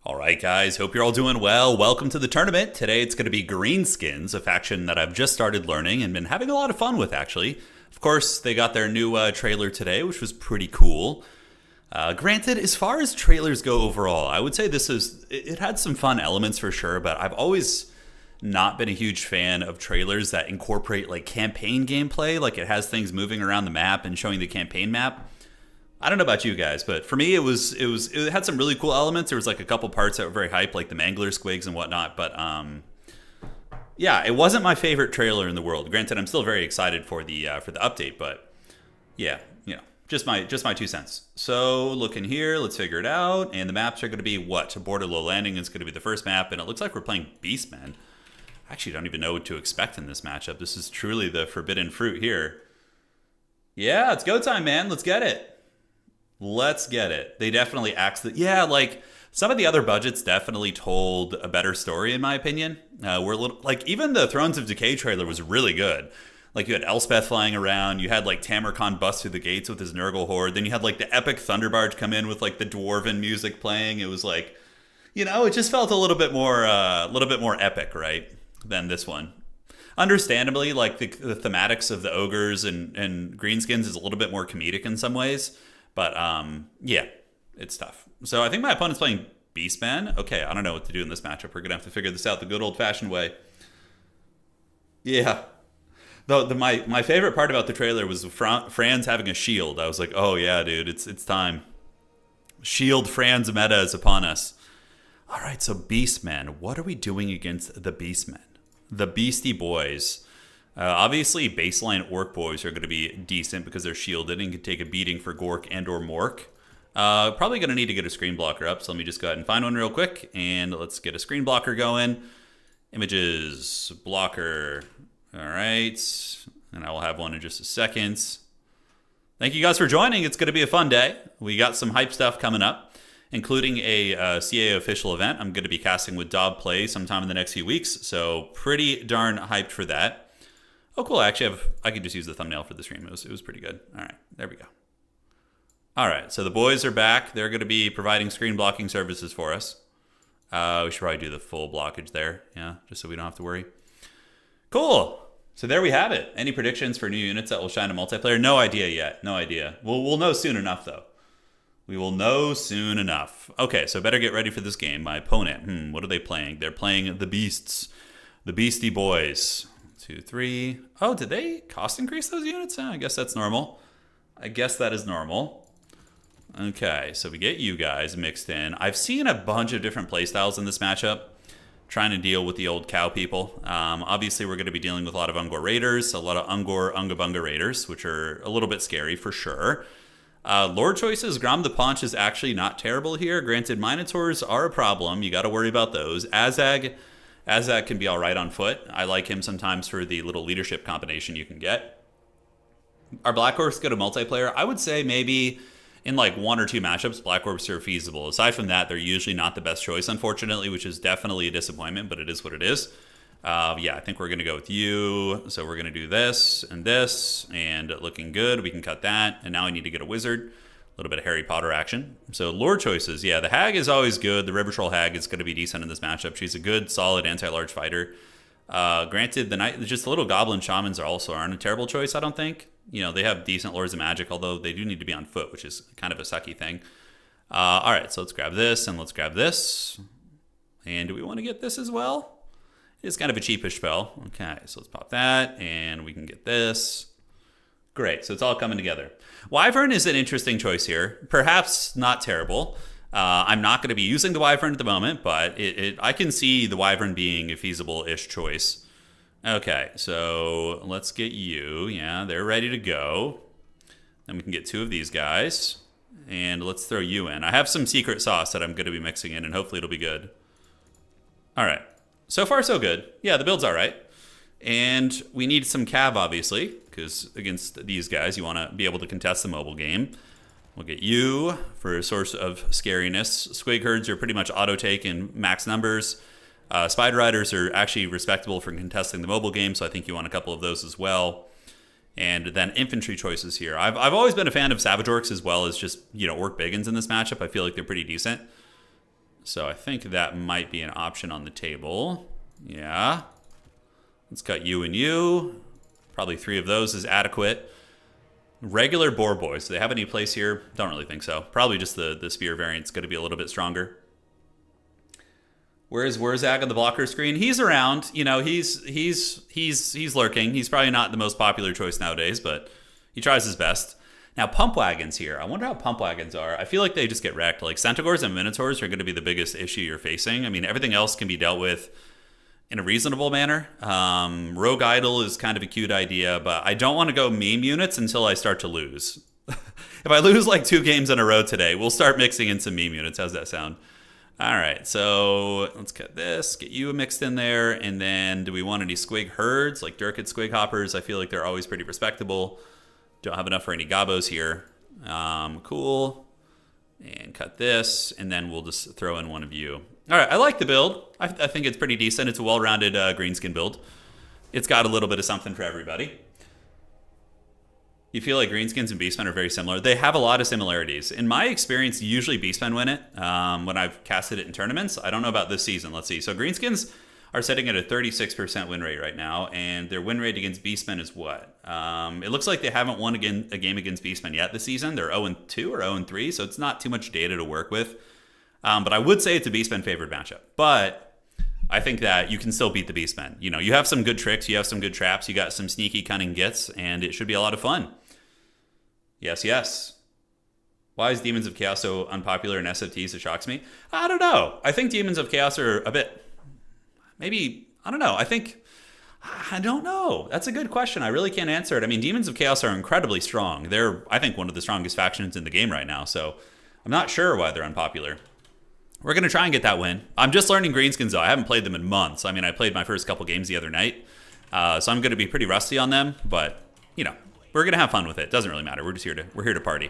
All right, guys, hope you're all doing well. Welcome to the tournament. Today it's going to be Greenskins, a faction that I've just started learning and been having a lot of fun with, actually. Of course, they got their new trailer today, which was pretty cool. Granted, as far as trailers go overall, I would say it had some fun elements for sure, but I've always not been a huge fan of trailers that incorporate like campaign gameplay, like it has things moving around the map and showing the campaign map. I don't know about you guys, but for me, it had some really cool elements. There was like a couple parts that were very hype, like the Mangler squigs and whatnot. But yeah, it wasn't my favorite trailer in the world. Granted, I'm still very excited for the update, but yeah, just my 2 cents. So looking here, let's figure it out. And the maps are going to be what? Border Low Landing is going to be the first map, and it looks like we're playing Beastmen. I actually don't even know what to expect in this matchup. This is truly the forbidden fruit here. Yeah, it's go time, man. Let's get it. Let's get it. They definitely like some of the other budgets definitely told a better story in my opinion. Even the Thrones of Decay trailer was really good. Like you had Elspeth flying around, you had like Tamarkon bust through the gates with his Nurgle horde, then you had like the epic Thunderbarge come in with like the dwarven music playing. It was like, it just felt a little bit more epic, right, than this one. Understandably, like the thematics of the ogres and greenskins is a little bit more comedic in some ways. But, yeah, it's tough. So I think my opponent's playing Beastman. Okay, I don't know what to do in this matchup. We're going to have to figure this out the good old-fashioned way. Yeah. Though my favorite part about the trailer was Franz having a shield. I was like, oh, yeah, dude, it's time. Shield Franz meta is upon us. All right, so Beastmen. What are we doing against the Beastmen? The Beastie Boys. Obviously, baseline Orc Boys are going to be decent because they're shielded and can take a beating for Gork and or Mork. Probably going to need to get a screen blocker up, so let me just go ahead and find one real quick, and let's get a screen blocker going. Images, blocker, all right, and I will have one in just a second. Thank you guys for joining. It's going to be a fun day. We got some hype stuff coming up, including a CA official event. I'm going to be casting with Dob Play sometime in the next few weeks, so pretty darn hyped for that. Oh, cool. I could just use the thumbnail for the stream. It was pretty good. All right. There we go. All right. So the boys are back. They're going to be providing screen blocking services for us. We should probably do the full blockage there. Yeah, just so we don't have to worry. Cool. So there we have it. Any predictions for new units that will shine in multiplayer? No idea yet. No idea. We'll know soon enough, though. We will know soon enough. Okay, so better get ready for this game. My opponent, what are they playing? They're playing the Beasts. The Beastie Boys. 2, 3. Oh, did they cost increase those units? I guess that's normal. I guess that is normal. Okay, so we get you guys mixed in. I've seen a bunch of different playstyles in this matchup, trying to deal with the old cow people. Obviously, we're going to be dealing with a lot of Ungor Raiders, a lot of Ungabunga Raiders, which are a little bit scary for sure. Lord choices, Grom the Paunch is actually not terrible here. Granted, Minotaurs are a problem. You got to worry about those. Azag can be all right on foot. I like him sometimes for the little leadership combination you can get. Are Black Orcs good at multiplayer? I would say maybe in like 1 or 2 matchups, Black Orcs are feasible. Aside from that, they're usually not the best choice, unfortunately, which is definitely a disappointment, but it is what it is. Yeah, I think we're going to go with you. So we're going to do this, and looking good. We can cut that, and now I need to get a wizard. A little bit of Harry Potter action. So lore choices. Yeah, the Hag is always good. The River Troll Hag is going to be decent in this matchup. She's a good, solid anti-large fighter. Granted, just the little Goblin Shamans aren't a terrible choice, I don't think. They have decent Lords of Magic, although they do need to be on foot, which is kind of a sucky thing. All right, so let's grab this, and let's grab this. And do we want to get this as well? It's kind of a cheapish spell. Okay, so let's pop that, and we can get this. Great, so it's all coming together. Wyvern is an interesting choice here. Perhaps not terrible. I'm not going to be using the Wyvern at the moment, but I can see the Wyvern being a feasible-ish choice. Okay, so let's get you. Yeah, they're ready to go. Then we can get 2 of these guys. And let's throw you in. I have some secret sauce that I'm going to be mixing in, and hopefully it'll be good. All right. So far, so good. Yeah, the build's all right. And we need some cav, obviously, because against these guys, you want to be able to contest the mobile game. We'll get you for a source of scariness. Squig herds are pretty much auto-take in max numbers. Spider Riders are actually respectable for contesting the mobile game, so I think you want a couple of those as well. And then infantry choices here. I've always been a fan of Savage Orcs as well as just, Orc Biggins in this matchup. I feel like they're pretty decent. So I think that might be an option on the table. Yeah. Let's cut you and you. Probably 3 of those is adequate. Regular boar boys. Do they have any place here? Don't really think so. Probably just the spear variant's going to be a little bit stronger. Where's Zag on the blocker screen? He's around. You know, he's lurking. He's probably not the most popular choice nowadays, but he tries his best. Now, pump wagons here. I wonder how pump wagons are. I feel like they just get wrecked. Like, Centaurs and Minotaurs are going to be the biggest issue you're facing. I mean, everything else can be dealt with in a reasonable manner. Rogue Idol is kind of a cute idea, but I don't want to go meme units until I start to lose. If I lose like 2 games in a row today, we'll start mixing in some meme units. How's that sound? All right, so let's cut this, get you mixed in there, and then do we want any squig herds, like Durkid squig hoppers? I feel like they're always pretty respectable. Don't have enough for any gobos here. Cool. And cut this, and then we'll just throw in one of you. All right, I like the build. I think it's pretty decent. It's a well-rounded greenskin build. It's got a little bit of something for everybody. You feel like Greenskins and Beastmen are very similar. They have a lot of similarities. In my experience, usually Beastmen win it when I've casted it in tournaments. I don't know about this season. Let's see. So Greenskins are sitting at a 36% win rate right now, and their win rate against Beastmen is what? It looks like they haven't won a game against Beastmen yet this season. They're 0-2 or 0-3, so it's not too much data to work with. But I would say it's a Beastmen favored matchup. But I think that you can still beat the Beastmen. You know, you have some good tricks, you have some good traps, you got some sneaky, cunning gets, and it should be a lot of fun. Yes, yes. Why is Demons of Chaos so unpopular in SFTs? It shocks me. I don't know. I think Demons of Chaos are a bit... Maybe... I don't know. I don't know. That's a good question. I really can't answer it. I mean, Demons of Chaos are incredibly strong. They're, I think, one of the strongest factions in the game right now. So I'm not sure why they're unpopular. We're going to try and get that win. I'm just learning Greenskins, though. I haven't played them in months. I mean, I played my first couple games the other night. So I'm going to be pretty rusty on them. But, you know... We're going to have fun with it. Doesn't really matter. We're here to party.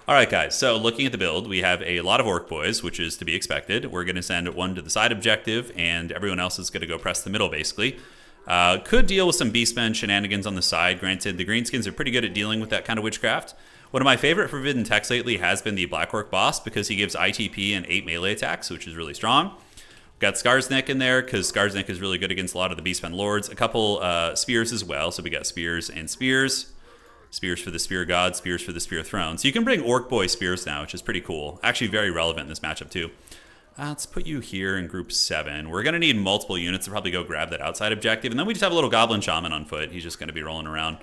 All right, guys. So looking at the build, we have a lot of Orc Boys, which is to be expected. We're going to send one to the side objective, and everyone else is going to go press the middle, basically. Could deal with some Beastmen shenanigans on the side. Granted, the Greenskins are pretty good at dealing with that kind of witchcraft. One of my favorite Forbidden Techs lately has been the Black Orc boss because he gives ITP and 8 melee attacks, which is really strong. Got Skarsnik in there because Skarsnik is really good against a lot of the Beastmen Lords. A couple spears as well. So we got spears and spears. Spears for the Spear God, spears for the Spear Throne. So you can bring Orc Boy spears now, which is pretty cool. Actually very relevant in this matchup too. Let's put you here in group 7. We're going to need multiple units to probably go grab that outside objective. And then we just have a little Goblin Shaman on foot. He's just going to be rolling around.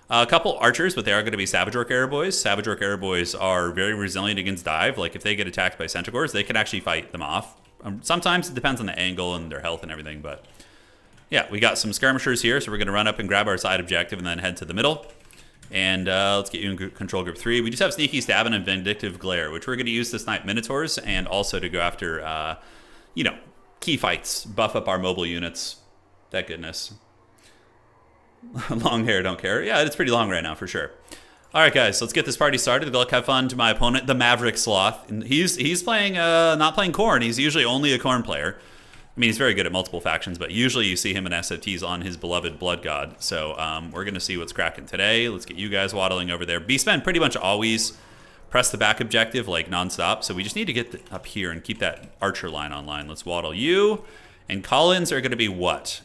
A couple archers, but they are going to be Savage Orc Arrow Boys. Savage Orc Arrow Boys are very resilient against dive. Like if they get attacked by Centaurs, they can actually fight them off. Sometimes it depends on the angle and their health and everything. But yeah, we got some skirmishers here. So we're going to run up and grab our side objective and then head to the middle. And let's get you in control group 3. We just have Sneaky Stabbing and Vindictive Glare, which we're going to use to snipe Minotaurs and also to go after, you know, key fights, buff up our mobile units. That goodness. Long hair, don't care. Yeah, it's pretty long right now for sure. All right, guys, let's get this party started. Good luck, have fun to my opponent, the Maverick Sloth. And he's playing, not playing Khorne. He's usually only a Khorne player. I mean, he's very good at multiple factions, but usually you see him in SFTs on his beloved Blood God. So we're going to see what's cracking today. Let's get you guys waddling over there. Beastmen pretty much always press the back objective like nonstop. So we just need to get up here and keep that archer line online. Let's waddle you. And Collins are going to be what?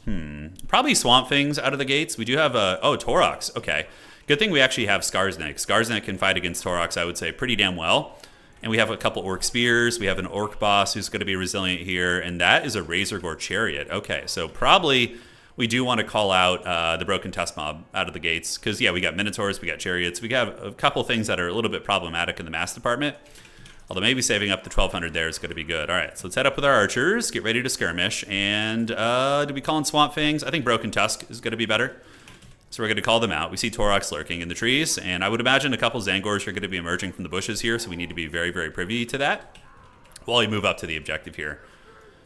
Probably Swamp Things out of the gates. We do have Taurox. Okay. Good thing we actually have Skarsnik. Skarsnik can fight against Taurox, I would say, pretty damn well. And we have a couple Orc Spears. We have an Orc Boss who's going to be resilient here. And that is a Razor Gore Chariot. Okay, so probably we do want to call out the Broken Tusk Mob out of the gates. Because, yeah, we got Minotaurs, we got Chariots. We got a couple things that are a little bit problematic in the mass department. Although maybe saving up the 1,200 there is going to be good. All right, so let's head up with our archers. Get ready to skirmish. And do we call in Swamp Things? I think Broken Tusk is going to be better. So we're going to call them out. We see Taurox lurking in the trees, and I would imagine a couple Zangors are going to be emerging from the bushes here, so we need to be very, very privy to that while we move up to the objective here.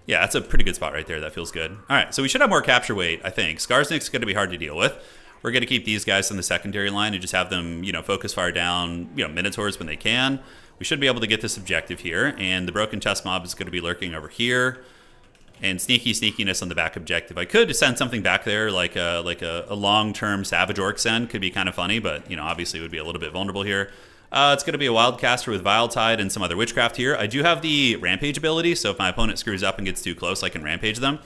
Yeah, that's a pretty good spot right there. That feels good. All right, so we should have more capture weight, I think. Skarsnik's going to be hard to deal with. We're going to keep these guys in the secondary line and just have them, you know, focus fire down, you know, Minotaurs when they can. We should be able to get this objective here, and the Broken Chest Mob is going to be lurking over here. And sneakiness on the back objective. I could send something back there, like a long-term Savage Orc send. Could be kind of funny, but, you know, obviously it would be a little bit vulnerable here. It's going to be a Wildcaster with Viletide and some other Witchcraft here. I do have the Rampage ability, so if my opponent screws up and gets too close, I can Rampage them,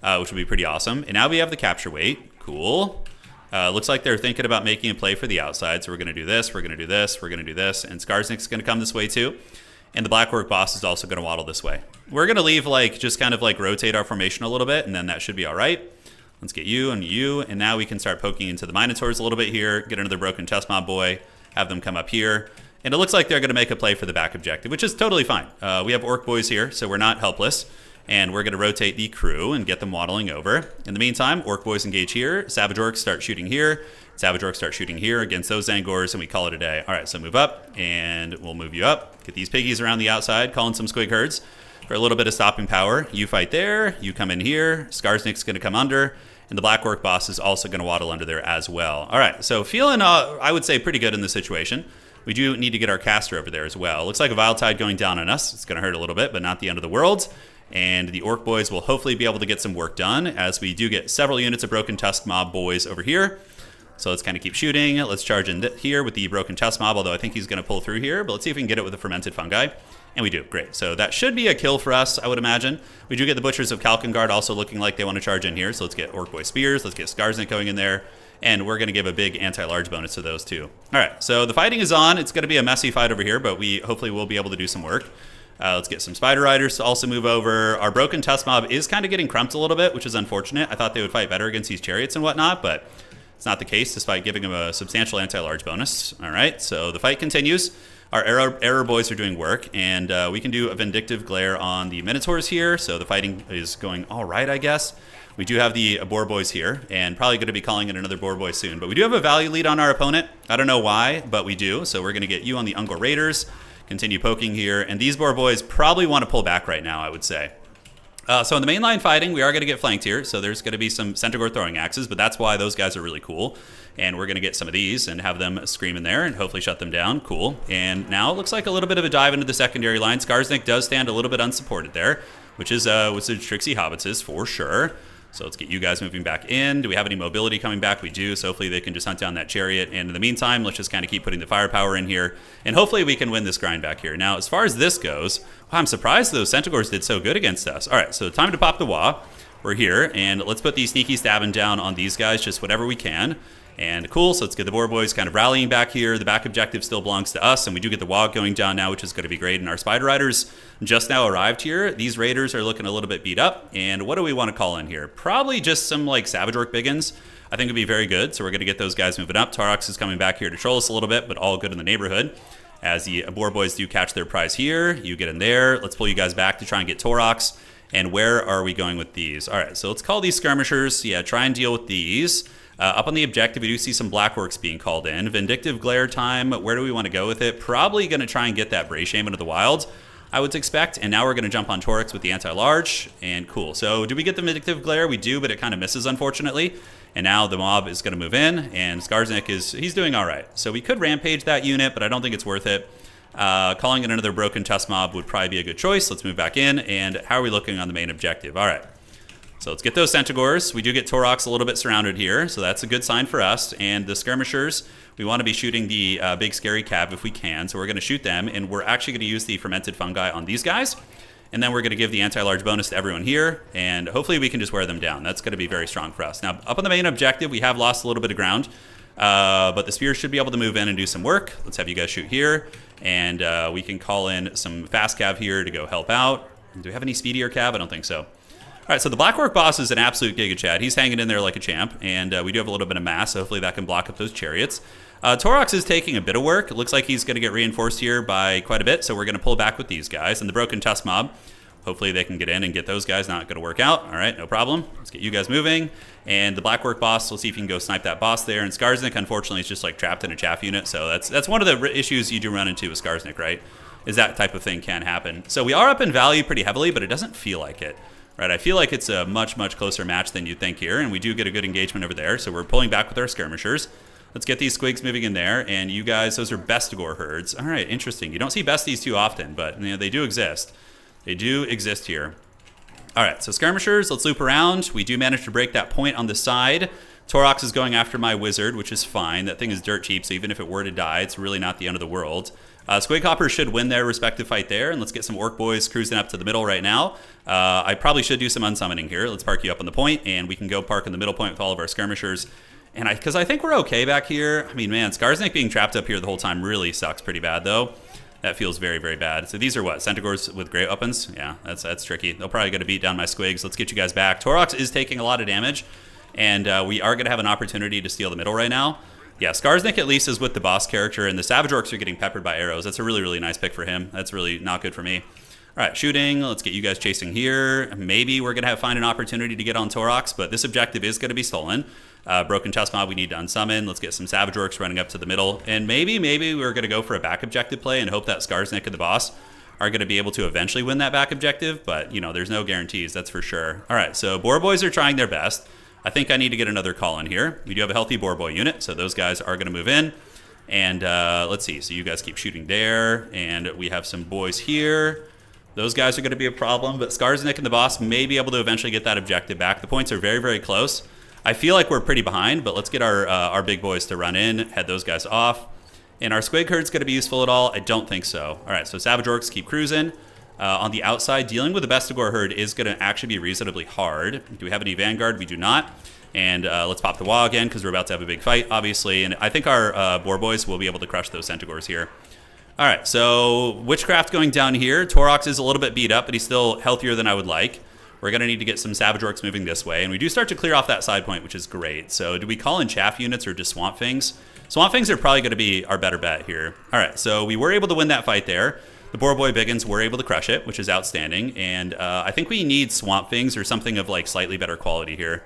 which would be pretty awesome. And now we have the Capture Weight. Cool. Looks like they're thinking about making a play for the outside, so we're going to do this, we're going to do this, we're going to do this, and Skarsnik's going to come this way too. And the Black Orc boss is also going to waddle this way. We're going to leave, like, just kind of like rotate our formation a little bit, and then that should be all right. Let's get you, and now we can start poking into the Minotaurs a little bit here, get another Broken Chest Mob boy, have them come up here. And it looks like they're going to make a play for the back objective, which is totally fine. We have Orc boys here, so we're not helpless. And we're going to rotate the crew and get them waddling over. In the meantime, Orc boys engage here. Savage Orcs start shooting here. Savage Orcs start shooting here against those Zangors, and we call it a day. All right, so move up, and we'll move you up. Get these piggies around the outside, calling some squig herds for a little bit of stopping power. You fight there. You come in here. Skarsnik's going to come under. And the Black Orc boss is also going to waddle under there as well. All right, so feeling, I would say, pretty good in this situation. We do need to get our caster over there as well. Looks like a Viletide going down on us. It's going to hurt a little bit, but not the end of the world. And the Orc boys will hopefully be able to get some work done, as we do get several units of Broken Tusk Mob boys over here. So let's kind of keep shooting. Let's charge in here with the Broken Tusk Mob, although I think he's going to pull through here. But let's see if we can get it with the Fermented Fungi. And we do. Great. So that should be a kill for us, I would imagine. We do get the Butchers of Kalkengard also looking like they want to charge in here. So let's get Orc Boy Spears. Let's get Skarsnik going in there. And we're going to give a big anti-large bonus to those two. All right. So the fighting is on. It's going to be a messy fight over here, but we hopefully will be able to do some work. Let's get some Spider Riders to also move over. Our Broken Tusk Mob is kind of getting crumped a little bit, which is unfortunate. I thought they would fight better against these chariots and whatnot, but it's not the case, despite giving them a substantial anti-large bonus. All right, so the fight continues. Our Error Boys are doing work, and we can do a Vindictive Glare on the Minotaurs here, so the fighting is going all right, I guess. We do have the Boar Boys here, and probably going to be calling in another Boar Boy soon. But we do have a value lead on our opponent. I don't know why, but we do. So we're going to get you on the Ungor Raiders, continue poking here. And these Boar Boys probably want to pull back right now, I would say. So in the main line fighting, we are going to get flanked here. So there's going to be some Centaur throwing axes, but that's why those guys are really cool. And we're going to get some of these and have them scream in there and hopefully shut them down. Cool. And now it looks like a little bit of a dive into the secondary line. Skarsnik does stand a little bit unsupported there, which is what the Trixie Hobbits is for sure. So let's get you guys moving back in. Do we have any mobility coming back? We do. So hopefully they can just hunt down that chariot. And in the meantime, let's just kind of keep putting the firepower in here. And hopefully we can win this grind back here. Now, as far as this goes, wow, I'm surprised those Centaurs did so good against us. All right, so time to pop the Wah. We're here. And let's put these sneaky stabbing down on these guys, just whatever we can. And cool, so let's get the Boar Boys kind of rallying back here. The back objective still belongs to us, and we do get the Wog going down now, which is going to be great. And our Spider Riders just now arrived here. These Raiders are looking a little bit beat up. And what do we want to call in here? Probably just some like Savage Orc Biggins. I think would be very good. So we're going to get those guys moving up. Taurox is coming back here to troll us a little bit, but all good in the neighborhood. As the Boar Boys do catch their prize here. You get in there. Let's pull you guys back to try and get Taurox. And where are we going with these? All right, so let's call these Skirmishers. Yeah, try and deal with these. Up on the objective, we do see some Black Orcs being called in. Vindictive Glare time. Where do we want to go with it? Probably going to try and get that Bray Shaman of the Wilds, I would expect. And now we're going to jump on Taurox with the anti-large. And cool. So do we get the Vindictive Glare? We do, but it kind of misses, unfortunately. And now the mob is going to move in. And Skarsnik he's doing all right. So we could rampage that unit, but I don't think it's worth it. Calling in another Broken Tusk Mob would probably be a good choice. Let's move back in. And how are we looking on the main objective? All right. So let's get those Centaurs. We do get Taurox a little bit surrounded here, so that's a good sign for us. And the Skirmishers, we want to be shooting the big scary cab if we can, so we're going to shoot them, and we're actually going to use the Fermented Fungi on these guys. And then we're going to give the anti-large bonus to everyone here, and hopefully we can just wear them down. That's going to be very strong for us. Now, up on the main objective, we have lost a little bit of ground, but the Spears should be able to move in and do some work. Let's have you guys shoot here, and we can call in some fast cav here to go help out. Do we have any speedier cav? I don't think so. All right, so the Black Orc boss is an absolute Giga Chad. He's hanging in there like a champ, and we do have a little bit of mass, so hopefully that can block up those chariots. Taurox is taking a bit of work. It looks like he's going to get reinforced here by quite a bit, so we're going to pull back with these guys. And the Broken Tusk Mob, hopefully they can get in and get those guys. Not going to work out. All right, no problem. Let's get you guys moving. And the Black Orc boss, we'll see if you can go snipe that boss there. And Skarsnik, unfortunately, is just like trapped in a chaff unit, so that's one of the issues you do run into with Skarsnik, right? Is that type of thing can happen. So we are up in value pretty heavily, but it doesn't feel like it. Right, I feel like it's a much, much closer match than you'd think here, and we do get a good engagement over there, so we're pulling back with our Skirmishers. Let's get these squigs moving in there, and you guys, those are Bestigor herds. All right, interesting. You don't see besties too often, but you know, they do exist. They do exist here. All right, so Skirmishers, let's loop around. We do manage to break that point on the side. Torox is going after my wizard, which is fine. That thing is dirt cheap, so even if it were to die, it's really not the end of the world. Squig Hopper should win their respective fight there, and let's get some Orc Boys cruising up to the middle right now. I probably should do some unsummoning here. Let's park you up on the point, and we can go park in the middle point with all of our skirmishers. And because I think we're okay back here. I mean, man, Skarsnik being trapped up here the whole time really sucks pretty bad, though. That feels very, very bad. So these are what? Centaurs with great weapons? Yeah, that's tricky. They'll probably get to beat down my squigs. Let's get you guys back. Torox is taking a lot of damage, and we are going to have an opportunity to steal the middle right now. Yeah, Skarsnik at least is with the boss character, and the Savage Orcs are getting peppered by arrows. That's a really, really nice pick for him. That's really not good for me. All right, shooting. Let's get you guys chasing here. Maybe we're going to find an opportunity to get on Torox, but this objective is going to be stolen. Broken Chest Mob we need to unsummon. Let's get some Savage Orcs running up to the middle. And maybe we're going to go for a back objective play and hope that Skarsnik and the boss are going to be able to eventually win that back objective. But, you know, there's no guarantees, that's for sure. All right, so Boar Boys are trying their best. I think I need to get another call in here. We do have a healthy Boar Boy unit, so those guys are going to move in. And let's see. So you guys keep shooting there. And we have some boys here. Those guys are going to be a problem. But Skarsnik and the boss may be able to eventually get that objective back. The points are very, very close. I feel like we're pretty behind, but let's get our big boys to run in, head those guys off. And our Squig Herd's going to be useful at all? I don't think so. All right, so Savage Orcs keep cruising. On the outside, dealing with the Bestigor herd is going to actually be reasonably hard. Do we have any Vanguard? We do not. And let's pop the wall again because we're about to have a big fight, obviously. And I think our Boar Boys will be able to crush those Centaurs here. All right, so Witchcraft going down here. Torox is a little bit beat up, but he's still healthier than I would like. We're going to need to get some Savage Orcs moving this way. And we do start to clear off that side point, which is great. So do we call in Chaff units or just Swamp Things? Swamp Things are probably going to be our better bet here. All right, so we were able to win that fight there. The Boar Boy Biggins were able to crush it, which is outstanding. And I think we need Swamp Things or something of like slightly better quality here.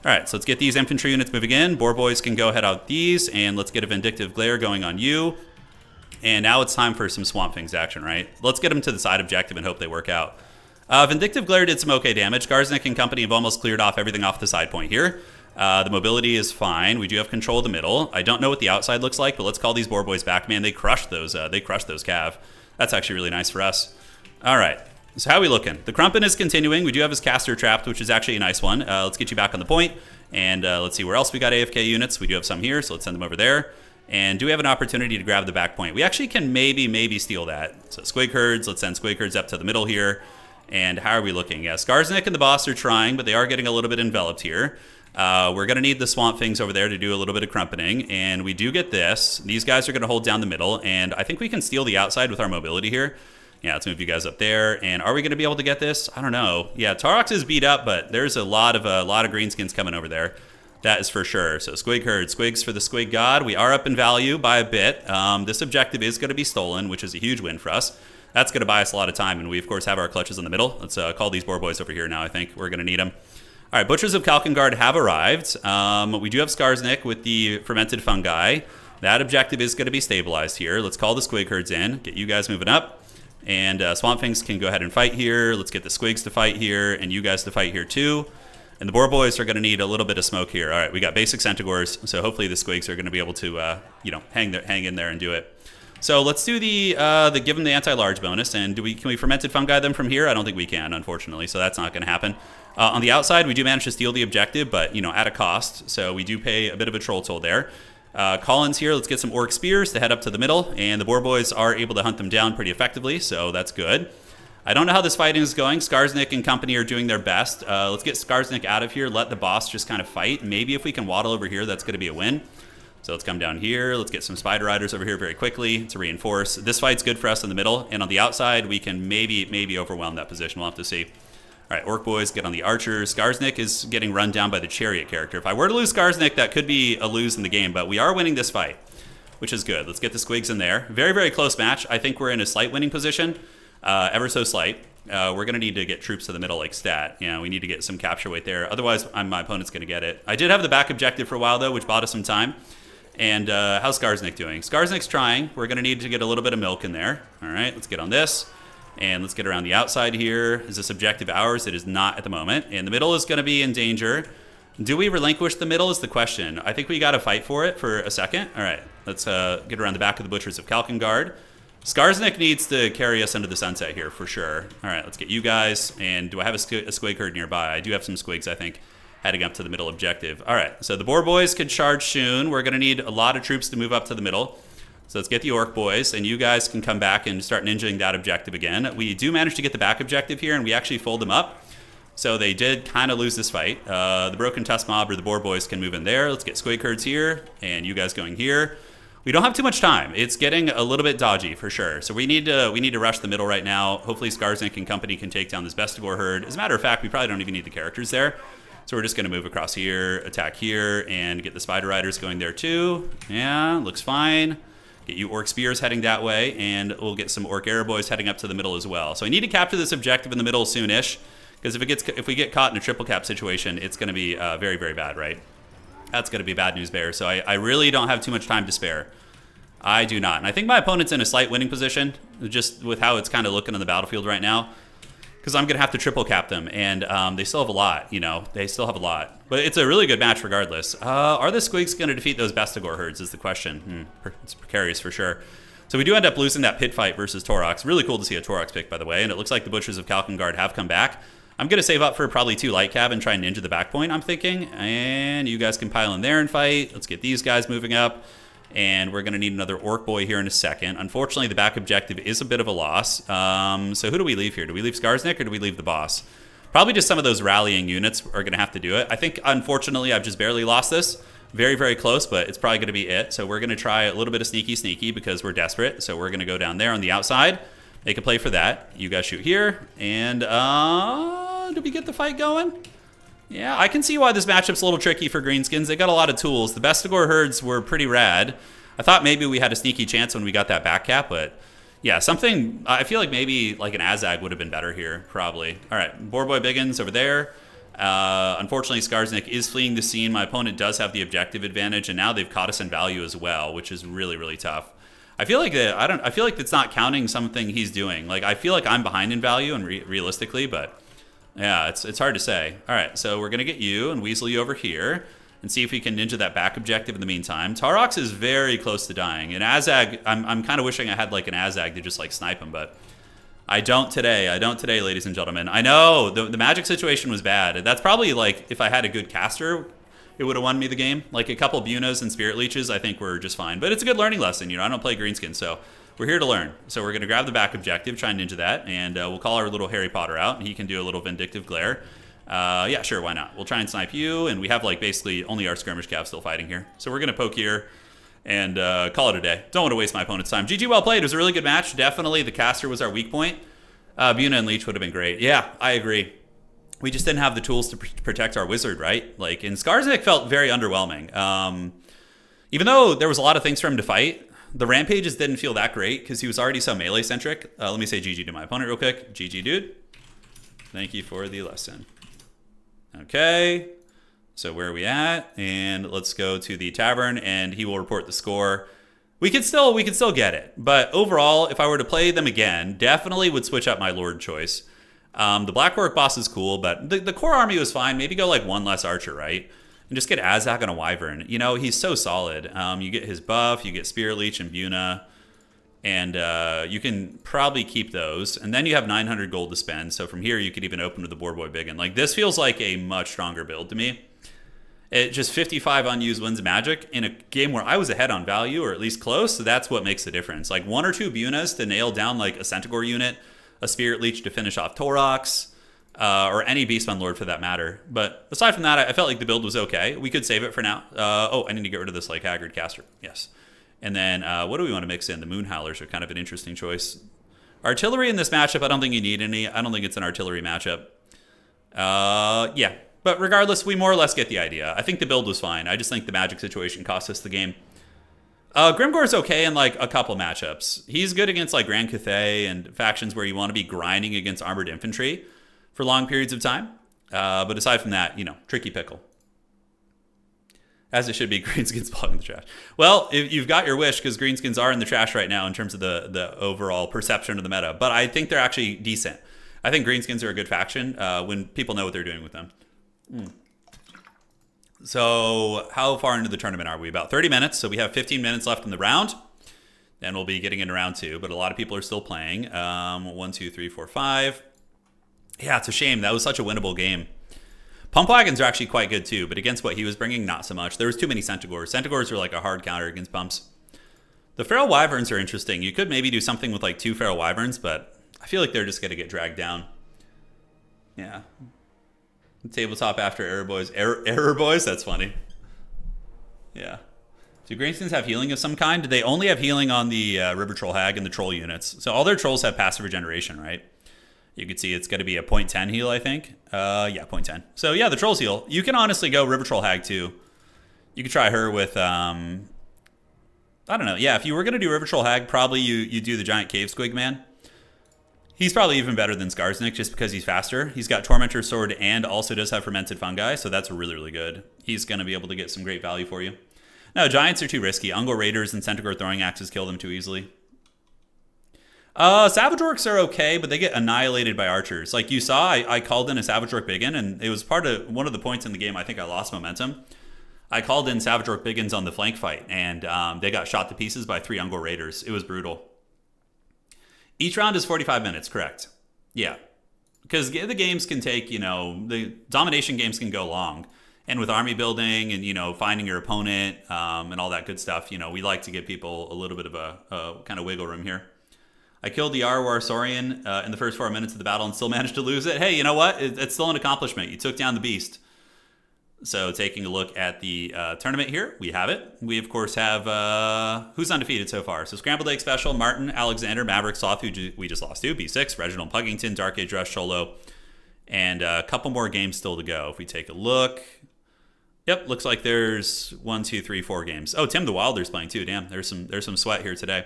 All right, so let's get these infantry units moving in. Boar Boys can go ahead out these, and let's get a Vindictive Glare going on you. And now it's time for some Swamp Things action, right? Let's get them to the side objective and hope they work out. Vindictive Glare did some okay damage. Skarsnik and company have almost cleared off everything off the side point here. The mobility is fine. We do have control of the middle. I don't know what the outside looks like, but let's call these Boar Boys back. Man, they crushed those Cav. That's actually really nice for us. All right, so how are we looking? The Krumpin is continuing. We do have his caster trapped, which is actually a nice one. Let's get you back on the point, and let's see where else we got AFK units. We do have some here, so let's send them over there. And do we have an opportunity to grab the back point? We actually can maybe steal that. So Squig Herds, let's send Squig Herds up to the middle here. And how are we looking? Yeah, Skarsnik and the boss are trying, but they are getting a little bit enveloped here. We're going to need the Swamp Things over there to do a little bit of crumpening, and we do get this. These guys are going to hold down the middle, and I think we can steal the outside with our mobility here. Yeah, let's move you guys up there. And are we going to be able to get this? I don't know. Yeah, Torox is beat up, but there's a lot of greenskins coming over there. That is for sure. So Squig Herd, Squigs for the Squig God. We are up in value by a bit. This objective is going to be stolen, which is a huge win for us. That's going to buy us a lot of time, and we, of course, have our clutches in the middle. Let's call these Boar Boys over here now, I think. We're going to need them. All right, Butchers of Kalkengard have arrived. We do have Skarsnik with the Fermented Fungi. That objective is going to be stabilized here. Let's call the Squig Herds in, get you guys moving up. And Swamp Things can go ahead and fight here. Let's get the Squigs to fight here, and you guys to fight here too. And the Boar Boys are going to need a little bit of smoke here. All right, we got basic Centaurs, so hopefully the Squigs are going to be able to, hang in there and do it. So let's do the give them the anti-large bonus, and can we Fermented Fungi them from here? I don't think we can, unfortunately, so that's not going to happen. On the outside, we do manage to steal the objective, but, at a cost, so we do pay a bit of a troll toll there. Collins here, let's get some Orc Spears to head up to the middle, and the Boar Boys are able to hunt them down pretty effectively, so that's good. I don't know how this fighting is going. Skarsnik and company are doing their best. Let's get Skarsnik out of here, let the boss just kind of fight. Maybe if we can waddle over here, that's going to be a win. So let's come down here. Let's get some Spider Riders over here very quickly to reinforce. This fight's good for us in the middle, and on the outside, we can maybe overwhelm that position. We'll have to see. All right, Orc Boys, get on the Archers. Skarsnik is getting run down by the Chariot character. If I were to lose Skarsnik, that could be a lose in the game, but we are winning this fight, which is good. Let's get the Squigs in there. Very, very close match. I think we're in a slight winning position, ever so slight. We're going to need to get troops to the middle like stat. We need to get some capture weight there. Otherwise, my opponent's going to get it. I did have the back objective for a while, though, which bought us some time. And how's Skarsnik doing? Skarsnik's trying. We're going to need to get a little bit of milk in there. All right, let's get on this. And let's get around the outside here. Is this objective ours? It is not at the moment. And the middle is going to be in danger. Do we relinquish the middle is the question. I think we got to fight for it for a second. All right, let's get around the back of the Butchers of Kalkengard. Skarsnik needs to carry us into the sunset here for sure. All right, let's get you guys. And do I have a Squig Herd nearby? I do have some Squigs, I think. heading up to the middle objective. All right, so the boar boys can charge soon. We're going to need a lot of troops to move up to the middle. So let's get the orc boys, and you guys can come back and start ninjaing that objective again. We do manage to get the back objective here, and we actually fold them up. So they did kind of lose this fight. The Broken Tusk Mob or the boar boys can move in there. Let's get Squig Herds here, and you guys going here. We don't have too much time. It's getting a little bit dodgy for sure. So we need to rush the middle right now. Hopefully Skarsnik and company can take down this Bestigor herd. As a matter of fact, we probably don't even need the characters there. So we're just going to move across here, attack here, and get the Spider Riders going there too. Yeah, looks fine. Get you Orc Spears heading that way, and we'll get some Orc Arrow Boys heading up to the middle as well. So I need to capture this objective in the middle soon-ish, because if we get caught in a triple cap situation, it's going to be very, very bad, right? That's going to be bad news bear. So I really don't have too much time to spare. I do not. And I think my opponent's in a slight winning position, just with how it's kind of looking on the battlefield right now. Because I'm going to have to triple cap them. And they still have a lot, you know. They still have a lot. But it's a really good match regardless. Are the Squigs going to defeat those Bestigor herds is the question. It's precarious for sure. So we do end up losing that pit fight versus Torox. Really cool to see a Torox pick, by the way. And it looks like the Butchers of Kalkengard have come back. I'm going to save up for probably 2 light cab and try and ninja the back point, I'm thinking. And you guys can pile in there and fight. Let's get these guys moving up. And we're going to need another Orc Boy here in a second. Unfortunately, the back objective is a bit of a loss. So who do we leave here? Do we leave Skarsnik or do we leave the boss? Probably just some of those rallying units are going to have to do it. I think, unfortunately, I've just barely lost this. Very, very close, but it's probably going to be it. So we're going to try a little bit of sneaky because we're desperate. So we're going to go down there on the outside. Make a play for that. You guys shoot here. And do we get the fight going? Yeah, I can see why this matchup's a little tricky for Greenskins. They got a lot of tools. The Bestigor herds were pretty rad. I thought maybe we had a sneaky chance when we got that back cap, but yeah, something, I feel like maybe like an Azag would have been better here, probably. All right, Boar Boy Biggins over there. Unfortunately, Skarsnik is fleeing the scene. My opponent does have the objective advantage, and now they've caught us in value as well, which is really, really tough. I feel like I feel like it's not counting something he's doing. Like I feel like I'm behind in value and realistically, but yeah, it's hard to say. All right, so we're gonna get you and weasel you over here and see if we can ninja that back objective in the meantime. Torox is very close to dying, and Azag, I'm kind of wishing I had like an Azag to just like snipe him, but I don't today. I don't today, ladies and gentlemen. I know the magic situation was bad. That's probably like if I had a good caster, it would have won me the game. Like a couple Bunas and Spirit Leeches, I think we're just fine. But it's a good learning lesson. You know, I don't play Greenskin, so we're here to learn. So we're going to grab the back objective, try and ninja that, and we'll call our little Harry Potter out, and he can do a little Vindictive Glare. Yeah, sure, why not? We'll try and snipe you, and we have like basically only our skirmish cav still fighting here. So we're going to poke here and call it a day. Don't want to waste my opponent's time. GG, well played. It was a really good match. Definitely the caster was our weak point. Buna and Leech would have been great. Yeah, I agree. We just didn't have the tools to protect our wizard, right? Like, and Skarsnik felt very underwhelming. Even though there was a lot of things for him to fight, the rampages didn't feel that great because he was already so melee-centric. Let me say GG to my opponent real quick. GG, dude. Thank you for the lesson. Okay, so where are we at? And let's go to the tavern, and he will report the score. We could still get it, but overall, if I were to play them again, definitely would switch up my Lord choice. The Black Orc boss is cool, but the core army was fine. Maybe go like one less archer, right? And just get Azak on a Wyvern. You know, he's so solid. You get his buff, you get Spirit Leech and Buna, and you can probably keep those. And then you have 900 gold to spend, so from here you could even open with the Boar Boy Biggin. Like, this feels like a much stronger build to me. It just 55 unused wins magic in a game where I was ahead on value, or at least close, so that's what makes the difference. Like 1 or 2 Bunas to nail down like a Centaur unit, a Spirit Leech to finish off Torox, or any Beastman Lord for that matter. But aside from that, I felt like the build was okay. We could save it for now. Oh, I need to get rid of this like Haggard caster. Yes. And then what do we want to mix in? The Moon Howlers are kind of an interesting choice. Artillery in this matchup, I don't think you need any. I don't think it's an artillery matchup. Yeah. But regardless, we more or less get the idea. I think the build was fine. I just think the magic situation cost us the game. Grimgore's okay in like a couple matchups. He's good against like Grand Cathay and factions where you want to be grinding against armored infantry for long periods of time. But aside from that, you know, tricky pickle. As it should be, Greenskins belong in the trash. Well, if you've got your wish, because Greenskins are in the trash right now in terms of the overall perception of the meta. But I think they're actually decent. I think Greenskins are a good faction when people know what they're doing with them. So how far into the tournament are we? About 30 minutes. So we have 15 minutes left in the round. Then we'll be getting into round 2. But a lot of people are still playing. 1, 2, 3, 4, 5. Yeah, it's a shame. That was such a winnable game. Pump wagons are actually quite good too, but against what he was bringing, not so much. There was too many Centaurs. Centaurs are like a hard counter against pumps. The Feral Wyverns are interesting. You could maybe do something with like 2 Feral Wyverns, but I feel like they're just going to get dragged down. Yeah. Tabletop after Error Boys. Error Boys? That's funny. Yeah. Do Greenskins have healing of some kind? They only have healing on the River Troll Hag and the Troll units. So all their trolls have passive regeneration, right? You can see it's going to be a 0.10 heal, I think. Yeah, 0.10. So yeah, the trolls heal. You can honestly go River Troll Hag too. You could try her with, I don't know. Yeah, if you were going to do River Troll Hag, probably you do the Giant Cave Squig Man. He's probably even better than Skarsnik just because he's faster. He's got Tormentor's Sword and also does have Fermented Fungi, so that's really, really good. He's going to be able to get some great value for you. No, Giants are too risky. Ungol Raiders and Centaur Throwing Axes kill them too easily. Savage Orcs are okay, but they get annihilated by archers. Like you saw, I called in a Savage Orc Biggin, and it was part of one of the points in the game I think I lost momentum. I called in Savage Orc Biggins on the flank fight, and they got shot to pieces by 3 Ungol Raiders. It was brutal. Each round is 45 minutes, correct? Yeah. Because the games can take, the domination games can go long. And with army building and, finding your opponent and all that good stuff, we like to give people a little bit of a kind of wiggle room here. I killed the Arwar Saurian in the first 4 minutes of the battle and still managed to lose it. Hey, you know what? It's still an accomplishment. You took down the beast. So taking a look at the tournament here, we have it. We, of course, have who's undefeated so far. So Scrambled Egg Special, Martin, Alexander, Maverick, Sloth, who we just lost to, B6, Reginald Puggington, Dark Age Rush, Cholo, and a couple more games still to go. If we take a look, yep, looks like there's 1, 2, 3, 4 games. Oh, Tim the Wilder's playing too. Damn, there's some sweat here today.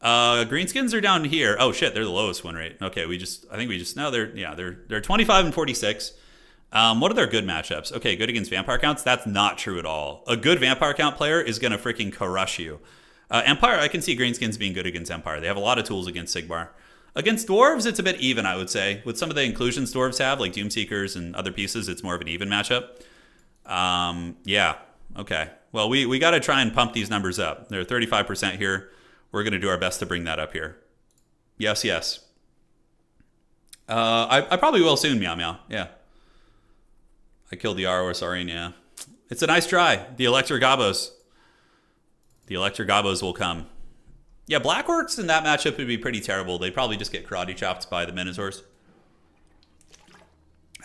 Greenskins are down here. Oh shit, they're the lowest win rate. Okay, they're 25 and 46. What are their good matchups? Okay, good against Vampire Counts. That's not true at all. A good Vampire Count player is gonna freaking crush you. Empire, I can see Greenskins being good against Empire. They have a lot of tools against Sigmar. Against Dwarves, it's a bit even, I would say. With some of the inclusions Dwarves have, like Doomseekers and other pieces, it's more of an even matchup. Yeah, okay. Well, we got to try and pump these numbers up. They're 35% here. We're going to do our best to bring that up here. Yes, yes. I probably will soon, Meow Meow. Yeah. I killed the Arwar Saurian, yeah. It's a nice try. The Elector Gabos. The Elector Gabos will come. Yeah, Black Orcs in that matchup would be pretty terrible. They'd probably just get karate chopped by the Minotaurs.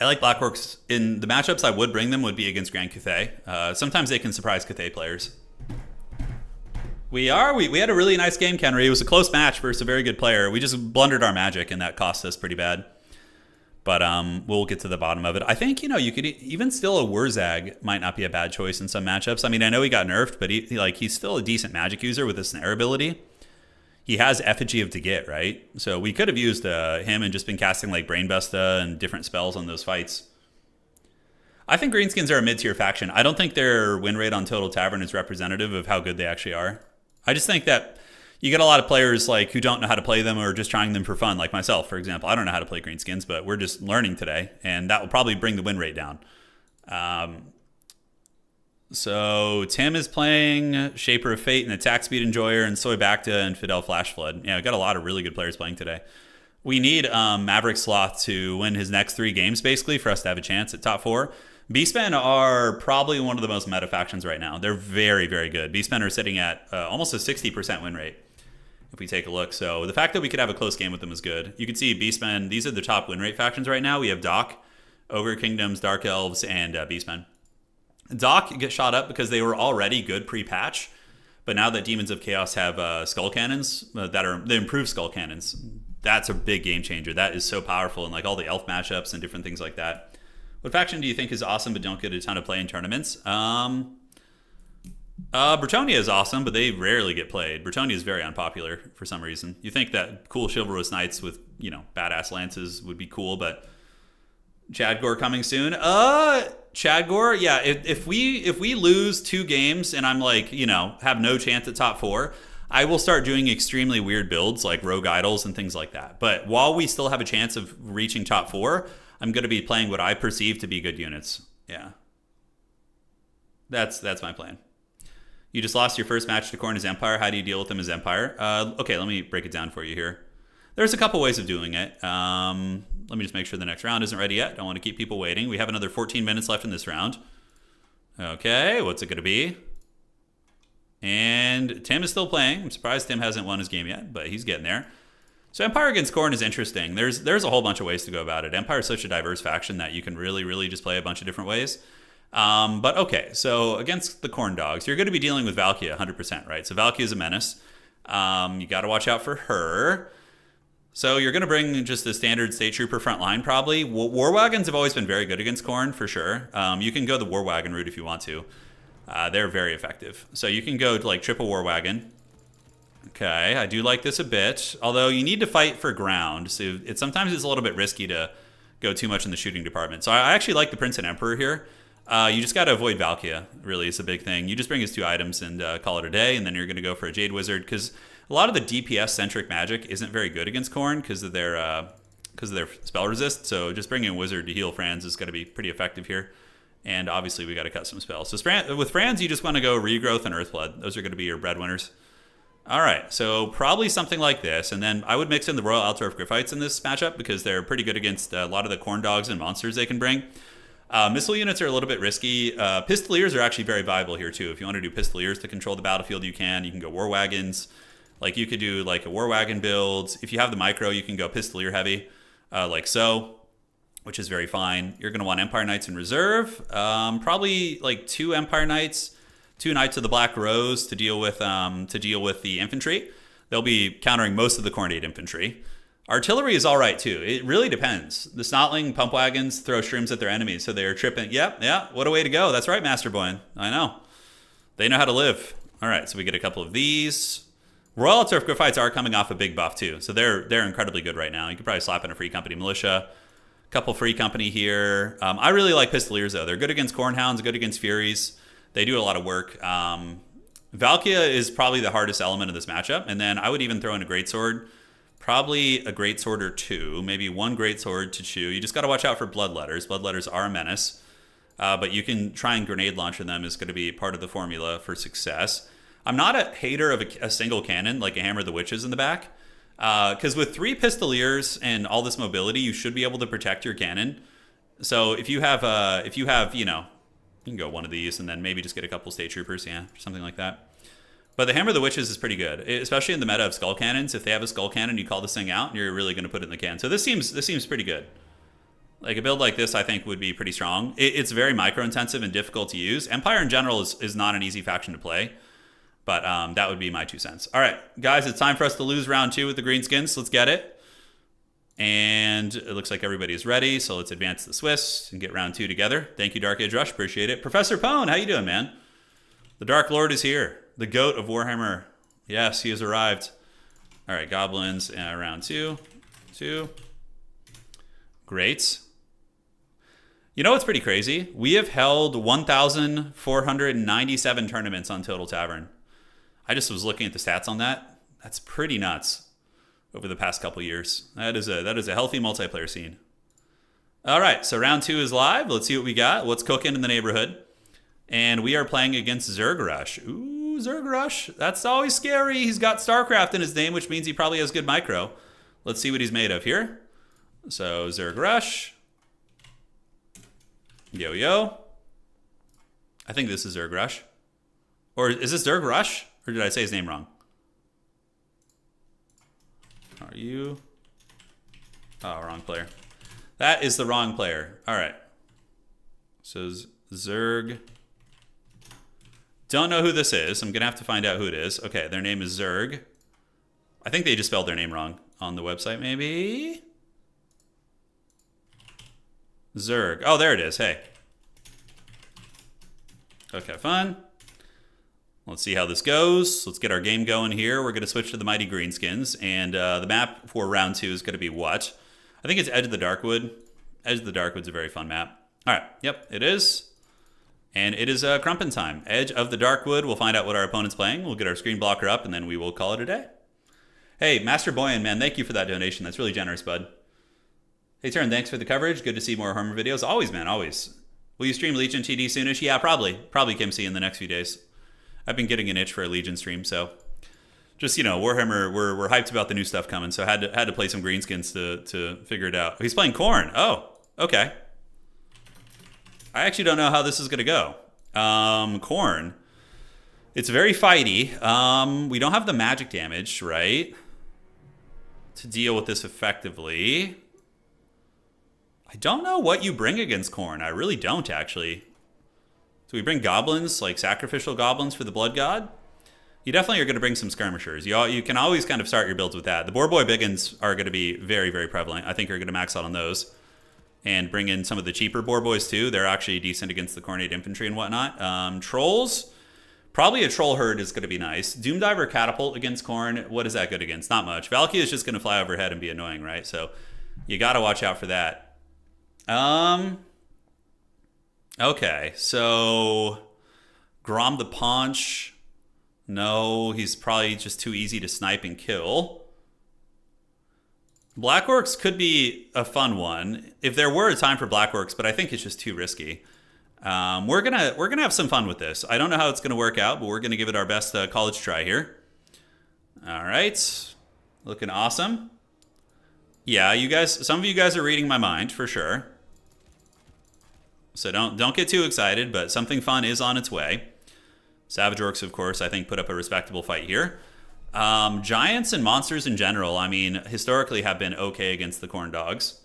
I like Black Orcs. In the matchups I would bring them would be against Grand Cathay. Sometimes they can surprise Cathay players. We had a really nice game, Kenry. It was a close match versus a very good player. We just blundered our magic, and that cost us pretty bad. But we'll get to the bottom of it. I think, you could even still a Wurzag might not be a bad choice in some matchups. I mean, I know he got nerfed, but he's still a decent magic user with a snare ability. He has Effigy of Degit, right? So we could have used him and just been casting like Brainbuster and different spells on those fights. I think Greenskins are a mid-tier faction. I don't think their win rate on Total Tavern is representative of how good they actually are. I just think that you get a lot of players like who don't know how to play them or just trying them for fun, like myself, for example. I don't know how to play Greenskins, but we're just learning today, and that will probably bring the win rate down. So Tim is playing Shaper of Fate and Attack Speed Enjoyer and Soy Bacta and Fidel Flash Flood. Yeah, we've got a lot of really good players playing today. We need Maverick Sloth to win his next 3 games, basically, for us to have a chance at top 4. Beastmen are probably one of the most meta factions right now. They're very, very good. Beastmen are sitting at almost a 60% win rate, if we take a look. So the fact that we could have a close game with them is good. You can see Beastmen, these are the top win rate factions right now. We have Doc, Ogre Kingdoms, Dark Elves, and Beastmen. Doc gets shot up because they were already good pre-patch, but now that Demons of Chaos have Skull Cannons that are the improved Skull Cannons, that's a big game changer. That is so powerful in like all the elf matchups and different things like that. What faction do you think is awesome but don't get a ton of play in tournaments? Bretonnia is awesome, but they rarely get played. Bretonnia is very unpopular for some reason. You think that cool Chivalrous Knights with, badass lances would be cool, but Chadgor coming soon. Chadgor, yeah, if we lose 2 games and I'm like, have no chance at top 4, I will start doing extremely weird builds like Rogue Idols and things like that. But while we still have a chance of reaching top 4, I'm going to be playing what I perceive to be good units. Yeah. That's my plan. You just lost your first match to Khorne as Empire. How do you deal with them as Empire? Okay, let me break it down for you here. There's a couple ways of doing it. Let me just make sure the next round isn't ready yet. Don't want to keep people waiting. We have another 14 minutes left in this round. Okay, what's it going to be? And Tim is still playing. I'm surprised Tim hasn't won his game yet, but he's getting there. So Empire against Khorne is interesting. There's a whole bunch of ways to go about it. Empire is such a diverse faction that you can really just play a bunch of different ways. But okay, so against the Khorne dogs, you're going to be dealing with Valkia 100%, right? So Valkia is a menace. You got to watch out for her. So you're going to bring just the standard State Trooper front line, probably. War Wagons have always been very good against Khorne, for sure. You can go the War Wagon route if you want to. They're very effective. So you can go to like triple War Wagon. Okay, I do like this a bit. Although you need to fight for ground, so sometimes it's a little bit risky to go too much in the shooting department. So I actually like the Prince and Emperor here. You just got to avoid Valkia, really, is a big thing. You just bring his 2 items and call it a day, and then you're going to go for a Jade Wizard, because a lot of the DPS-centric magic isn't very good against Khorne because of their spell resist. So just bringing a Wizard to heal Franz is going to be pretty effective here. And obviously we got to cut some spells. So with Franz, you just want to go Regrowth and Earthblood. Those are going to be your breadwinners. All right, so probably something like this. And then I would mix in the Royal Altdorf Griffites in this matchup because they're pretty good against a lot of the Khorne dogs and monsters they can bring. Missile units are a little bit risky. Pistoliers are actually very viable here too. If you want to do Pistoliers to control the battlefield, you can. You can go War Wagons. Like you could do like a War Wagon build. If you have the micro, you can go Pistolier heavy, like so, which is very fine. You're going to want Empire Knights in reserve. Probably like 2 Empire Knights, 2 Knights of the Black Rose to deal with the infantry. They'll be countering most of the Khornate infantry. Artillery is all right too. It really depends. The Snotling pump wagons throw shrooms at their enemies, so they are tripping. Yeah. What a way to go. That's right, Master Boyan. I know. They know how to live. All right, so we get a couple of these. Royal Altdorf Griffites are coming off a big buff too, so they're incredibly good right now. You could probably slap in a Free Company Militia, a couple Free Company here. I really like Pistoliers though. They're good against Khornehounds, good against Furies. They do a lot of work. Valkia is probably the hardest element of this matchup, and then I would even throw in a Greatsword. Probably a Greatsword or 2, maybe 1 Greatsword to chew. You just got to watch out for Bloodletters. Bloodletters are a menace, but you can try and grenade launcher them is going to be part of the formula for success. I'm not a hater of a single cannon, like a Hammer of the Witches in the back, because with 3 Pistoliers and all this mobility, you should be able to protect your cannon. So if you have, you can go one of these and then maybe just get a couple State Troopers, or something like that. But the Hammer of the Witches is pretty good, especially in the meta of Skull Cannons. If they have a Skull Cannon, you call this thing out, and you're really going to put it in the can. So this seems pretty good. Like a build like this, I think, would be pretty strong. It's very micro-intensive and difficult to use. Empire in general is not an easy faction to play. But that would be my 2 cents. All right, guys, it's time for us to lose round 2 with the Greenskins. Let's get it. And it looks like everybody is ready, so let's advance the Swiss and get round 2 together. Thank you, Dark Age Rush. Appreciate it. Professor Pone, how you doing, man? The Dark Lord is here. The goat of Warhammer. Yes, he has arrived. All right, Goblins, round 2. Great. You know what's pretty crazy? We have held 1,497 tournaments on Total Tavern. I just was looking at the stats on that. That's pretty nuts over the past couple years. That is a healthy multiplayer scene. All right, so round 2 is live. Let's see what we got. What's cooking in the neighborhood? And we are playing against Zergrush. Ooh, Zergrush. That's always scary. He's got StarCraft in his name, which means he probably has good micro. Let's see what he's made of here. So Zergrush. Yo. I think this is Zergrush. Or is this Zergrush? Or did I say his name wrong? Are you? Oh, wrong player. That is the wrong player. All right. So Zerg. Don't know who this is. I'm going to have to find out who it is. Okay, their name is Zerg. I think they just spelled their name wrong on the website, maybe? Zerg. Oh, there it is. Hey. Okay, fun. Let's see how this goes. Let's get our game going here. We're going to switch to the Mighty Greenskins. And the map for round 2 is going to be what? I think it's Edge of the Darkwood. Edge of the Darkwood's a very fun map. All right. Yep, it is. And it is KRUMP time. Edge of the Darkwood. We'll find out what our opponent's playing. We'll get our screen blocker up, and then we will call it a day. Hey, Master Boyan, man, thank you for that donation. That's really generous, bud. Hey, Turin, thanks for the coverage. Good to see more Warhammer videos. Always, man, always. Will you stream Legion TD soonish? Yeah, probably. Probably Kim C in the next few days. I've been getting an itch for a Legion stream, so Just, Warhammer, we're hyped about the new stuff coming, so had to play some Greenskins to figure it out. He's playing Khorne. Oh, okay. I actually don't know how this is going to go. Khorne. It's very fighty. We don't have the magic damage, right? To deal with this effectively. I don't know what you bring against Khorne. I really don't, actually. Do we bring goblins, like sacrificial goblins for the Blood God? You definitely are going to bring some skirmishers. You can always kind of start your builds with that. The Boar Boy Biggins are going to be very, very prevalent. I think you're going to max out on those. And bring in some of the cheaper Boar Boys too. They're actually decent against the Khornate Infantry and whatnot. Trolls, probably a Troll Herd is going to be nice. Doomdiver Catapult against Khorne, what is that good against? Not much. Valkia is just going to fly overhead and be annoying, right? So you got to watch out for that. Okay, so Grom the Paunch. No, he's probably just too easy to snipe and kill. Black Orcs could be a fun one if there were a time for Black Orcs, but I think it's just too risky. We're gonna have some fun with this. I don't know how it's gonna work out, but we're gonna give it our best college try here. All right, looking awesome. Yeah, you guys, some of you guys are reading my mind for sure. So don't get too excited, but something fun is on its way. Savage Orcs, of course, I think put up a respectable fight here. Giants and monsters in general, I mean, historically have been okay against the Khorne Dogs.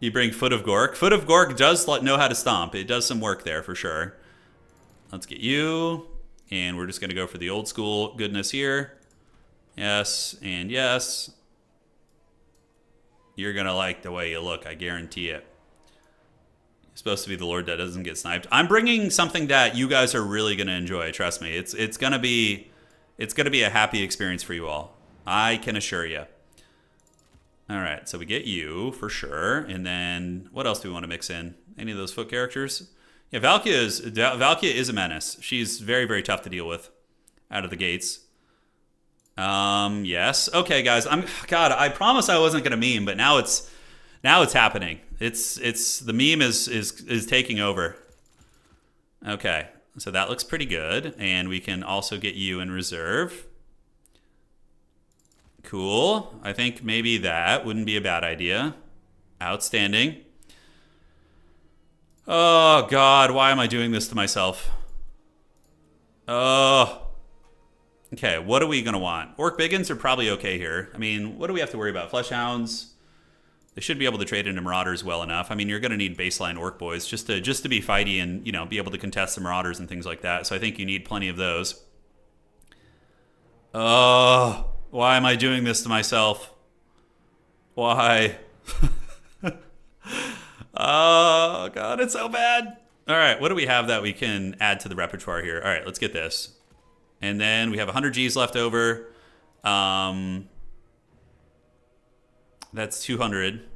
You bring Foot of Gork. Foot of Gork does know how to stomp. It does some work there for sure. Let's get you. And we're just going to go for the old school goodness here. Yes, and yes. You're going to like the way you look, I guarantee it. Supposed to be the Lord that doesn't get sniped. I'm bringing something that you guys are really going to enjoy. Trust me. It's going to be a happy experience for you all. I can assure you. All right, so we get you for sure. And then what else do we want to mix in? Any of those foot characters? Yeah, Valkia is a menace. She's very, very tough to deal with out of the gates. Yes. Okay, guys. God, I promised I wasn't going to meme, but now it's happening. It's the meme is taking over. Okay, so that looks pretty good, and we can also get you in reserve. Cool. I think maybe that wouldn't be a bad idea. Outstanding. Oh God, why am I doing this to myself? Oh. Okay, what are we gonna want? Orc Biggins are probably okay here. I mean, what do we have to worry about? Fleshhounds. They should be able to trade into Marauders well enough. I mean, you're going to need baseline Orc Boys just to be fighty and, be able to contest the Marauders and things like that. So I think you need plenty of those. Oh, why am I doing this to myself? Why? Oh, God, it's so bad. All right, what do we have that we can add to the repertoire here? All right, let's get this. And then we have 100 Gs left over. That's 200.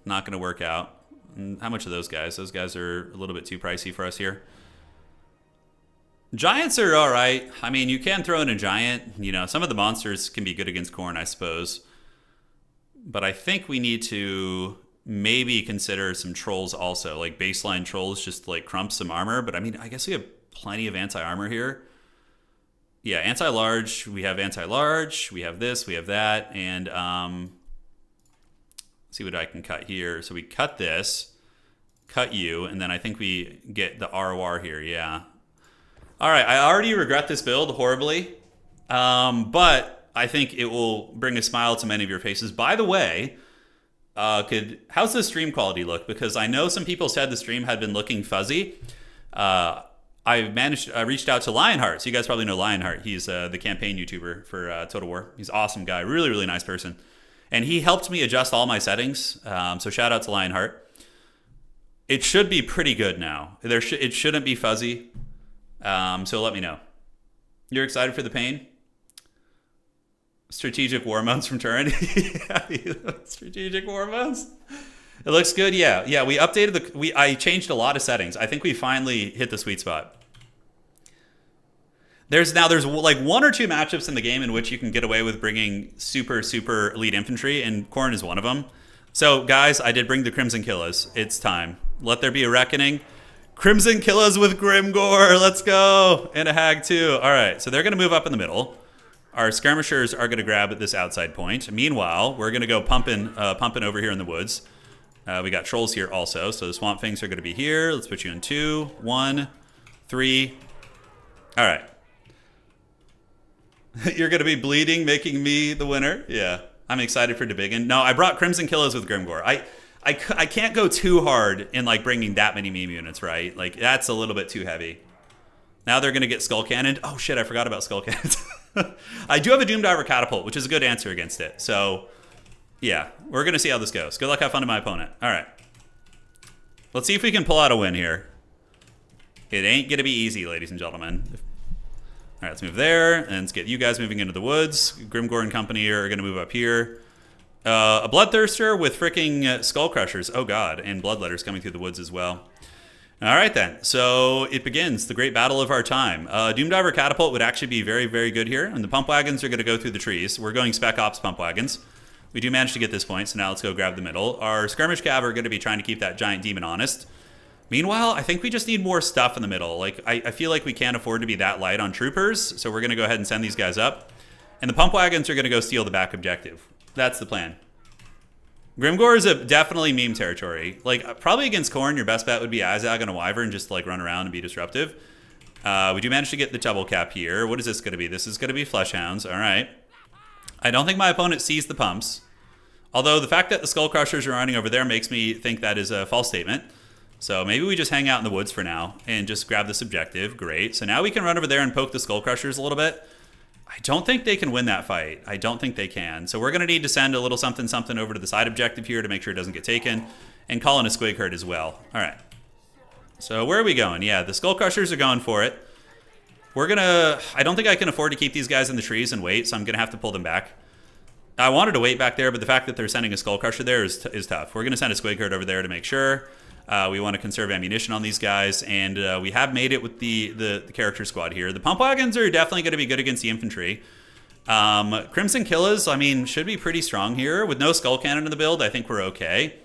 Not going to work out. And how much are those guys? Those guys are a little bit too pricey for us here. Giants are all right. I mean, you can throw in a giant. Some of the monsters can be good against Khorne, I suppose. But I think we need to maybe consider some trolls also. Like baseline trolls, just like KRUMP some armor. But I mean, I guess we have plenty of anti-armor here. Yeah, anti-large. We have anti-large. We have this. We have that. And see what I can cut here. So we cut this, cut you, and then I think we get the ROR here, yeah. All right, I already regret this build horribly, but I think it will bring a smile to many of your faces. By the way, how's the stream quality look? Because I know some people said the stream had been looking fuzzy. I reached out to Lionheart, so you guys probably know Lionheart. He's the campaign YouTuber for Total War. He's an awesome guy, really, really nice person. And he helped me adjust all my settings. So shout out to Lionheart. It should be pretty good now. It shouldn't be fuzzy. So let me know. You're excited for the pain? Strategic war mounts from Turin. Yeah, strategic war mounts. It looks good. Yeah. We updated I changed a lot of settings. I think we finally hit the sweet spot. There's like one or two matchups in the game in which you can get away with bringing super, super elite infantry, and Khorne is one of them. So, guys, I did bring the Crimson Killas. It's time. Let there be a reckoning. Crimson Killas with Grimgore. Let's go. And a Hag, too. All right, so they're going to move up in the middle. Our skirmishers are going to grab this outside point. Meanwhile, we're going to go pumping over here in the woods. We got trolls here also, so the swamp things are going to be here. Let's put you in 2, 1, 3. All right. You're going to be bleeding, making me the winner? Yeah. I'm excited for Debiggen. No, I brought Crimson Killers with Grimgore. I can't go too hard in like bringing that many meme units, right? Like that's a little bit too heavy. Now they're going to get Skull Cannoned. Oh shit, I forgot about Skull Cannons. I do have a Doom Diver Catapult, which is a good answer against it. So yeah, we're going to see how this goes. Good luck, have fun to my opponent. All right. Let's see if we can pull out a win here. It ain't going to be easy, ladies and gentlemen. All right, let's move there, and let's get you guys moving into the woods. Grimgore and company are going to move up here. A Bloodthirster with freaking Skull Crushers. Oh, God, and Bloodletters coming through the woods as well. All right, then. So it begins, the great battle of our time. Doom Diver Catapult would actually be very, very good here, and the Pump Wagons are going to go through the trees. We're going Spec Ops Pump Wagons. We do manage to get this point, so now let's go grab the middle. Our Skirmish Cav are going to be trying to keep that Giant Demon honest. Meanwhile, I think we just need more stuff in the middle. Like, I feel like we can't afford to be that light on troopers, so we're going to go ahead and send these guys up. And the Pump Wagons are going to go steal the back objective. That's the plan. Grimgore is definitely meme territory. Like, probably against Khorne, your best bet would be Azag and a Wyvern, just to, like, run around and be disruptive. We do manage to get the double cap here. What is this going to be? This is going to be Fleshhounds. All right. I don't think my opponent sees the pumps. Although the fact that the Skull Crushers are running over there makes me think that is a false statement. So maybe we just hang out in the woods for now and just grab this objective. Great. So now we can run over there and poke the Skull Crushers a little bit. I don't think they can win that fight. I don't think they can. So we're going to need to send a little something something over to the side objective here to make sure it doesn't get taken. And call in a Squig Herd as well. All right. So where are we going? Yeah, the Skull Crushers are going for it. We're going to... I don't think I can afford to keep these guys in the trees and wait, so I'm going to have to pull them back. I wanted to wait back there, but the fact that they're sending a Skull Crusher there is tough. We're going to send a Squig Herd over there to make sure. We want to conserve ammunition on these guys, and we have made it with the character squad here. The Pump Wagons are definitely going to be good against the infantry. Crimson Killers, I mean, should be pretty strong here. With no Skull Cannon in the build, I think we're okay.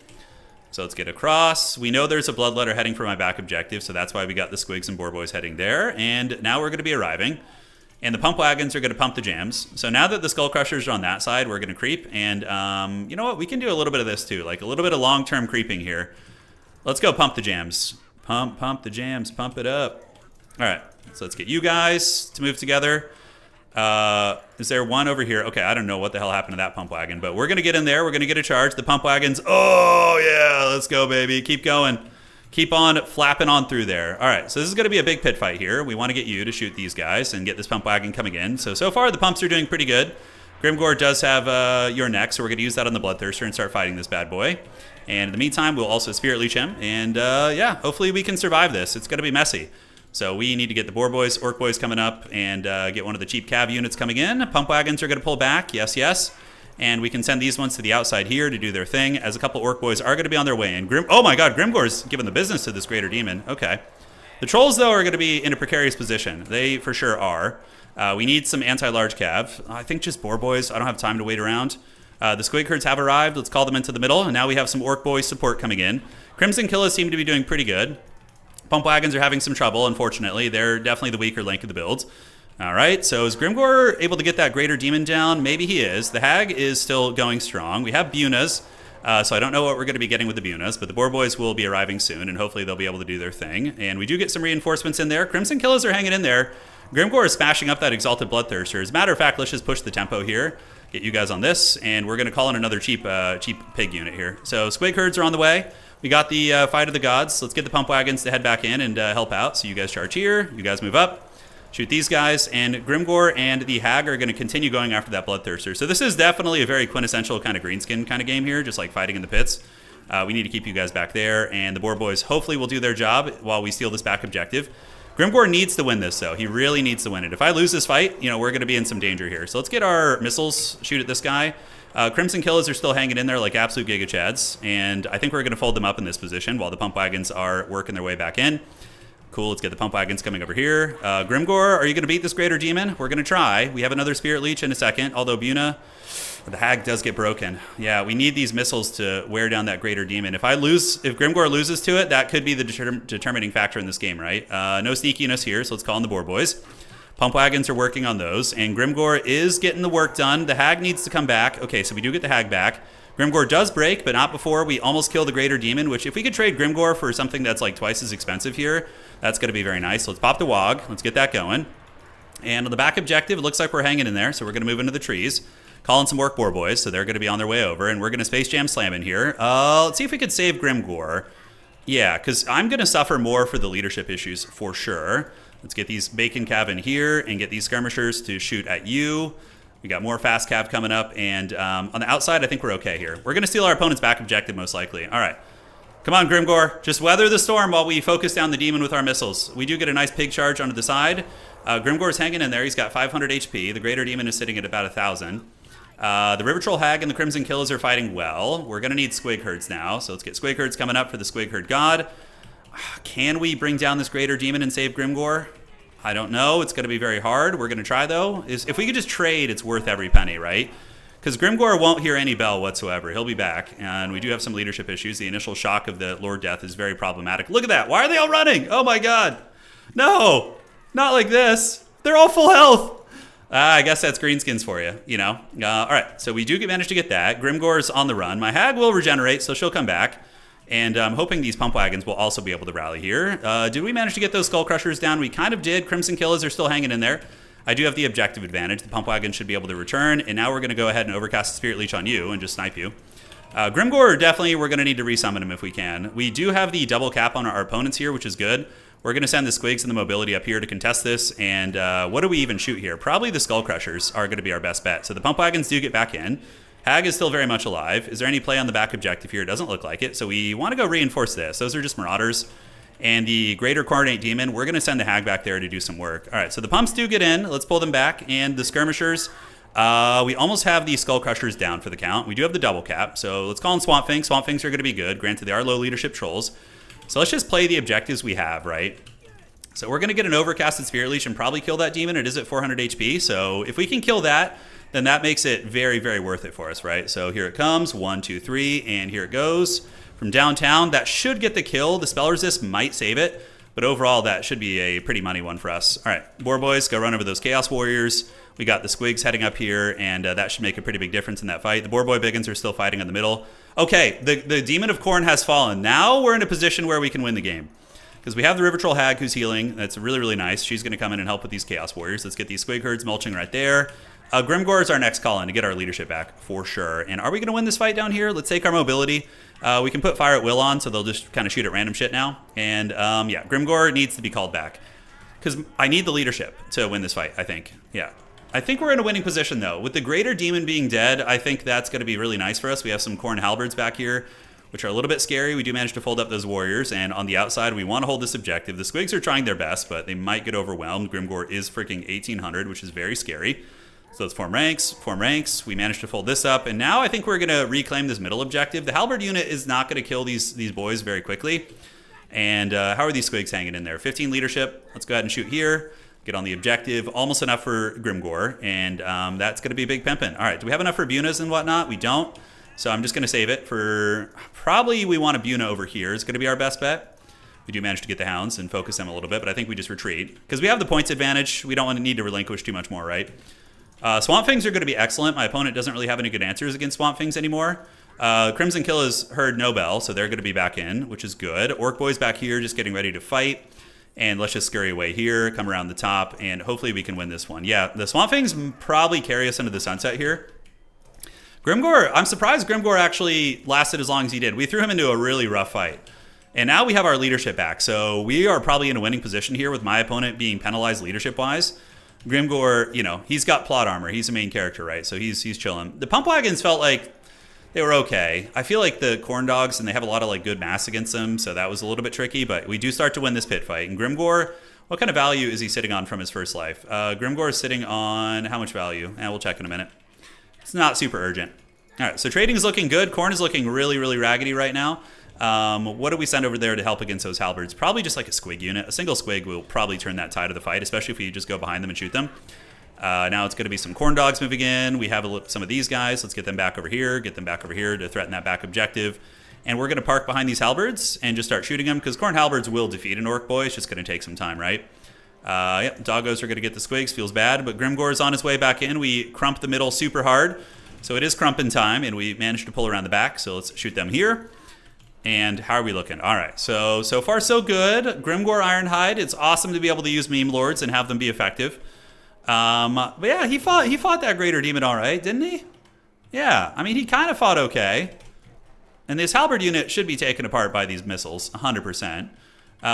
So let's get across. We know there's a Bloodletter heading for my back objective, so that's why we got the Squigs and Boar Boys heading there. And now we're going to be arriving. And the Pump Wagons are going to pump the jams. So now that the Skull Crushers are on that side, we're going to creep. And you know what? We can do a little bit of this too, like a little bit of long-term creeping here. Let's go pump the jams. Pump the jams. Pump it up. All right. So let's get you guys to move together. Is there one over here? Okay, I don't know what the hell happened to that Pump Wagon, but we're going to get in there. We're going to get a charge. The Pump Wagons. Oh, yeah. Let's go, baby. Keep going. Keep on flapping on through there. All right. So this is going to be a big pit fight here. We want to get you to shoot these guys and get this Pump Wagon coming in. So far, the pumps are doing pretty good. Grimgore does have your neck, so we're going to use that on the Bloodthirster and start fighting this bad boy. And in the meantime, we'll also Spirit Leech him. And yeah, hopefully we can survive this. It's going to be messy. So we need to get the Boar Boys, Orc Boys coming up, and get one of the cheap cav units coming in. Pump Wagons are going to pull back. Yes, yes. And we can send these ones to the outside here to do their thing, as a couple Orc Boys are going to be on their way. And oh my god, Grimgore's giving the business to this Greater Demon. Okay. The Trolls, though, are going to be in a precarious position. They for sure are. We need some anti-large cav. I think just Boar Boys. I don't have time to wait around. The Squig Herds have arrived. Let's call them into the middle. And now we have some Orc Boy support coming in. Crimson Killers seem to be doing pretty good. Pump Wagons are having some trouble, unfortunately. They're definitely the weaker link of the build. All right, so is Grimgore able to get that Greater Demon down? Maybe he is. The Hag is still going strong. We have Bunas, so I don't know what we're going to be getting with the Bunas, but the Boar Boys will be arriving soon, and hopefully they'll be able to do their thing. And we do get some reinforcements in there. Crimson Killers are hanging in there. Grimgore is smashing up that Exalted Bloodthirster. As a matter of fact, let's just push the tempo here. Get you guys on this, and we're going to call in another cheap pig unit here. So Squig Herds are on the way. We got the Fight of the Gods. Let's get the Pump Wagons to head back in and help out. So you guys charge here. You guys move up. Shoot these guys. And Grimgore and the Hag are going to continue going after that Bloodthirster. So this is definitely a very quintessential kind of Greenskin kind of game here, just like fighting in the pits. We need to keep you guys back there. And the Boar Boys hopefully will do their job while we steal this back objective. Grimgore needs to win this, though. He really needs to win it. If I lose this fight, you know, we're going to be in some danger here. So let's get our missiles, shoot at this guy. Crimson Killers are still hanging in there like absolute Giga Chads, and I think we're going to fold them up in this position while the Pump Wagons are working their way back in. Cool, let's get the Pump Wagons coming over here. Grimgore, are you going to beat this Greater Demon? We're going to try. We have another Spirit Leech in a second, although Buna, the Hag does get broken. Yeah, we need these missiles to wear down that Greater Demon. If Grimgore loses to it, that could be the determining factor in this game, right? No sneakiness here, so let's call in the Boar Boys. Pump wagons are working on those, and Grimgor is getting the work done. The hag needs to come back. Okay, so we do get the hag back. Grimgor does break, but not before we almost kill the greater demon, which if we could trade Grimgor for something that's like twice as expensive here, that's going to be very nice. So let's pop the Wog. Let's get that going. And on the back objective, it looks like we're hanging in there, so we're going to move into the trees. Calling some Orc Boar boys, so they're going to be on their way over, and we're going to Space Jam Slam in here. Let's see if we could save Grimgor. Yeah, because I'm going to suffer more for the leadership issues for sure. Let's get these Bacon Cav in here and get these skirmishers to shoot at you. We got more fast cav coming up, and on the outside, I think we're okay here. We're going to steal our opponent's back objective, most likely. All right. Come on, Grimgor. Just weather the storm while we focus down the demon with our missiles. We do get a nice pig charge onto the side. Grimgor's hanging in there. He's got 500 HP. The greater demon is sitting at about 1,000. The River Troll Hag and the Crimson Killers are fighting well. We're going to need Squig Herds now, so let's get Squig Herds coming up for the Squig Herd God. Can we bring down this greater demon and save Grimgor? I don't know. It's going to be very hard. We're going to try, though. If we could just trade, it's worth every penny, right? Because Grimgor won't hear any bell whatsoever. He'll be back, and we do have some leadership issues. The initial shock of the Lord Death is very problematic. Look at that. Why are they all running? Oh, my God. No, not like this. They're all full health. I guess that's Greenskins for you, you know. All right, so we do manage to get that. Grimgor's on the run. My hag will regenerate, so she'll come back. And I'm hoping these pump wagons will also be able to rally here. Did we manage to get those skull crushers down? We kind of did. Crimson Killers are still hanging in there. I do have the objective advantage. The pump wagon should be able to return. And now we're going to go ahead and overcast the Spirit Leech on you and just snipe you. Grimgor, definitely, we're going to need to resummon him if we can. We do have the double cap on our opponents here, which is good. We're going to send the Squigs and the mobility up here to contest this. And what do we even shoot here? Probably the skull crushers are going to be our best bet. So the pump wagons do get back in. Hag is still very much alive. Is there any play on the back objective here? It doesn't look like it. So we want to go reinforce this. Those are just Marauders. And the Greater Coordinate Demon, we're going to send the Hag back there to do some work. All right, so the pumps do get in. Let's pull them back. And the Skirmishers, we almost have the Skull Crushers down for the count. We do have the double cap. So let's call in Swamp Finks. Swamp Finks are going to be good. Granted, they are low leadership trolls. So let's just play the objectives we have, right? So we're going to get an overcasted Spirit Leech and probably kill that demon. It is at 400 HP. So if we can kill that, then that makes it very, very worth it for us, right? So here it comes, 1, 2, 3, and here it goes. From downtown, that should get the kill. The spell resist might save it, but overall, that should be a pretty money one for us. All right, Boar Boys, go run over those Chaos Warriors. We got the Squigs heading up here, and that should make a pretty big difference in that fight. The Boar Boy Biggins are still fighting in the middle. Okay, the Demon of Khorne has fallen. Now we're in a position where we can win the game. Because we have the River Troll Hag who's healing. That's really, really nice. She's going to come in and help with these Chaos Warriors. Let's get these Squig Herds mulching right there. Grimgor is our next call-in to get our leadership back for sure. And are we going to win this fight down here? Let's take our mobility. We can put Fire at Will on, so they'll just kind of shoot at random shit now. And yeah, Grimgor needs to be called back. Because I need the leadership to win this fight, I think. Yeah. I think we're in a winning position, though. With the Greater Demon being dead, I think that's going to be really nice for us. We have some Khorne Halberds back here, which are a little bit scary. We do manage to fold up those warriors, and on the outside, we want to hold this objective. The Squigs are trying their best, but they might get overwhelmed. Grimgor is freaking 1,800, which is very scary. So let's form ranks. We managed to fold this up, and now I think we're going to reclaim this middle objective. The Halberd unit is not going to kill these boys very quickly. And how are these Squigs hanging in there? 15 leadership. Let's go ahead and shoot here. Get on the objective. Almost enough for Grimgor, and that's going to be a big pimpin'. All right, do we have enough for Bunas and whatnot? We don't. So I'm just going to save it for probably we want a Buna over here. It's going to be our best bet. We do manage to get the Hounds and focus them a little bit, but I think we just retreat. Because we have the points advantage. We don't need to relinquish too much more, right? Swamp Things are going to be excellent. My opponent doesn't really have any good answers against Swamp Things anymore. Crimson Kill has heard no bell, so they're going to be back in, which is good. Orc Boys back here just getting ready to fight. And let's just scurry away here, come around the top, and hopefully we can win this one. Yeah, the Swamp Things probably carry us into the sunset here. Grimgor, I'm surprised Grimgor actually lasted as long as he did. We threw him into a really rough fight. And now we have our leadership back. So we are probably in a winning position here with my opponent being penalized leadership-wise. Grimgor, you know, he's got plot armor. He's the main character, right? So he's chilling. The Pump Wagons felt like they were okay. I feel like the Corn Dogs, and they have a lot of like good mass against them, so that was a little bit tricky, but we do start to win this pit fight. And Grimgor, what kind of value is he sitting on from his first life? Grimgor is sitting on how much value? We'll check in a minute. It's not super urgent. All right, so trading is looking good. Khorne is looking really, really raggedy right now. What do we send over there to help against those halberds? Probably just like a Squig unit. A single Squig will probably turn that tide of the fight, especially if we just go behind them and shoot them. Now it's going to be some Corn Dogs moving in. We have some of these guys. Let's get them back over here. Get them back over here to threaten that back objective. And we're going to park behind these halberds and just start shooting them because Khorne halberds will defeat an Orc Boy. It's just going to take some time, right? Yep, doggos are going to get the squigs. Feels bad, but Grimgor is on his way back in. We crump the middle super hard. So it is crumping time, and we managed to pull around the back. So let's shoot them here. And how are we looking? All right, so far so good. Grimgor Ironhide. It's awesome to be able to use meme lords and have them be effective. But yeah, he fought that greater demon all right, didn't he? Yeah, I mean, he kind of fought okay. And this halberd unit should be taken apart by these missiles, 100%.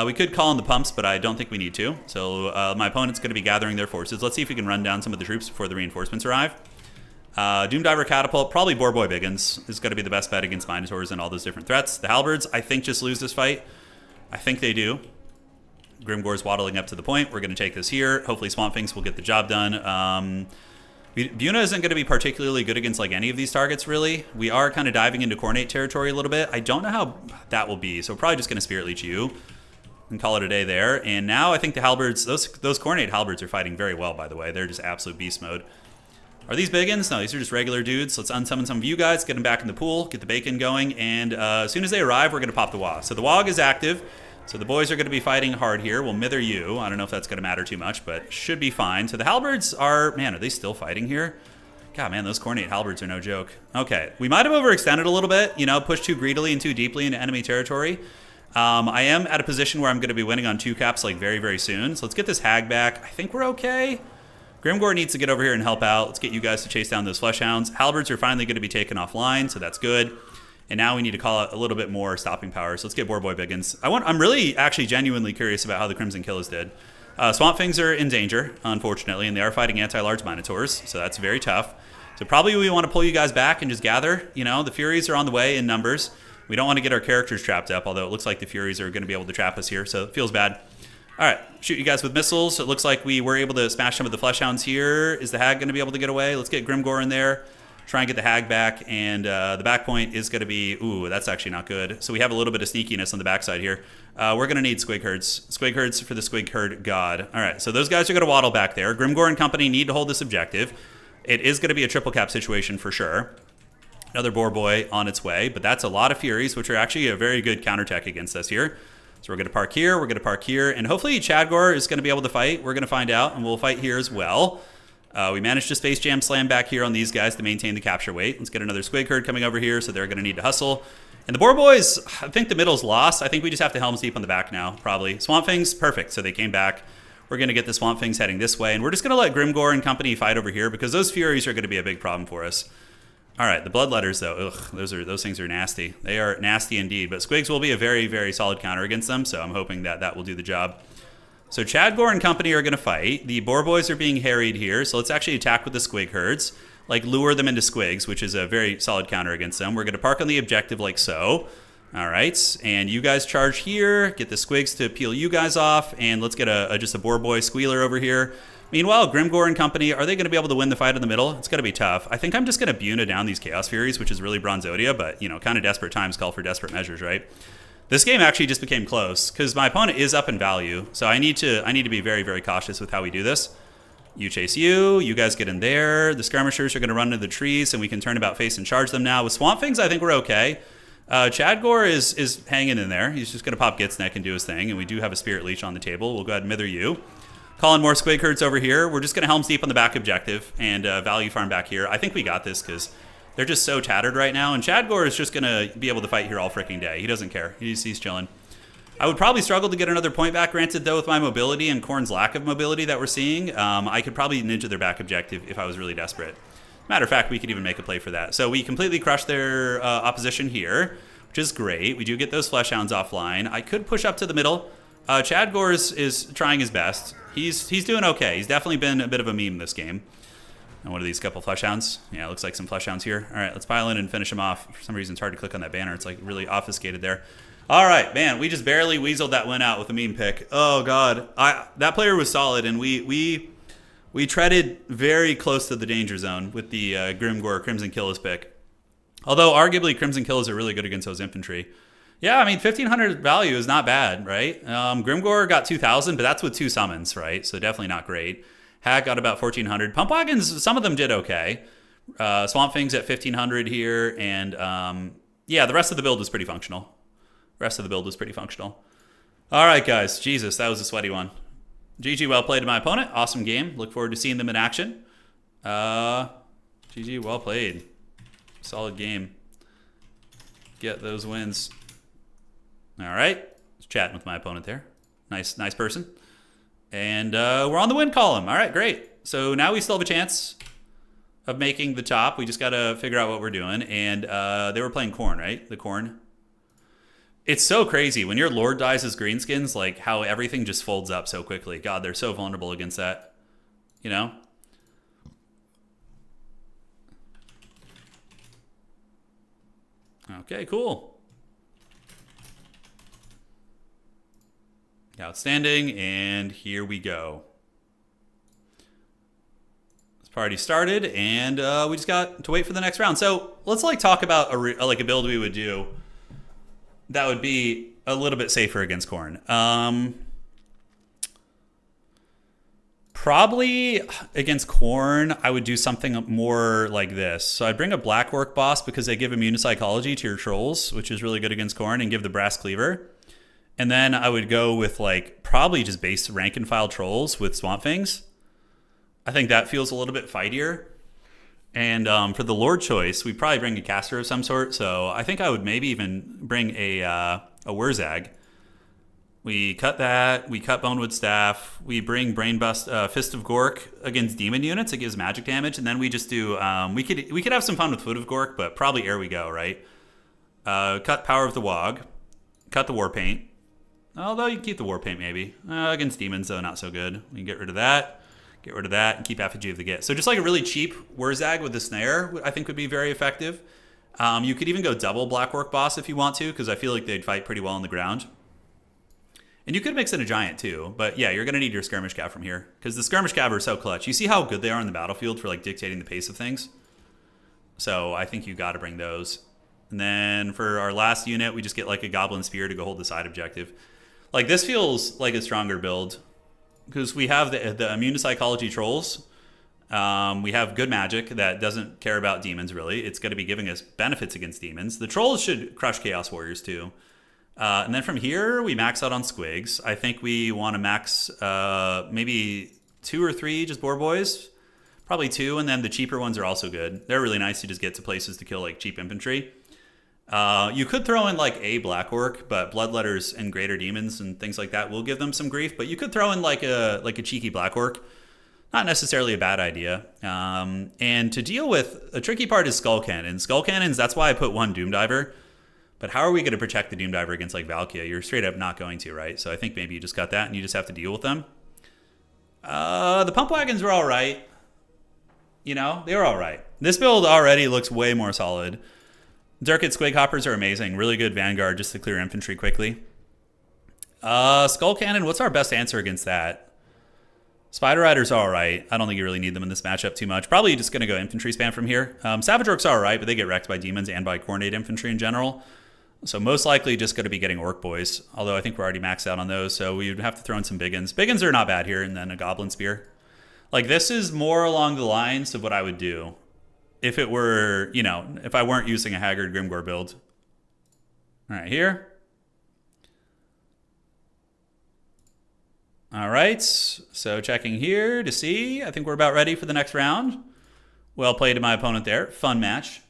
We could call in the pumps, but I don't think we need to. So my opponent's going to be gathering their forces. Let's see if we can run down some of the troops before the reinforcements arrive. Doomdiver Catapult, probably Boarboy Biggins is going to be the best bet against Minotaurs and all those different threats. The halberds, I think, just lose this fight. I think they do. Grimgor's waddling up to the point. We're going to take this here. Hopefully Swamp Things will get the job done. Buna isn't going to be particularly good against like any of these targets, really. We are kind of diving into Cornate territory a little bit. I don't know how that will be, so we're probably just going to Spirit Leech you and call it a day there. And now I think the halberds, those Cornate halberds are fighting very well, by the way. They're just absolute beast mode. Are these biggins? No, these are just regular dudes. Let's unsummon some of you guys, get them back in the pool, get the bacon going, and as soon as they arrive, we're going to pop the WOG. So the WOG is active. So the boys are going to be fighting hard here. We'll mither you. I don't know if that's going to matter too much, but should be fine. So the halberds are, man, are they still fighting here? God, man, those Cornate halberds are no joke. Okay, we might have overextended a little bit, you know, pushed too greedily and too deeply into enemy territory. I am at a position where I'm going to be winning on 2 caps like very, very soon. So let's get this hag back. I think we're okay. Grimgor needs to get over here and help out. Let's get you guys to chase down those Fleshhounds. Halberds are finally going to be taken offline, so that's good. And now we need to call out a little bit more stopping power. So let's get Boarboy Biggins. I'm really actually genuinely curious about how the Crimson Killers did. Swamp Things are in danger, unfortunately, and they are fighting anti-large Minotaurs, so that's very tough. So probably we want to pull you guys back and just gather. You know, the Furies are on the way in numbers. We don't want to get our characters trapped up, although it looks like the Furies are going to be able to trap us here, so it feels bad. All right, shoot you guys with missiles. It looks like we were able to smash some of the Fleshhounds here. Is the Hag going to be able to get away? Let's get Grimgor in there. Try and get the Hag back, and the back point is going to be, ooh, that's actually not good. So we have a little bit of sneakiness on the backside here. We're going to need Squig Herds. Squig Herds for the Squig Herd God. All right, so those guys are going to waddle back there. Grimgor and company need to hold this objective. It is going to be a triple cap situation for sure. Another Boar Boy on its way, but that's a lot of Furies, which are actually a very good counterattack against us here. So we're going to park here, we're going to park here, and hopefully Chadgor is going to be able to fight. We're going to find out, and we'll fight here as well. We managed to Space Jam Slam back here on these guys to maintain the capture weight. Let's get another Squig Herd coming over here, so they're going to need to hustle. And the Boar Boys, I think the middle's lost. I think we just have to Helm's Deep on the back now, probably. Swamp Things, perfect, so they came back. We're going to get the Swamp Things heading this way, and we're just going to let Grimgor and company fight over here, because those Furies are going to be a big problem for us. All right, the Bloodletters, though, ugh, those things are nasty. They are nasty indeed, but Squigs will be a very, very solid counter against them, so I'm hoping that that will do the job. So Chadgor and company are going to fight. The Boar Boys are being harried here, so let's actually attack with the Squig Herds, like lure them into Squigs, which is a very solid counter against them. We're going to park on the objective like so. All right, and you guys charge here, get the Squigs to peel you guys off, and let's get just a Boar Boy Squealer over here. Meanwhile, Grimgor and company, are they going to be able to win the fight in the middle? It's going to be tough. I think I'm just going to Buna down these Chaos Furies, which is really Bronzodia, but, you know, kind of desperate times call for desperate measures, right? This game actually just became close, because my opponent is up in value, so I need to be very, very cautious with how we do this. You chase you guys get in there. The Skirmishers are going to run into the trees, and we can turn about face and charge them now. With Swamp Things, I think we're okay. Chadgor is hanging in there. He's just going to pop Git's neck and do his thing, and we do have a Spirit Leech on the table. We'll go ahead and mither you. Calling more Squig Herds over here. We're just going to Helm's Deep on the back objective and value farm back here. I think we got this because they're just so tattered right now, and Chadgor is just going to be able to fight here all freaking day. He doesn't care. He's chilling. I would probably struggle to get another point back, granted, though, with my mobility and Korn's lack of mobility that we're seeing. I could probably ninja their back objective if I was really desperate. Matter of fact, we could even make a play for that. So we completely crushed their opposition here, which is great. We do get those Fleshhounds offline. I could push up to the middle. Chadgor is trying his best. He's doing okay. He's definitely been a bit of a meme this game. And what are these couple Fleshhounds? Yeah, it looks like some Fleshhounds here. All right, let's pile in and finish them off. For some reason, it's hard to click on that banner. It's like really obfuscated there. All right, man, we just barely weaseled that one out with a meme pick. Oh God, that player was solid, and we treaded very close to the danger zone with the Grimgor Crimson Killis pick. Although arguably Crimson Killis are really good against those infantry. Yeah, I mean 1500 value is not bad, right? Grimgor got 2000, but that's with 2 summons, right? So definitely not great. Hag got about 1400. Pump Wagons, some of them did okay. Swamp Things at 1500 here, and yeah, the rest of the build was pretty functional. All right, guys. Jesus, that was a sweaty one. GG, well played to my opponent. Awesome game. Look forward to seeing them in action. GG, well played. Solid game. Get those wins. All right. Just chatting with my opponent there. Nice person. And we're on the win column. All right, great. So now we still have a chance of making the top. We just got to figure out what we're doing. And they were playing Khorne, right? The Khorne. It's so crazy. When your Lord dies as Greenskins, like how everything just folds up so quickly. God, they're so vulnerable against that. You know? Okay, cool. Outstanding, and here we go. This party started, and we just got to wait for the next round. So let's like talk about a build we would do that would be a little bit safer against Khorne. Probably against Khorne, I would do something more like this. So I'd bring a Black Orc boss because they give immune to psychology to your trolls, which is really good against Khorne, and give the Brass Cleaver. And then I would go with like probably just base rank and file trolls with Swamp Fangs. I think that feels a little bit fightier. And for the Lord choice, we'd probably bring a caster of some sort. So I think I would maybe even bring a Wurzag. We cut that. We cut Bonewood Staff. We bring Brainbust, Fist of Gork against demon units. It gives magic damage. And then we just do, we could have some fun with Foot of Gork, but probably Ere We Go, right? Cut Power of the Wog. Cut the War Paint. Although you can keep the War Paint maybe. Against demons, though, not so good. We can get rid of that. Get rid of that and keep Effigy of the Git. So just like a really cheap Wurzag with the Snare, I think would be very effective. You could even go double Black Orc boss if you want to, because I feel like they'd fight pretty well on the ground. And you could mix in a Giant too, but yeah, you're going to need your Skirmish Cav from here, because the Skirmish Cav are so clutch. You see how good they are in the battlefield for like dictating the pace of things? So I think you got to bring those. And then for our last unit, we just get like a Goblin Spear to go hold the side objective. Like this feels like a stronger build, because we have the immune to psychology trolls. We have good magic that doesn't care about demons, really. It's going to be giving us benefits against demons. The trolls should crush Chaos Warriors, too. And then from here, we max out on Squigs. I think we want to max maybe 2 or 3 just Boar Boys. Probably 2, and then the cheaper ones are also good. They're really nice to just get to places to kill like cheap infantry. You could throw in like a Black Orc, but Bloodletters and Greater Demons and things like that will give them some grief. But you could throw in like a cheeky Black Orc. Not necessarily a bad idea. And to deal with, a tricky part is Skull Cannon. Skull Cannons, that's why I put 1 Doom Diver. But how are we going to protect the Doom Diver against like Valkia? You're straight up not going to, right? So I think maybe you just got that and you just have to deal with them. The Pump Wagons were all right. You know, they were all right. This build already looks way more solid. Durkit Squig Hoppers are amazing. Really good Vanguard just to clear infantry quickly. Skull Cannon, what's our best answer against that? Spider Riders are all right. I don't think you really need them in this matchup too much. Probably just going to go infantry spam from here. Savage Orcs are all right, but they get wrecked by demons and by Coordinate Infantry in general. So most likely just going to be getting Orc Boys, although I think we're already maxed out on those, so we would have to throw in some Biggins. Biggins are not bad here, and then a Goblin Spear. Like, this is more along the lines of what I would do if it were, you know, if I weren't using a Haggard Grimgore build. All right, here. All right, so checking here to see. I think we're about ready for the next round. Well played to my opponent there. Fun match.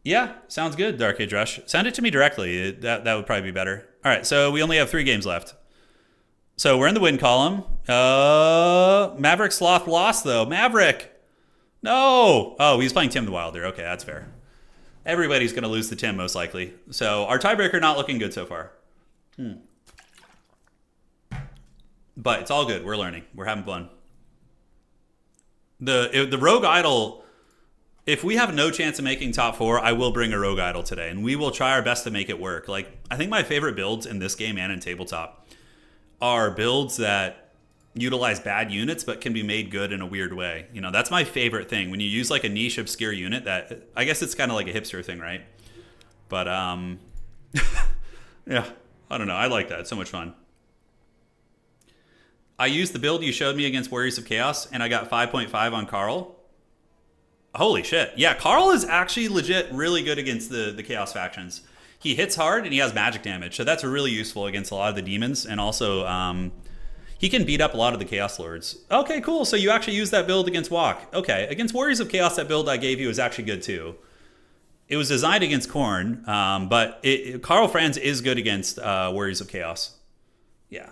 Yeah, sounds good, Dark Age Rush. Send it to me directly. That would probably be better. All right, so we only have 3 games left. So we're in the win column. Maverick Sloth lost, though. Maverick! No! Oh, he's playing Tim the Wilder. Okay, that's fair. Everybody's going to lose to Tim, most likely. So our tiebreaker not looking good so far. But it's all good. We're learning. We're having fun. The Rogue Idol... If we have no chance of making top 4, I will bring a Rogue Idol today, and we will try our best to make it work. Like, I think my favorite builds in this game and in tabletop are builds that utilize bad units but can be made good in a weird way. You know, that's my favorite thing. When you use like a niche obscure unit that, I guess it's kind of like a hipster thing, right? But, yeah, I don't know. I like that. It's so much fun. I used the build you showed me against Warriors of Chaos, and I got 5.5 on Carl. Holy shit. Yeah, Carl is actually legit really good against the Chaos factions. he hits hard and he has magic damage. So that's really useful against a lot of the demons. And also, he can beat up a lot of the Chaos Lords. Okay, cool. So you actually use that build against Walk. Okay, against Warriors of Chaos, that build I gave you is actually good too. It was designed against Khorne, but Karl Franz is good against Warriors of Chaos. Yeah.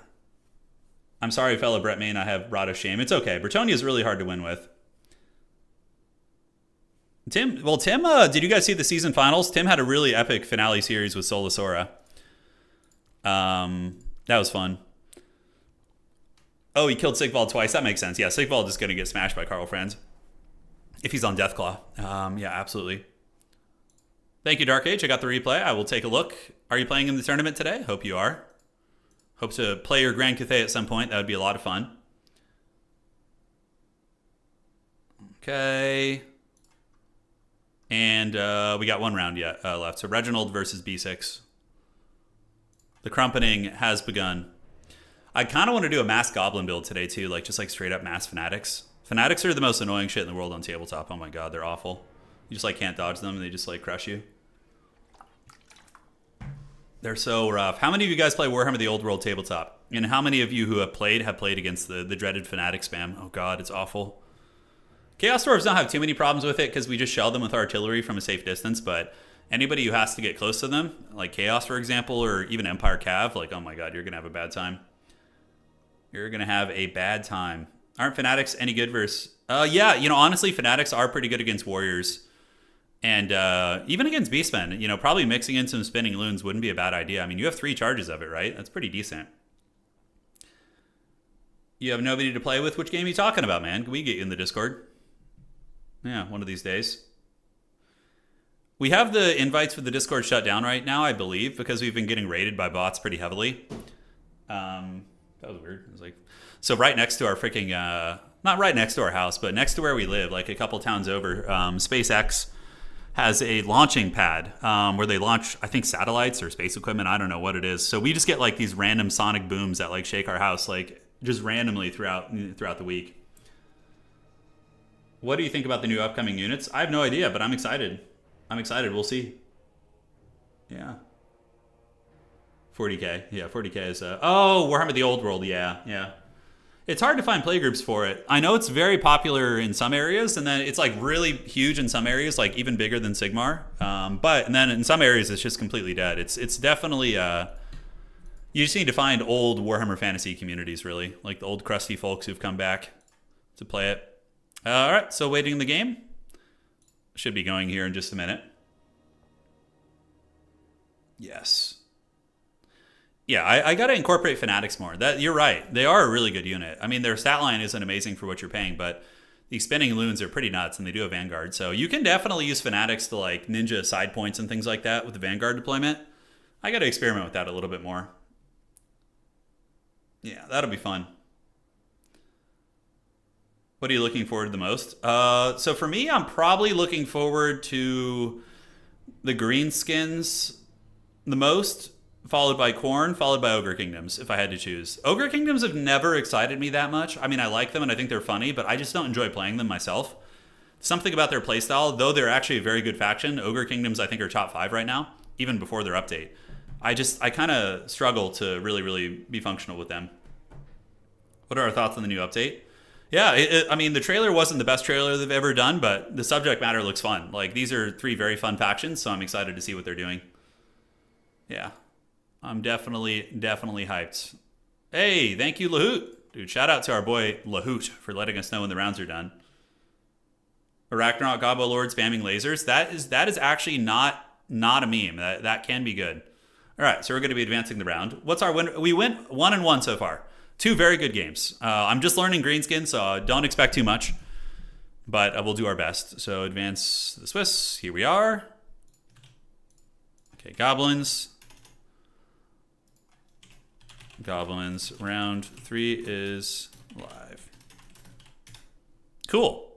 I'm sorry, fellow Brett Main, I have brought a shame. It's okay. Bretonia is really hard to win with. Tim, did you guys see the season finals? Tim had a really epic finale series with Solasora. That was fun. Oh, he killed Sigvald twice. That makes sense. Yeah, Sigvald is going to get smashed by Karl Franz if he's on Deathclaw. Yeah, absolutely. Thank you, Dark Age. I got the replay. I will take a look. Are you playing in the tournament today? Hope you are. Hope to play your Grand Cathay at some point. That would be a lot of fun. Okay. And we got one round yet left. So Reginald versus B6. The crumpening has begun. I kind of want to do a mass goblin build today too, like just like straight up mass fanatics. Fanatics are the most annoying shit in the world on tabletop. Oh my god, they're awful. You just like can't dodge them and they just like crush you. They're so rough. How many of you guys play Warhammer the Old World tabletop? And how many of you who have played against the dreaded fanatic spam? Oh god, it's awful. Chaos Dwarves don't have too many problems with it because we just shell them with artillery from a safe distance, but anybody who has to get close to them, like Chaos for example, or even Empire Cav, like oh my god, you're gonna have a bad time. You're going to have a bad time. Aren't Fanatics any good versus... yeah, you know, honestly, Fanatics are pretty good against Warriors. And even against Beastmen, you know, probably mixing in some Spinning Loons wouldn't be a bad idea. I mean, you have 3 charges of it, right? That's pretty decent. You have nobody to play with? Which game are you talking about, man? Can we get you in the Discord? Yeah, one of these days. We have the invites for the Discord shut down right now, I believe, because we've been getting raided by bots pretty heavily. That was weird. It was like, so right next to our freaking, not right next to our house, but next to where we live, like a couple towns over, SpaceX has a launching pad where they launch, I think, satellites or space equipment. I don't know what it is. So we just get like these random sonic booms that like shake our house, like just randomly throughout the week. What do you think about the new upcoming units? I have no idea, but I'm excited. We'll see. Yeah. 40k. Yeah, 40k is... oh, Warhammer the Old World. Yeah. It's hard to find playgroups for it. I know it's very popular in some areas, and then it's like really huge in some areas, like even bigger than Sigmar. And then in some areas, it's just completely dead. It's definitely... you just need to find old Warhammer Fantasy communities, really. Like the old crusty folks who've come back to play it. All right, so waiting the game. Should be going here in just a minute. Yes. Yeah, I got to incorporate Fanatics more. You're right. They are a really good unit. I mean, their stat line isn't amazing for what you're paying, but these Spinning Loons are pretty nuts, and they do have Vanguard. So you can definitely use Fanatics to like ninja side points and things like that with the Vanguard deployment. I got to experiment with that a little bit more. Yeah, that'll be fun. What are you looking forward to the most? So for me, I'm probably looking forward to the Greenskins the most, followed by Khorne, followed by Ogre Kingdoms, if I had to choose. Ogre Kingdoms have never excited me that much. I mean, I like them and I think they're funny, but I just don't enjoy playing them myself. Something about their playstyle, though they're actually a very good faction, Ogre Kingdoms I think are top 5 right now, even before their update. I kind of struggle to really be functional with them. What are our thoughts on the new update? Yeah, I mean, the trailer wasn't the best trailer they've ever done, but the subject matter looks fun. Like, these are 3 very fun factions, so I'm excited to see what they're doing. Yeah. I'm definitely hyped. Hey, thank you, Lahoot. Dude, shout out to our boy Lahoot for letting us know when the rounds are done. Arachnaut Gobbo Lord spamming lasers. That is actually not a meme. That can be good. All right, so we're going to be advancing the round. What's our win? We went 1-1 so far. 2 very good games. I'm just learning Greenskins, so don't expect too much. But we'll do our best. So advance the Swiss. Here we are. Okay, Goblins. Round 3 is live. Cool.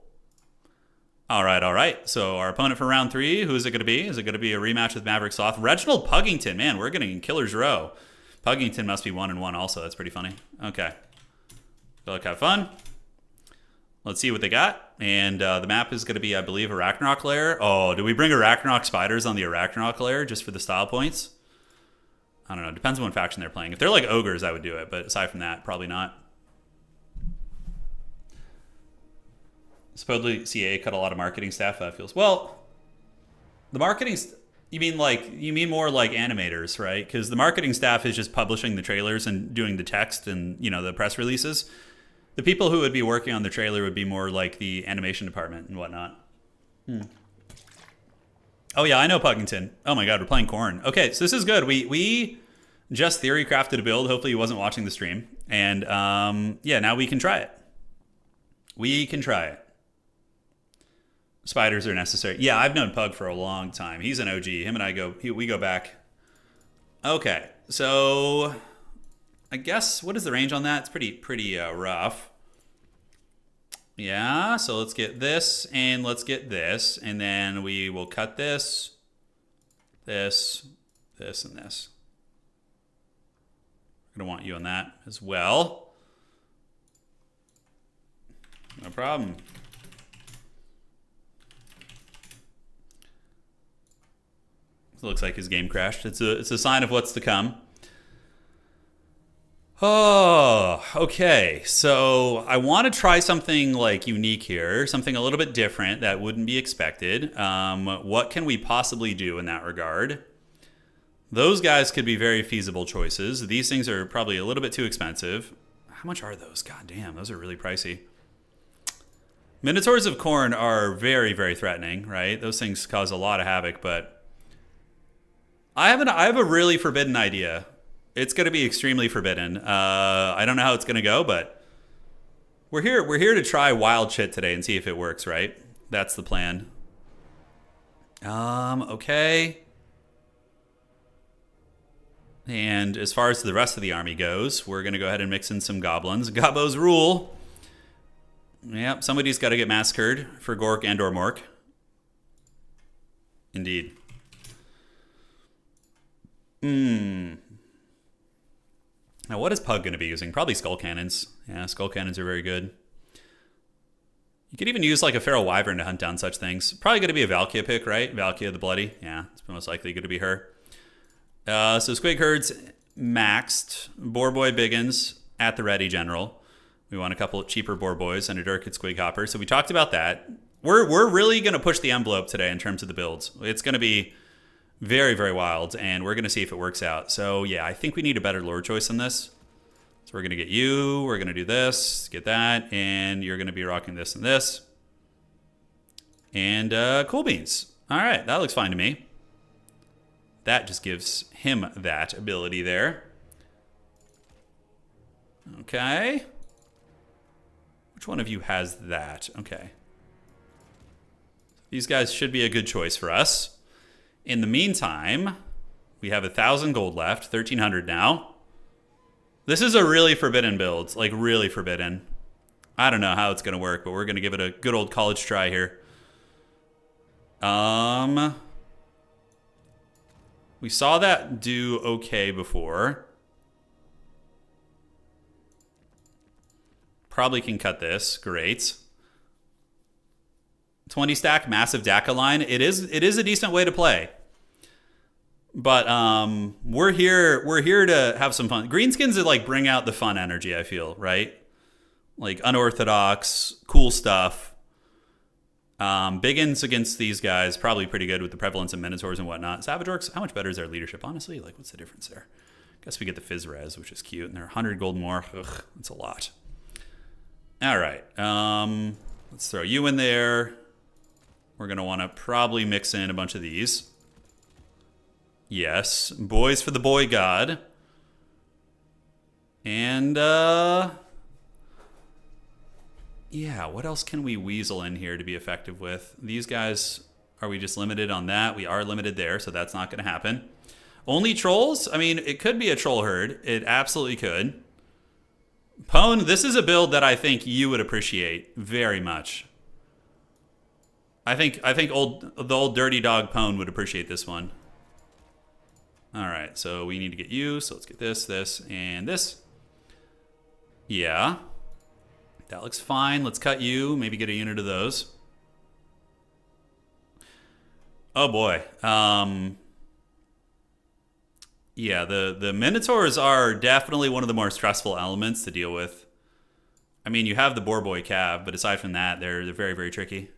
All right. So our opponent for round 3, who is it going to be? Is it going to be a rematch with Maverick Sloth? Reginald Puggington. Man, we're getting Killer's Row. Puggington must be 1-1 also. That's pretty funny. Okay. Good luck, have fun. Let's see what they got. And the map is going to be, I believe, Arachnarok Lair. Oh, do we bring Arachnarok spiders on the Arachnarok Lair just for the style points? I don't know. Depends on what faction they're playing. If they're like ogres, I would do it. But aside from that, probably not. Supposedly CA cut a lot of marketing staff. That feels well. The marketing. You mean more like animators, right? Because the marketing staff is just publishing the trailers and doing the text and the press releases. The people who would be working on the trailer would be more like the animation department and whatnot. Oh yeah, I know Puggington. Oh my god, we're playing Khorne. Okay, so this is good. We just theory crafted a build. Hopefully he wasn't watching the stream. And yeah, now we can try it. We can try it. Spiders are necessary. Yeah, I've known Pug for a long time. He's an OG. Him and I we go back. Okay, so I guess, what is the range on that? It's pretty rough. Yeah, so let's get this, and let's get this, and then we will cut this, this, this, and this. I'm going to want you on that as well. No problem. It looks like his game crashed. It's a sign of what's to come. Oh, okay. So I want to try something like unique here, something a little bit different that wouldn't be expected. What can we possibly do in that regard? Those guys could be very feasible choices. These things are probably a little bit too expensive. How much are those? God damn, those are really pricey. Minotaurs of Khorne are very, very threatening, right? Those things cause a lot of havoc, but I have a really forbidden idea. It's going to be extremely forbidden. I don't know how it's going to go, but we're here to try wild shit today and see if it works, right? That's the plan. Okay. And as far as the rest of the army goes, we're going to go ahead and mix in some goblins. Gobos rule. Yep, somebody's got to get massacred for Gork and or Mork. Indeed. Now, what is Pug going to be using? Probably skull cannons. Yeah, skull cannons are very good. You could even use like a feral wyvern to hunt down such things. Probably going to be a Valkia pick, right? Valkia the Bloody. Yeah, it's most likely going to be her. So Squig Herds maxed. Boar Boy Biggins at the ready, General. We want a couple of cheaper Boar Boys and a Dirk at Squig Hopper. So we talked about that. We're really going to push the envelope today in terms of the builds. It's going to be very, very wild, and we're going to see if it works out. So, yeah, I think we need a better lore choice than this. So we're going to get you, we're going to do this, get that, and you're going to be rocking this and this. And cool beans. All right, that looks fine to me. That just gives him that ability there. Okay. Which one of you has that? Okay. These guys should be a good choice for us. In the meantime, we have 1,000 gold left, 1,300 now. This is a really forbidden build, like really forbidden. I don't know how it's going to work, but we're going to give it a good old college try here. We saw that do okay before. Probably can cut this. Great. 20 stack, massive Daka line. It is a decent way to play. But we're here to have some fun. Greenskins that like bring out the fun energy, I feel, right? Like unorthodox, cool stuff. Biggins against these guys, probably pretty good with the prevalence of Minotaurs and whatnot. Savage Orcs, how much better is their leadership, honestly? Like, what's the difference there? Guess we get the Fizz Res, which is cute, and they're 100 gold more. Ugh, that's a lot. All right, let's throw you in there. We're going to want to probably mix in a bunch of these. Yes, boys for the boy god. And, yeah, what else can we weasel in here to be effective with? These guys, are we just limited on that? We are limited there, so that's not going to happen. Only trolls? I mean, it could be a troll herd. It absolutely could. Pwn, this is a build that I think you would appreciate very much. I think the old dirty dog Pwn would appreciate this one. All right, so we need to get you. So let's get this, and this. Yeah. That looks fine. Let's cut you. Maybe get a unit of those. Oh boy. Yeah, the Minotaurs are definitely one of the more stressful elements to deal with. I mean, you have the Boar Boy Cav, but aside from that, they're very, very tricky.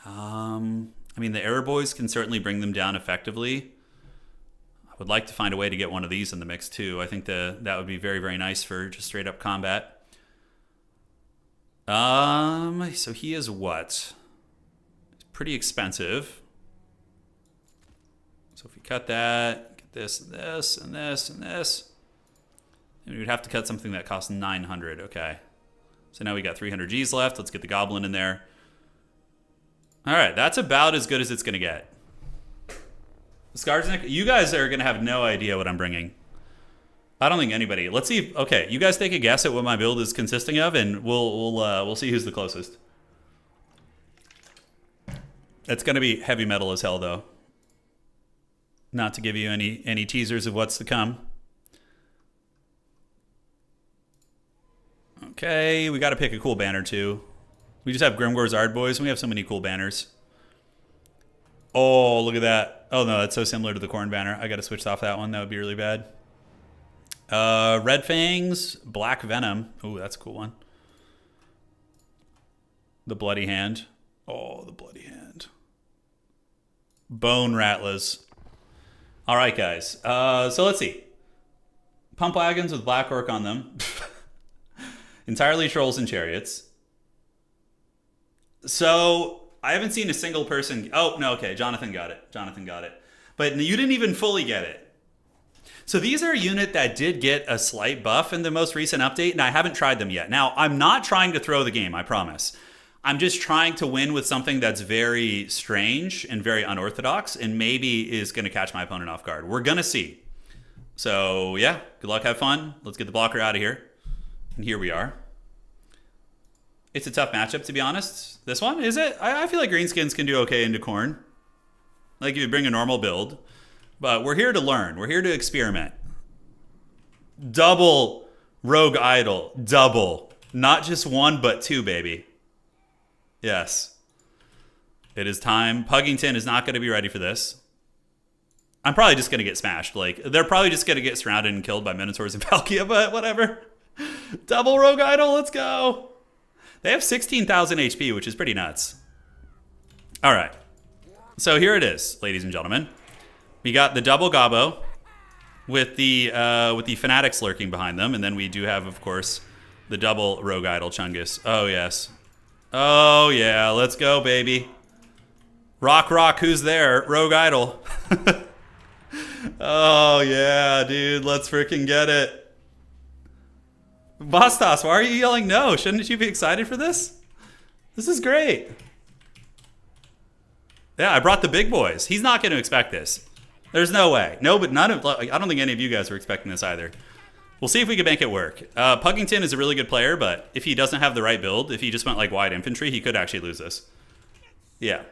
I mean, the Arrow Boys can certainly bring them down effectively. I would like to find a way to get one of these in the mix too. I think that would be very, very nice for just straight up combat. So he is what? It's pretty expensive. So if we cut that, get this and this and this and this, then we would have to cut something that costs 900. Okay. So now we got 300 Gs left. Let's get the Goblin in there. All right, that's about as good as it's gonna get. Skarsnik, you guys are gonna have no idea what I'm bringing. I don't think anybody. Let's see. Okay, you guys take a guess at what my build is consisting of, and we'll see who's the closest. It's gonna be heavy metal as hell, though. Not to give you any teasers of what's to come. Okay, we got to pick a cool banner too. We just have Grimgor's Ard Boys, and we have so many cool banners. Oh, look at that. Oh, no, that's so similar to the Khorne banner. I got to switch off that one. That would be really bad. Red Fangs, Black Venom. Oh, that's a cool one. The Bloody Hand. Oh, the Bloody Hand. Bone Rattlers. All right, guys. So let's see. Pump wagons with Black Orc on them. Entirely Trolls and Chariots. So I haven't seen a single person. Oh, no, okay. Jonathan got it. Jonathan got it. But you didn't even fully get it. So these are a unit that did get a slight buff in the most recent update, and I haven't tried them yet. Now, I'm not trying to throw the game, I promise. I'm just trying to win with something that's very strange and very unorthodox, and maybe is going to catch my opponent off guard. We're going to see. So, yeah, good luck, have fun. Let's get the blocker out of here. And here we are. It's a tough matchup, to be honest. This one, is it? I feel like Greenskins can do okay into Khorne. Like, if you bring a normal build. But we're here to learn. We're here to experiment. Double Rogue Idol. Double. Not just one, but two, baby. Yes. It is time. Puggington is not going to be ready for this. I'm probably just going to get smashed. Like, they're probably just going to get surrounded and killed by Minotaurs and Valkia, but whatever. Double Rogue Idol, let's go. They have 16,000 HP, which is pretty nuts. All right. So here it is, ladies and gentlemen. We got the double Gobbo with the Fanatics lurking behind them, and then we do have, of course, the double Rogue Idol Chungus. Oh, yes. Oh, yeah. Let's go, baby. Rock, rock. Who's there? Rogue Idol. Oh, yeah, dude. Let's freaking get it. Bastos, why are you yelling no? Shouldn't you be excited for this? This is great. Yeah, I brought the big boys. He's not going to expect this. There's no way. No, but none of. I don't think any of you guys were expecting this either. We'll see if we can make it work. Puggington is a really good player, but if he doesn't have the right build, if he just went like wide infantry, he could actually lose this. Yeah.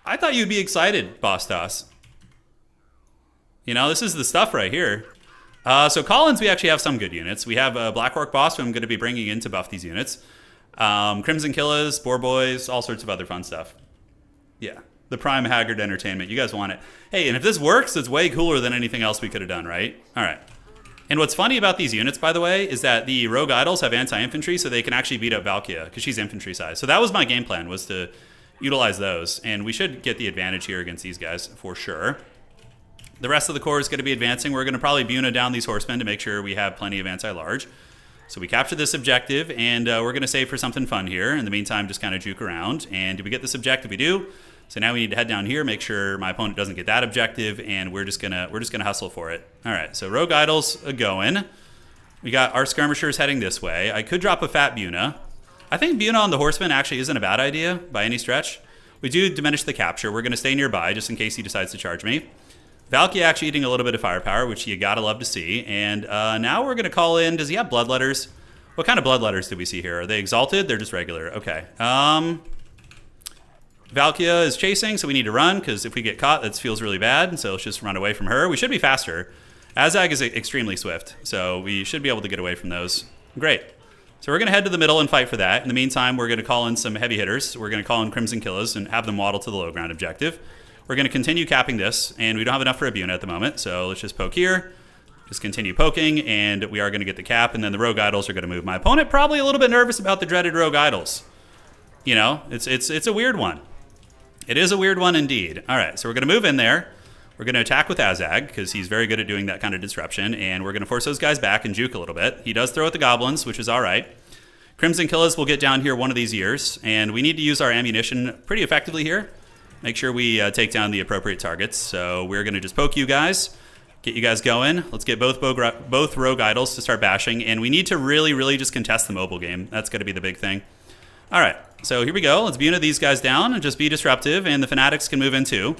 I thought you'd be excited, Bastos. You know, this is the stuff right here. So Collins, we actually have some good units. We have a Black Orc boss who I'm going to be bringing in to buff these units. Crimson Killas, Boar Boys, all sorts of other fun stuff. Yeah, the Prime Haggard Entertainment. You guys want it. Hey, and if this works, it's way cooler than anything else we could have done, right? All right. And what's funny about these units, by the way, is that the Rogue Idols have anti-infantry, so they can actually beat up Valkia, because she's infantry size. So that was my game plan, was to utilize those. And we should get the advantage here against these guys, for sure. The rest of the core is going to be advancing. We're going to probably Buna down these horsemen to make sure we have plenty of anti-large. So we capture this objective, and we're going to save for something fun here. In the meantime, just kind of juke around. And do we get this objective? We do. So now we need to head down here, make sure my opponent doesn't get that objective, and we're just gonna hustle for it. All right, so Rogue Idols going. We got our skirmishers heading this way. I could drop a fat Buna. I think Buna on the horseman actually isn't a bad idea by any stretch. We do diminish the capture. We're going to stay nearby just in case he decides to charge me. Valky actually eating a little bit of firepower, which you gotta love to see. And now we're gonna call in, does he have bloodletters? What kind of bloodletters do we see here? Are they exalted? They're just regular. Okay. Valkia is chasing, so we need to run, because if we get caught, that feels really bad. So let's just run away from her. We should be faster. Azag is extremely swift, so we should be able to get away from those. Great. So we're going to head to the middle and fight for that. In the meantime, we're going to call in some heavy hitters. We're going to call in Crimson Killers and have them waddle to the low ground objective. We're going to continue capping this, and we don't have enough for a Buna at the moment, so let's just poke here. Just continue poking, and we are going to get the cap, and then the Rogue Idols are going to move. My opponent probably a little bit nervous about the dreaded Rogue Idols. You know, it's a weird one. It is a weird one indeed. All right, so we're going to move in there. We're going to attack with Azag, because he's very good at doing that kind of disruption, and we're going to force those guys back and juke a little bit. He does throw at the Goblins, which is all right. Crimson Killers will get down here one of these years, and we need to use our ammunition pretty effectively here. Make sure we take down the appropriate targets. So we're going to just poke you guys, get you guys going. Let's get both Rogue Idols to start bashing, and we need to really, really just contest the mobile game. That's going to be the big thing. All right, so here we go. Let's Buna these guys down and just be disruptive, and the Fanatics can move in too.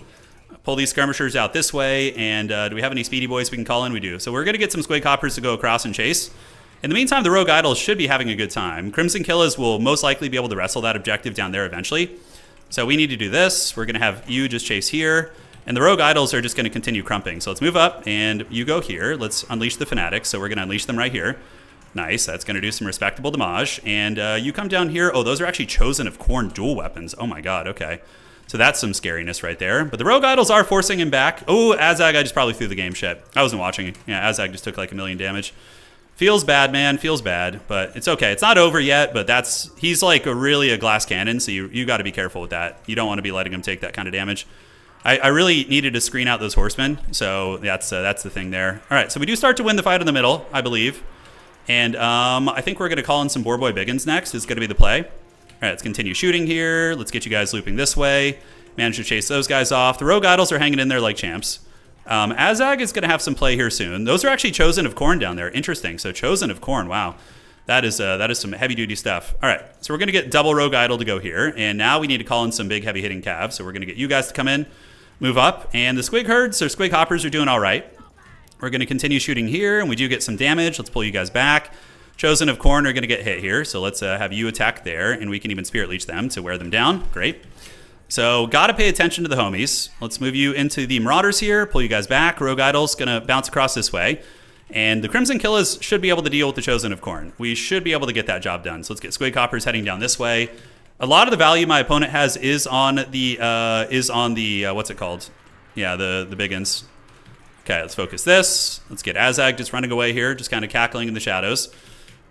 Pull these skirmishers out this way, and do we have any speedy boys we can call in? We do. So we're going to get some Squig Hoppers to go across and chase. In the meantime, the Rogue Idols should be having a good time. Crimson Killers will most likely be able to wrestle that objective down there eventually. So we need to do this. We're going to have you just chase here, and the Rogue Idols are just going to continue crumping. So let's move up, and you go here. Let's unleash the Fanatics. So we're going to unleash them right here. Nice. That's going to do some respectable damage. And you come down here. Oh, those are actually Chosen of Khorne dual weapons. Oh my god, okay. So that's some scariness right there. But the Rogue Idols are forcing him back. Oh, Azag, I just probably threw the game shit. I wasn't watching. Yeah, Azag just took like 1,000,000 damage. Feels bad, man. Feels bad. But it's okay. It's not over yet, but he's like really a glass cannon, so you got to be careful with that. You don't want to be letting him take that kind of damage. I really needed to screen out those horsemen, so that's the thing there. All right, so we do start to win the fight in the middle, I believe. And I think we're going to call in some Boarboy Biggins next. Is going to be the play. All right, let's continue shooting here. Let's get you guys looping this way. Manage to chase those guys off. The Rogue Idols are hanging in there like champs. Azag is going to have some play here soon. Those are actually Chosen of Khorne down there. Interesting. So Chosen of Khorne, wow. That is some heavy-duty stuff. All right, so we're going to get double Rogue Idol to go here. And now we need to call in some big, heavy-hitting calves. So we're going to get you guys to come in, move up. And the Squig Herds, or Squig Hoppers, are doing all right. We're going to continue shooting here, and we do get some damage. Let's pull you guys back. Chosen of Khorne are going to get hit here, so let's have you attack there, and we can even Spirit Leech them to wear them down. Great. So got to pay attention to the homies. Let's move you into the Marauders here, pull you guys back. Rogue Idol's going to bounce across this way, and the Crimson Killers should be able to deal with the Chosen of Khorne. We should be able to get that job done. So let's get Squig Hoppers heading down this way. A lot of the value my opponent has is on the what's it called? Yeah, the Biggins. Okay, let's focus this. Let's get Azag just running away here, just kind of cackling in the shadows.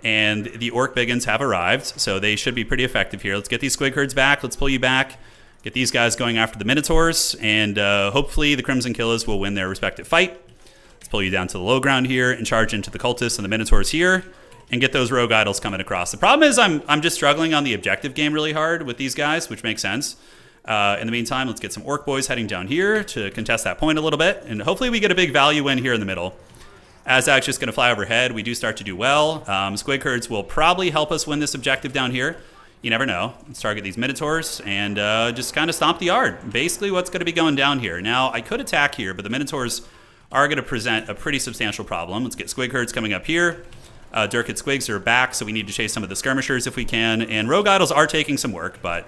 And the Orc Biggins have arrived, so they should be pretty effective here. Let's get these Squig Herds back. Let's pull you back. Get these guys going after the Minotaurs, and hopefully the Crimson Killers will win their respective fight. Let's pull you down to the low ground here and charge into the Cultists and the Minotaurs here, and get those Rogue Idols coming across. The problem is I'm just struggling on the objective game really hard with these guys, which makes sense. In the meantime, let's get some Orc Boys heading down here to contest that point a little bit, and hopefully we get a big value win here in the middle. Azag's just going to fly overhead. We do start to do well. Squig Herds will probably help us win this objective down here. You never know. Let's target these Minotaurs and just kind of stomp the yard. Basically what's going to be going down here. Now, I could attack here, but the Minotaurs are going to present a pretty substantial problem. Let's get Squig Herds coming up here. Durkid Squigs are back, so we need to chase some of the skirmishers if we can. And Rogue Idols are taking some work, but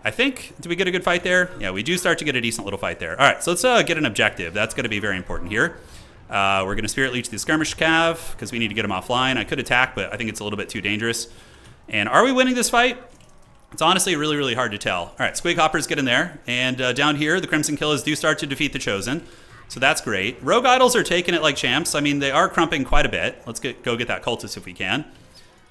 I think, did we get a good fight there? Yeah, we do start to get a decent little fight there. All right, so let's get an objective. That's going to be very important here. We're going to Spirit Leech the Skirmish Cav because we need to get them offline. I could attack, but I think it's a little bit too dangerous. And are we winning this fight? It's honestly really, really hard to tell. All right, Squig Hoppers get in there. And down here, the Crimson Killers do start to defeat the Chosen. So that's great. Rogue Idols are taking it like champs. I mean, they are crumping quite a bit. Let's go get that Cultist if we can.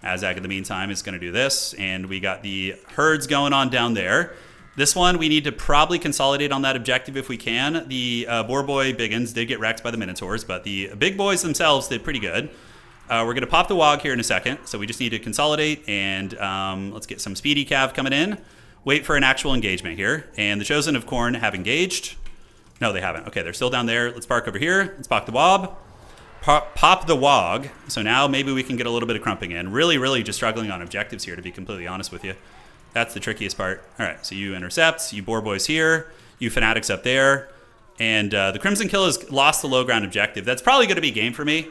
Azag, in the meantime, is going to do this. And we got the herds going on down there. This one, we need to probably consolidate on that objective if we can. The Boarboy Biggins did get wrecked by the Minotaurs, but the big boys themselves did pretty good. We're going to pop the Wog here in a second, so we just need to consolidate, and let's get some Speedy Cav coming in. Wait for an actual engagement here, and the Chosen of Khorne have engaged. No, they haven't. Okay, they're still down there. Let's park over here. Let's pop the Wob. Pop the Wog. So now maybe we can get a little bit of crumping in. Really, really just struggling on objectives here, to be completely honest with you. That's the trickiest part. All right, so you intercepts, you Boar Boys here, you Fanatics up there, and the Crimson Killers lost the low ground objective. That's probably going to be game for me.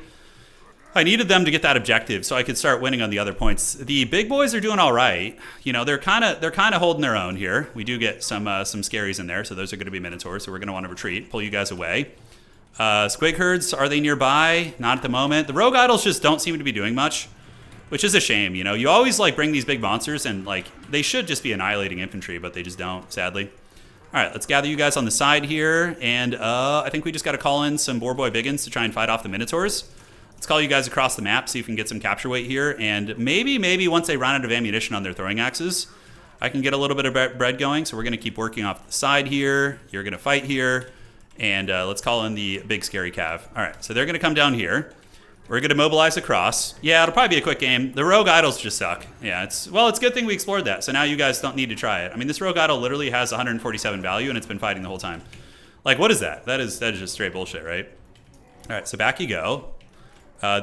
I needed them to get that objective so I could start winning on the other points. The big boys are doing all right. You know, they're kind of holding their own here. We do get some scaries in there, so those are going to be Minotaurs, so we're going to want to retreat, pull you guys away. Squig Herds, are they nearby? Not at the moment. The Rogue Idols just don't seem to be doing much. which is a shame. You know, you always like bring these big monsters and like they should just be annihilating infantry, but they just don't, sadly. All right, let's gather you guys on the side here, and I think we just got to call in some Boar Boy Biggins to try and fight off the Minotaurs. Let's call you guys across the map, see if we can get some capture weight here, and maybe once they run out of ammunition on their throwing axes, I can get a little bit of bread going. So we're going to keep working off the side here. You're going to fight here, and let's call in the big scary cav. All right, so they're going to come down here. We're going to mobilize across. Yeah, it'll probably be a quick game. The rogue idols just suck. Yeah, it's a good thing we explored that. So now you guys don't need to try it. I mean, this rogue idol literally has 147 value, and it's been fighting the whole time. Like, what is that? That is just straight bullshit, right? All right, so back you go.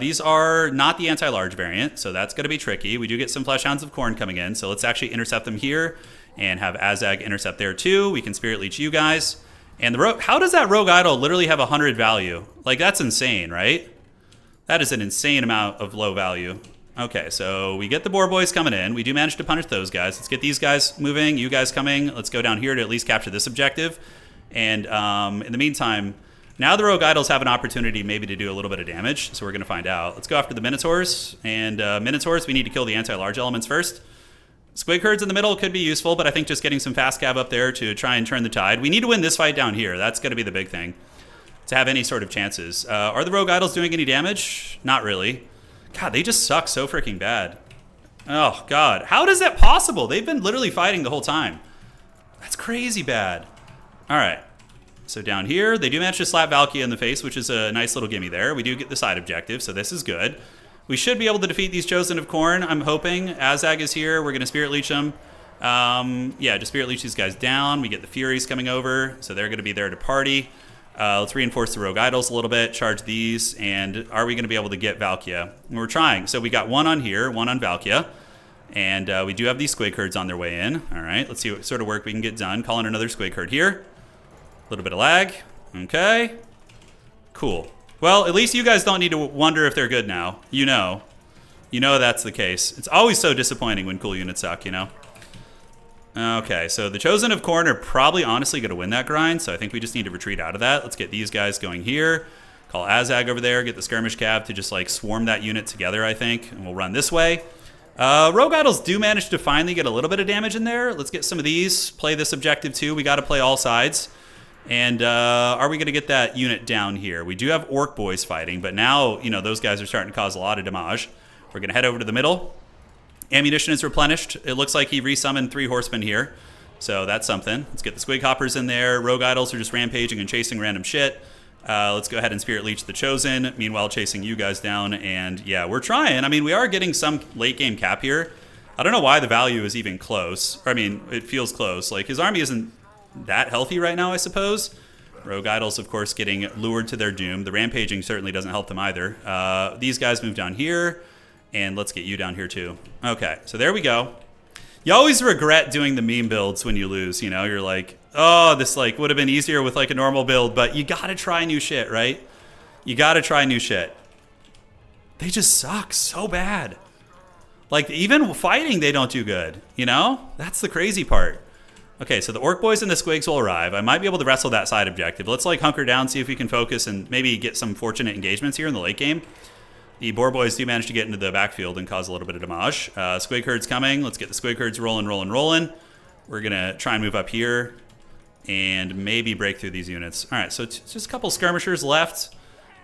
These are not the anti-large variant, so that's going to be tricky. We do get some Fleshhounds of Khorne coming in, so let's actually intercept them here and have Azag intercept there too. We can Spirit Leech you guys. And how does that rogue idol literally have 100 value? Like, that's insane, right? That is an insane amount of low value. Okay, so we get the Boar Boys coming in. We do manage to punish those guys. Let's get these guys moving, you guys coming. Let's go down here to at least capture this objective. And in the meantime, now the rogue idols have an opportunity maybe to do a little bit of damage, so we're going to find out. Let's go after the Minotaurs. And Minotaurs, we need to kill the anti-large elements first. Squig herds in the middle could be useful, but I think just getting some fast cav up there to try and turn the tide. We need to win this fight down here. That's going to be the big thing to have any sort of chances. Are the rogue idols doing any damage? Not really. God, they just suck so freaking bad. Oh, God. How is that possible? They've been literally fighting the whole time. That's crazy bad. All right. So down here, they do manage to slap Valkia in the face, which is a nice little gimme there. We do get the side objective, so this is good. We should be able to defeat these Chosen of Khorne, I'm hoping. Azag is here. We're going to Spirit Leech them. Yeah, just Spirit Leech these guys down. We get the Furies coming over, so they're going to be there to party. Let's reinforce the Rogue Idols a little bit, charge these, and are we going to be able to get Valkia? We're trying. So we got one on here, one on Valkia, and we do have these Squig herds on their way in. All right, let's see what sort of work we can get done. Call in another Squig herd here. A little bit of lag. Okay. Cool. Well, at least you guys don't need to wonder if they're good now. You know that's the case. It's always so disappointing when cool units suck, you know? Okay, so the Chosen of Khorne are probably honestly going to win that grind, so I think we just need to retreat out of that. Let's get these guys going here. Call Azag over there, get the Skirmish Cav to just like swarm that unit together, I think, and we'll run this way. Rogue Idols do manage to finally get a little bit of damage in there. Let's get some of these, play this objective too. We got to play all sides. And are we going to get that unit down here? We do have Orc Boys fighting, but now, you know, those guys are starting to cause a lot of damage. We're going to head over to the middle. Ammunition is replenished. It looks like he resummoned 3 horsemen here. So that's something. Let's get the Squig Hoppers in there. Rogue Idols are just rampaging and chasing random shit. Let's go ahead and Spirit Leech the Chosen. Meanwhile, chasing you guys down. And yeah, we're trying. I mean, we are getting some late game cap here. I don't know why the value is even close. I mean, it feels close. Like, his army isn't that healthy right now, I suppose. Rogue Idols, of course, getting lured to their doom. The rampaging certainly doesn't help them either. These guys move down here, and let's get you down here too. Okay, so there we go. You always regret doing the meme builds when you lose, you know? You're like, oh, this like would have been easier with like a normal build, but you gotta try new shit, right? You gotta try new shit. They just suck so bad. Like, even fighting, they don't do good, you know? That's the crazy part. Okay, so the Orc Boys and the Squigs will arrive. I might be able to wrestle that side objective. Let's like hunker down, see if we can focus and maybe get some fortunate engagements here in the late game. The Boar Boys do manage to get into the backfield and cause a little bit of damage. Squig Herd's coming. Let's get the Squig Herds rolling. We're going to try and move up here and maybe break through these units. All right, so it's just a couple skirmishers left.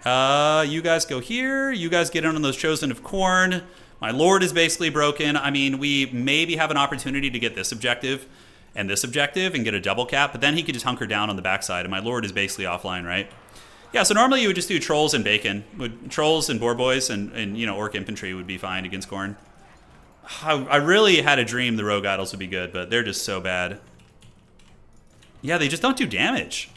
You guys go here. You guys get in on those Chosen of Khorne. My Lord is basically broken. I mean, we maybe have an opportunity to get this objective and this objective and get a double cap, but then he could just hunker down on the backside, and my Lord is basically offline, right? Yeah, so normally you would just do Trolls and Bacon. Trolls and Boar Boys and you know, Orc Infantry would be fine against Khorne. I really had a dream the Rogue Idols would be good, but they're just so bad. Yeah, they just don't do damage.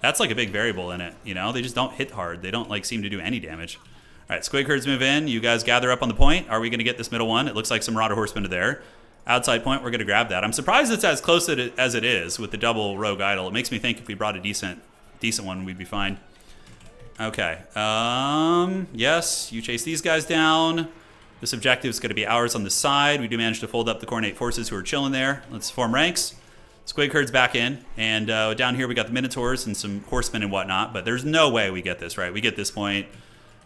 That's like a big variable in it, you know? They just don't hit hard. They don't like seem to do any damage. All right, Squig Herds move in. You guys gather up on the point. Are we going to get this middle one? It looks like some Marauder Horsemen are there. Outside point, we're going to grab that. I'm surprised it's as close as it is with the double Rogue Idol. It makes me think if we brought a decent one, we'd be fine. Okay. Yes, you chase these guys down. This objective is going to be ours on the side. We do manage to fold up the Khornate forces who are chilling there. Let's form ranks. Squig Herd's back in. And down here we got the Minotaurs and some horsemen and whatnot. But there's no way we get this, right? We get this point,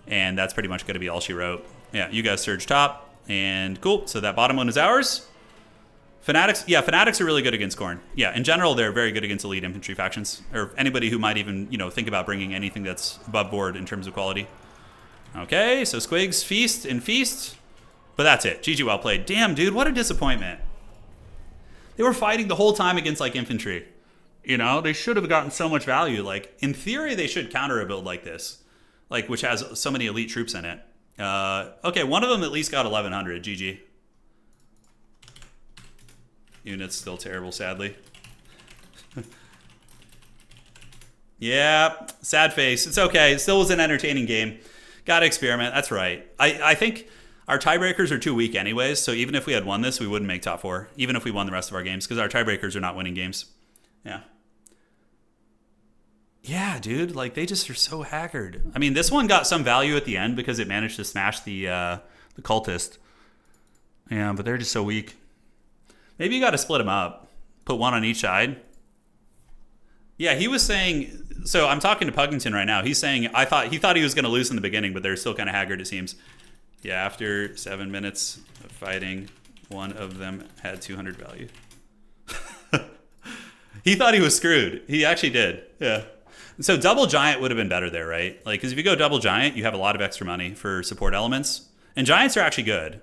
and that's pretty much going to be all she wrote. Yeah, you guys surge top. And cool. So that bottom one is ours. Fanatics, yeah, Fanatics are really good against Khorne. Yeah, in general, they're very good against elite infantry factions, or anybody who might even, think about bringing anything that's above board in terms of quality. Okay, so Squigs, feast and feast. But that's it. GG, well played. Damn, dude, what a disappointment. They were fighting the whole time against, infantry. They should have gotten so much value. In theory, they should counter a build like this, which has so many elite troops in it. Okay, one of them at least got 1100. GG. Unit's still terrible, sadly. Yeah, sad face. It's okay. It still was an entertaining game. Gotta experiment. That's right. I think our tiebreakers are too weak anyways, so even if we had won this, we wouldn't make top 4, even if we won the rest of our games, because our tiebreakers are not winning games. Yeah. Yeah, dude. They just are so haggard. I mean, this one got some value at the end because it managed to smash the cultist. Yeah, but they're just so weak. Maybe you got to split them up. Put one on each side. Yeah, he was saying... So I'm talking to Puggington right now. He's saying he thought he was going to lose in the beginning, but they're still kind of haggard, it seems. Yeah, after 7 minutes of fighting, one of them had 200 value. He thought he was screwed. He actually did. Yeah. So double giant would have been better there, right? Because if you go double giant, you have a lot of extra money for support elements. And giants are actually good.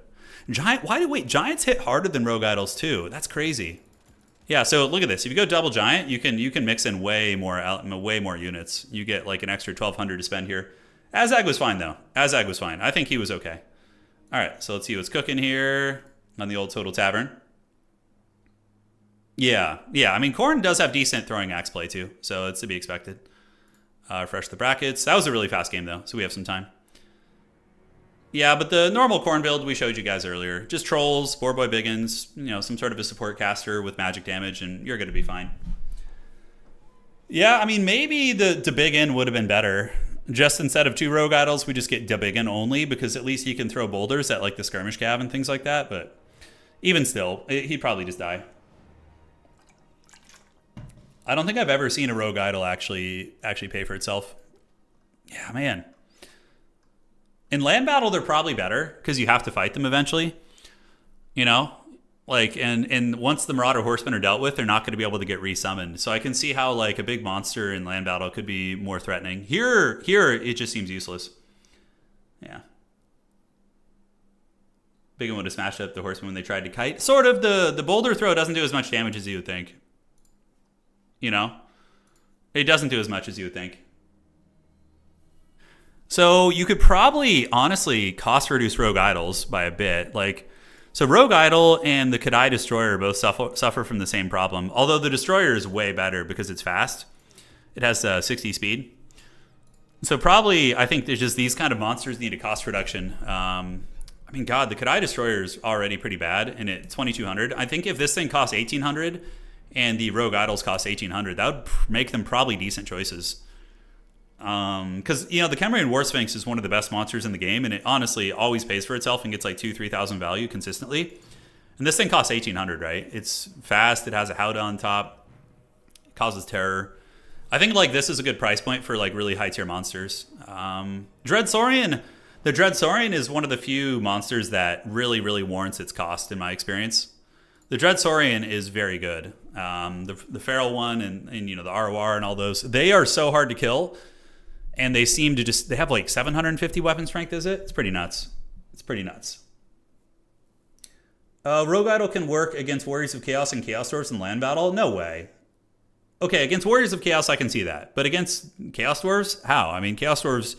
Giants hit harder than rogue idols too. That's crazy. Yeah, so look at this. If you go double giant, you can mix in way more units. You get an extra 1200 to spend here. Azag was fine though. Azag was fine. I think he was okay. All right, so let's see what's cooking here on the old Total Tavern. Yeah. I mean, Khorne does have decent throwing axe play too, so it's to be expected. Refresh the brackets. That was a really fast game though, so we have some time. Yeah, but the normal Khorne build we showed you guys earlier. Just trolls, Boar Boy Biggins, some sort of a support caster with magic damage, and you're going to be fine. Yeah, I mean, maybe the Big In would have been better. Just instead of 2 rogue idols, we just get the Big In only, because at least he can throw boulders at the skirmish cav and things like that. But even still, he'd probably just die. I don't think I've ever seen a rogue idol actually pay for itself. Yeah, man. In land battle, they're probably better because you have to fight them eventually. And once the Marauder Horsemen are dealt with, they're not going to be able to get resummoned. So I can see how a big monster in land battle could be more threatening. Here it just seems useless. Yeah. Big one would have smashed up the Horsemen when they tried to kite. Sort of. The boulder throw doesn't do as much damage as you would think. It doesn't do as much as you would think. So you could probably, honestly, cost reduce Rogue Idols by a bit. So Rogue Idol and the Kadai Destroyer both suffer from the same problem. Although the Destroyer is way better because it's fast. It has 60 speed. So probably, I think there's just these kind of monsters need a cost reduction. I mean, God, the Kadai Destroyer is already pretty bad, and it's 2,200. I think if this thing costs 1,800 and the Rogue Idols cost 1,800, that would make them probably decent choices. Because the Khemerian War Sphinx is one of the best monsters in the game, and it honestly always pays for itself and gets 2,000-3,000 value consistently. And this thing costs 1,800, right? It's fast. It has a Howdah on top. It causes terror. I think this is a good price point for really high tier monsters. Dread Saurian. The Dread Saurian is one of the few monsters that really, really warrants its cost in my experience. The Dread Saurian is very good. The Feral one and the ROR and all those, they are so hard to kill. And they seem to they have 750 weapon strength, is it? It's pretty nuts. Rogue Idol can work against Warriors of Chaos and Chaos Dwarves in land battle? No way. Okay, against Warriors of Chaos, I can see that. But against Chaos Dwarves? How? I mean, Chaos Dwarves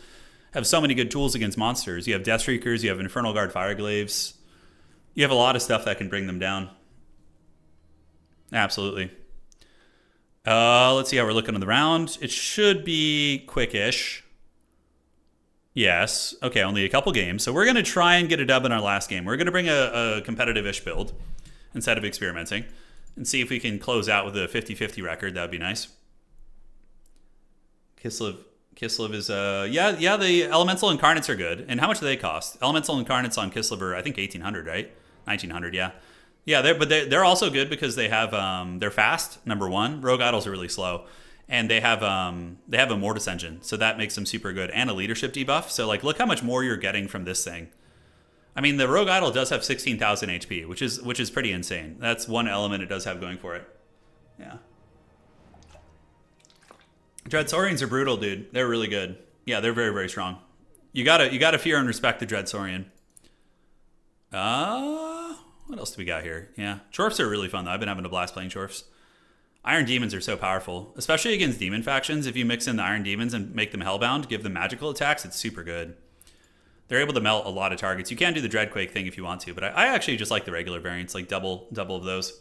have so many good tools against monsters. You have Deathstreakers, you have Infernal Guard Fireglaves. You have a lot of stuff that can bring them down. Absolutely. Let's see how we're looking on the round. It should be quickish. Yes. Okay, only a couple games. So we're going to try and get a dub in our last game. We're going to bring a competitive-ish build instead of experimenting and see if we can close out with a 50-50 record. That would be nice. Kislev is, yeah, the Elemental Incarnates are good. And how much do they cost? Elemental Incarnates on Kislev are, I think, 1,800, right? 1,900, yeah. Yeah, they're also good because they have they're fast. Number one, Rogue Idols are really slow, and they have a Mortis engine, so that makes them super good, and a leadership debuff. So look how much more you're getting from this thing. I mean, the Rogue Idol does have 16,000 HP, which is pretty insane. That's one element it does have going for it. Yeah. Dreadsaurians are brutal, dude. They're really good. Yeah, they're very, very strong. You gotta fear and respect the Dreadsaurian. What else do we got here? Yeah, Chorfs are really fun though. I've been having a blast playing Chorfs. Iron Demons are so powerful, especially against demon factions. If you mix in the Iron Demons and make them Hellbound, give them magical attacks, it's super good. They're able to melt a lot of targets. You can do the Dreadquake thing if you want to, but I actually just like the regular variants, like double of those.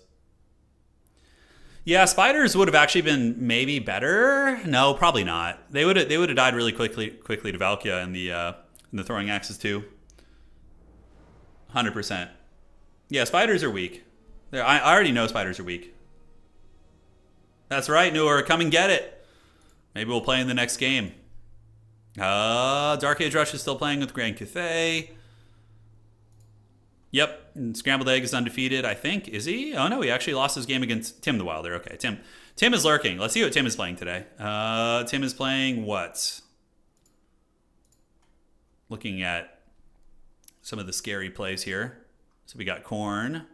Yeah, spiders would have actually been maybe better. No, probably not. They would have died really quickly to Valkia and the throwing axes too. 100%. Yeah, spiders are weak. I already know spiders are weak. That's right, Noor. Come and get it. Maybe we'll play in the next game. Dark Age Rush is still playing with Grand Cathay. Yep, and Scrambled Egg is undefeated, I think. Is he? Oh no, he actually lost his game against Tim the Wilder. Okay, Tim is lurking. Let's see what Tim is playing today. Tim is playing what? Looking at some of the scary plays here. So we got Khorne.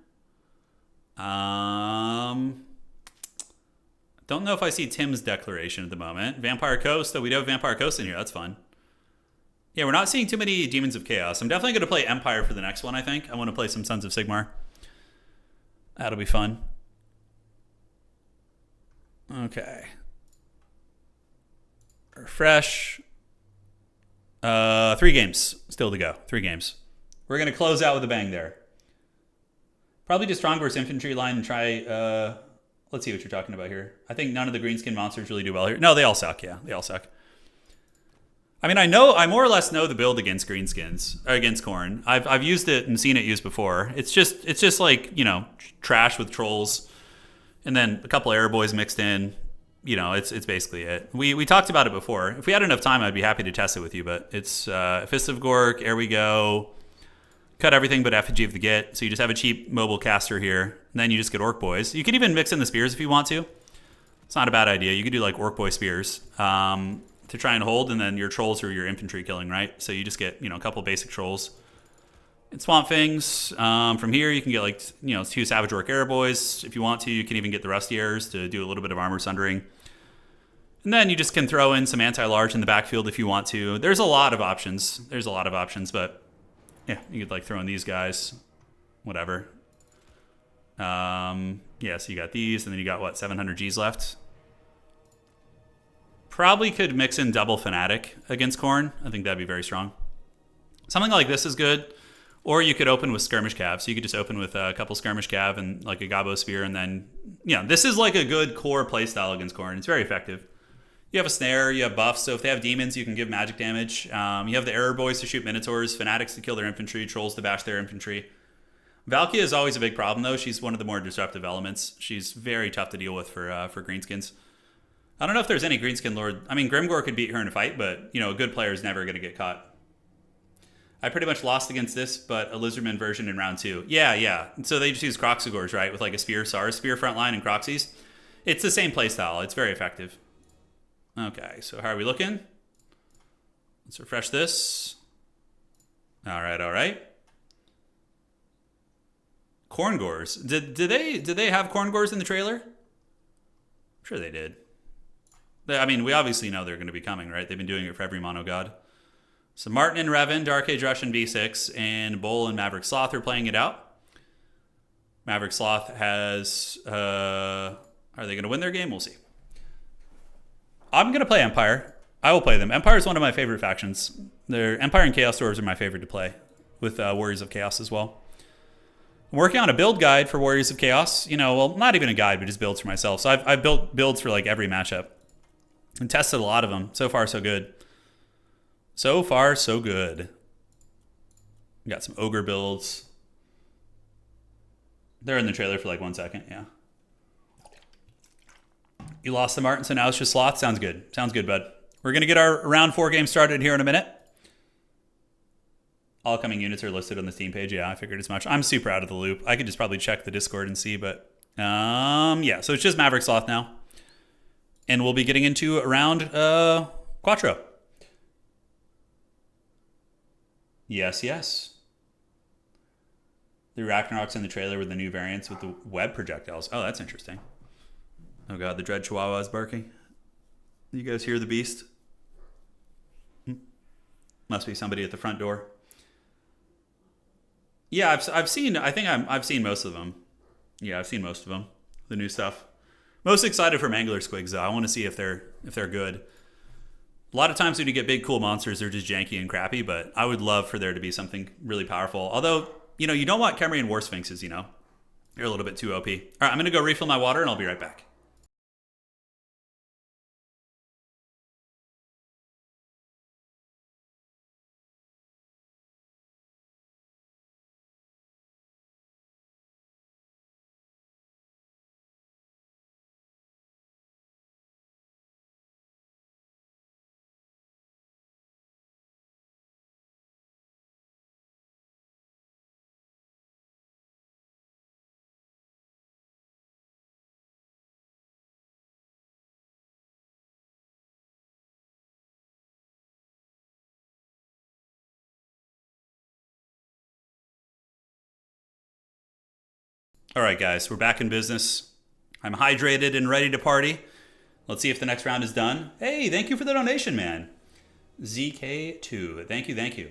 Don't know if I see Tim's declaration at the moment. Vampire Coast, though we do have Vampire Coast in here. That's fun. Yeah, we're not seeing too many Demons of Chaos. I'm definitely going to play Empire for the next one, I think. I want to play some Sons of Sigmar. That'll be fun. Okay. Refresh. 3 games still to go. 3 games. We're going to close out with a bang there. Probably just Strong versus Infantry line and try... let's see what you're talking about here. I think none of the Greenskin monsters really do well here. No, they all suck. Yeah, they all suck. I mean, I more or less know the build against Greenskins, or against Khorne. I've used it and seen it used before. It's just like, you know, trash with trolls, and then a couple air boys mixed in. You know, it's basically it. We talked about it before. If we had enough time, I'd be happy to test it with you. But it's Fist of Gork. Here we go. Cut everything but Effigy of the Git. So you just have a cheap mobile caster here. And then you just get Orc Boys. You can even mix in the spears if you want to. It's not a bad idea. You could do like Orc Boy spears to try and hold, and then your trolls are your infantry killing, right? So you just get, you know, a couple basic trolls. And Swamp Things. From here, you can get like, you know, 2 Savage Orc Air Boys. If you want to, you can even get the Rusty Airs to do a little bit of armor sundering. And then you just can throw in some anti-large in the backfield if you want to. There's a lot of options. But yeah, you could like throw in these guys, whatever. Yeah, so you got these, and then you got what, 700 Gs left. Probably could mix in double Fanatic against Khorne. I think that'd be very strong. Something like this is good, or you could open with Skirmish Cav. So you could just open with a couple Skirmish Cav and like a Gabo Spear, and then, you know, this is like a good core playstyle against Khorne. It's very effective. You have a snare, you have buffs, so if they have demons, you can give magic damage. You have the Error Boys to shoot Minotaurs, Fanatics to kill their infantry, Trolls to bash their infantry. Valkia is always a big problem, though. She's one of the more disruptive elements. She's very tough to deal with for Greenskins. I don't know if there's any Greenskin Lord. I mean, Grimgor could beat her in a fight, but, you know, a good player is never going to get caught. I pretty much lost against this, but a Lizardman version in round 2. Yeah. So they just use Croxigors, right, with like a Spear, SARS, Spear frontline, and Croxies. It's the same playstyle. It's very effective. Okay, so how are we looking? Let's refresh this. All right. Corngors. Did they have Corngors in the trailer? I'm sure they did. I mean, we obviously know they're going to be coming, right? They've been doing it for every mono god. So Martin and Revan, Dark Age Rush and B6, and Bull and Maverick Sloth are playing it out. Maverick Sloth has... are they going to win their game? We'll see. I'm going to play Empire. I will play them. Empire is one of my favorite factions. Empire and Chaos Dwarves are my favorite to play, with Warriors of Chaos as well. I'm working on a build guide for Warriors of Chaos. You know, well, not even a guide, but just builds for myself. So I've built builds for like every matchup and tested a lot of them. So far, so good. So far, so good. We got some Ogre builds. They're in the trailer for like 1 second, yeah. You lost the Martin, so now it's just Sloth. Sounds good. Sounds good, bud. We're going to get our round 4 game started here in a minute. All coming units are listed on the Steam page. Yeah, I figured as much. I'm super out of the loop. I could just probably check the Discord and see, but yeah. So it's just Maverick Sloth now. And we'll be getting into round Quattro. Yes. The Ragnarok's in the trailer with the new variants with the web projectiles. Oh, that's interesting. Oh god, the Dread Chihuahua is barking. You guys hear the beast? Must be somebody at the front door. Yeah, I've seen. I think I've seen most of them. Yeah, I've seen most of them. The new stuff. Most excited for Mangler Squigs though. I want to see if they're good. A lot of times when you get big cool monsters, they're just janky and crappy. But I would love for there to be something really powerful. Although you don't want Khemrian War Sphinxes. They're a little bit too OP. All right, I'm gonna go refill my water and I'll be right back. All right, guys, we're back in business. I'm hydrated and ready to party. Let's see if the next round is done. Hey, thank you for the donation, man. ZK2, thank you.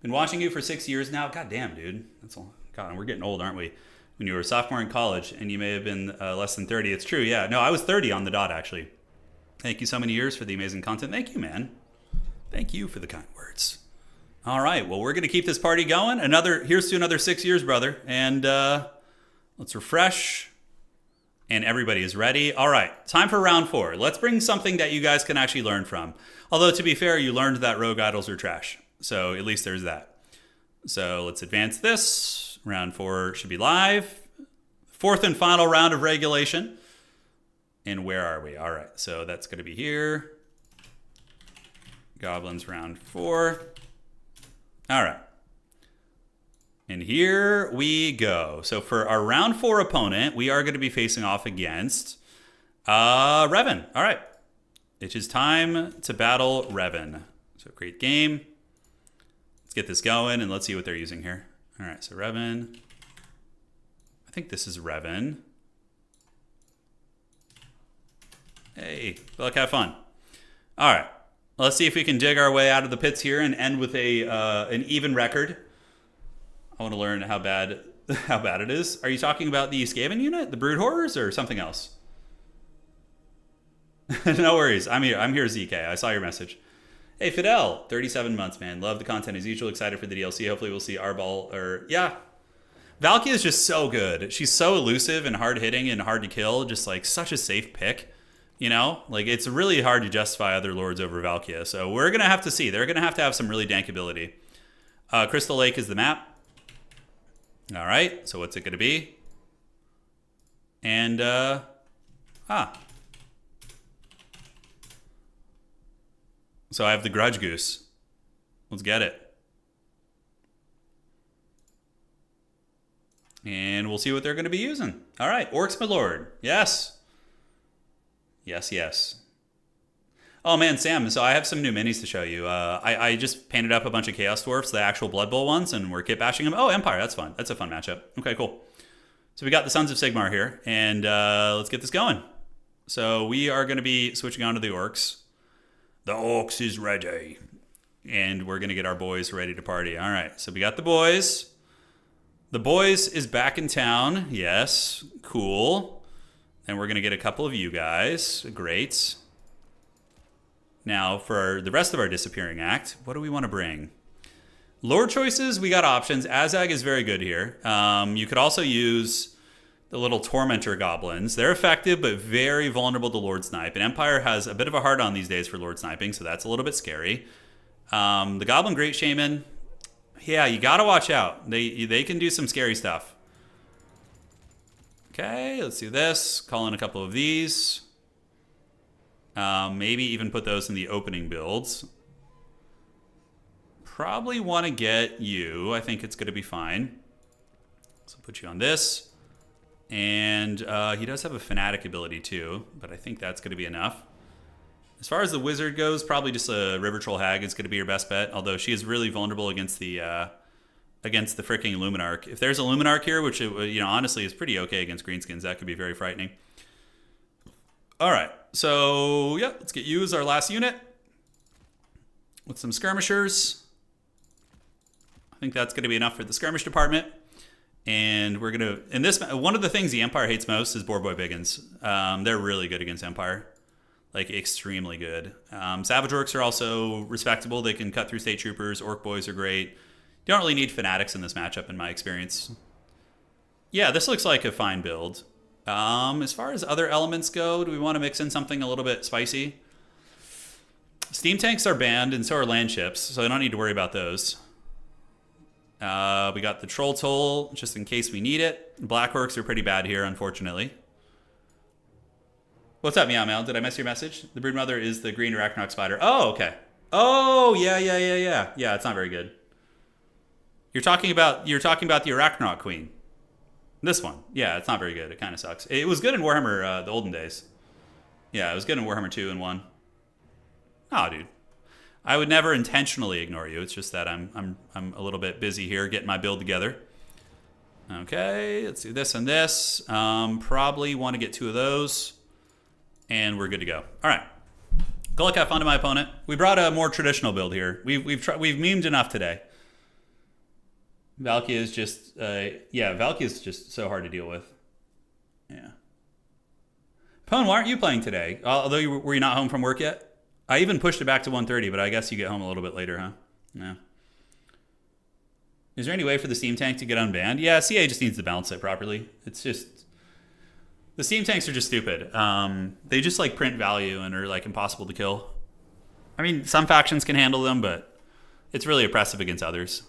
Been watching you for 6 years now. God damn, dude. That's all. God, we're getting old, aren't we? When you were a sophomore in college and you may have been less than 30. It's true, yeah. No, I was 30 on the dot, actually. Thank you so many years for the amazing content. Thank you, man. Thank you for the kind words. All right, well, we're going to keep this party going. Here's to another 6 years, brother. And let's refresh. And everybody is ready. All right, time for round 4. Let's bring something that you guys can actually learn from. Although, to be fair, you learned that rogue idols are trash. So at least there's that. So let's advance this. Round 4 should be live. 4th and final round of regulation. And where are we? All right, so that's going to be here. Goblins round 4. All right. And here we go. So for our round 4 opponent, we are going to be facing off against Revan. All right. It is time to battle Revan. So create game. Let's get this going and let's see what they're using here. All right, so Revan. I think this is Revan. Hey, good luck, have fun. All right. Let's see if we can dig our way out of the pits here and end with an even record. I want to learn how bad it is. Are you talking about the Skaven unit, the Brood Horrors, or something else? No worries. I'm here, ZK. I saw your message. Hey, Fidel, 37 months, man. Love the content as usual. Excited for the DLC. Hopefully we'll see Arbol yeah. Valkia is just so good. She's so elusive and hard-hitting and hard to kill. Just like such a safe pick. Like it's really hard to justify other lords over Valkia. So we're going to have to see. They're going to have some really dank ability. Crystal Lake is the map. All right, so what's it going to be? And, So I have the Grudge Goose. Let's get it. And we'll see what they're going to be using. All right, Orcs, my lord. Yes. Yes. Oh, man, Sam, so I have some new minis to show you. I just painted up a bunch of Chaos Dwarfs, the actual Blood Bowl ones, and we're kit bashing them. Oh, Empire, that's fun. That's a fun matchup. Okay, cool. So we got the Sons of Sigmar here, and let's get this going. So we are going to be switching on to the Orcs. The Orcs is ready. And we're going to get our boys ready to party. All right, so we got the boys. The boys is back in town. Yes, cool. And we're going to get a couple of you guys. Great. Now, for the rest of our disappearing act, what do we want to bring? Lord choices, we got options. Azag is very good here. You could also use the little Tormentor goblins. They're effective, but very vulnerable to Lord Snipe. And Empire has a bit of a hard-on these days for Lord Sniping, so that's a little bit scary. The Goblin Great Shaman, yeah, you got to watch out. They can do some scary stuff. Okay, let's do this. Call in a couple of these. Maybe even put those in the opening builds. Probably want to get you. I think it's going to be fine. So put you on this. And he does have a Fanatic ability too, but I think that's going to be enough. As far as the Wizard goes, probably just a River Troll Hag is going to be your best bet, although she is really vulnerable against the against the freaking Luminarch. If there's a Luminarch here, which honestly is pretty okay against Greenskins, that could be very frightening. All right, so yeah, let's get you as our last unit with some skirmishers. I think that's going to be enough for the skirmish department. And we're going to, one of the things the Empire hates most is Boar Boy Biggins. They're really good against Empire. Like, extremely good. Savage Orcs are also respectable. They can cut through State Troopers. Orc Boys are great. You don't really need Fanatics in this matchup, in my experience. Yeah, this looks like a fine build. As far as other elements go, do we want to mix in something a little bit spicy? Steam tanks are banned, and so are land ships, so I don't need to worry about those. We got the Troll Toll, just in case we need it. Black Orcs are pretty bad here, unfortunately. What's up, Meow Meow? Did I miss your message? The Broodmother is the green Arachnarok spider. Oh, okay. Oh, yeah. Yeah, it's not very good. You're talking about the Arachnarok Queen. This one. Yeah, it's not very good. It kind of sucks. It was good in Warhammer, the olden days. Yeah, it was good in Warhammer 2 and 1. Oh, dude. I would never intentionally ignore you. It's just that I'm a little bit busy here getting my build together. Okay, let's do this and this. Probably want to get 2 of those. And we're good to go. All right. Good luck, have fun to my opponent. We brought a more traditional build here. We've memed enough today. Valky is just Valky is just so hard to deal with. Yeah. Pone, why aren't you playing today? Although were you not home from work yet? I even pushed it back to 1:30, but I guess you get home a little bit later, huh? No. Is there any way for the Steam Tank to get unbanned? Yeah, CA just needs to balance it properly. It's just... The Steam Tanks are just stupid. They just, like, print value and are, like, impossible to kill. I mean, some factions can handle them, but it's really oppressive against others.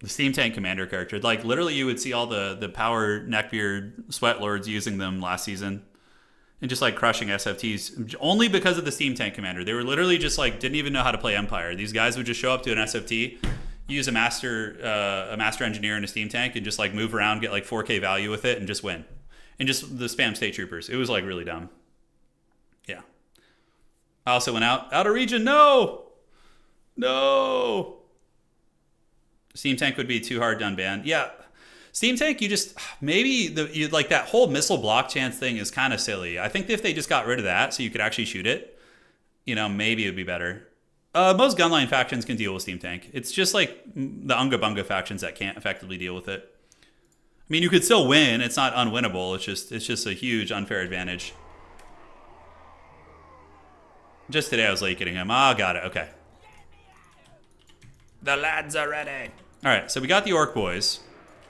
The Steam Tank commander character. Like, literally you would see all the power neckbeard sweat lords using them last season. And just, like, crushing SFTs. Only because of the Steam Tank commander. They were literally just, like, didn't even know how to play Empire. These guys would just show up to an SFT, use a master engineer and a Steam Tank, and just, like, move around, get, like, 4K value with it, and just win. And just the spam State Troopers. It was, like, really dumb. Yeah. I also went out of region. No! Steam Tank would be too hard to unban. Yeah. Steam Tank, you just, maybe, like, that whole missile block chance thing is kind of silly. I think if they just got rid of that so you could actually shoot it, maybe it would be better. Most gunline factions can deal with Steam Tank. It's just, like, the Unga Bunga factions that can't effectively deal with it. I mean, you could still win. It's not unwinnable. It's just a huge unfair advantage. Just today I was late getting him. Oh, got it. Okay. The lads are ready. All right, so we got the Orc Boys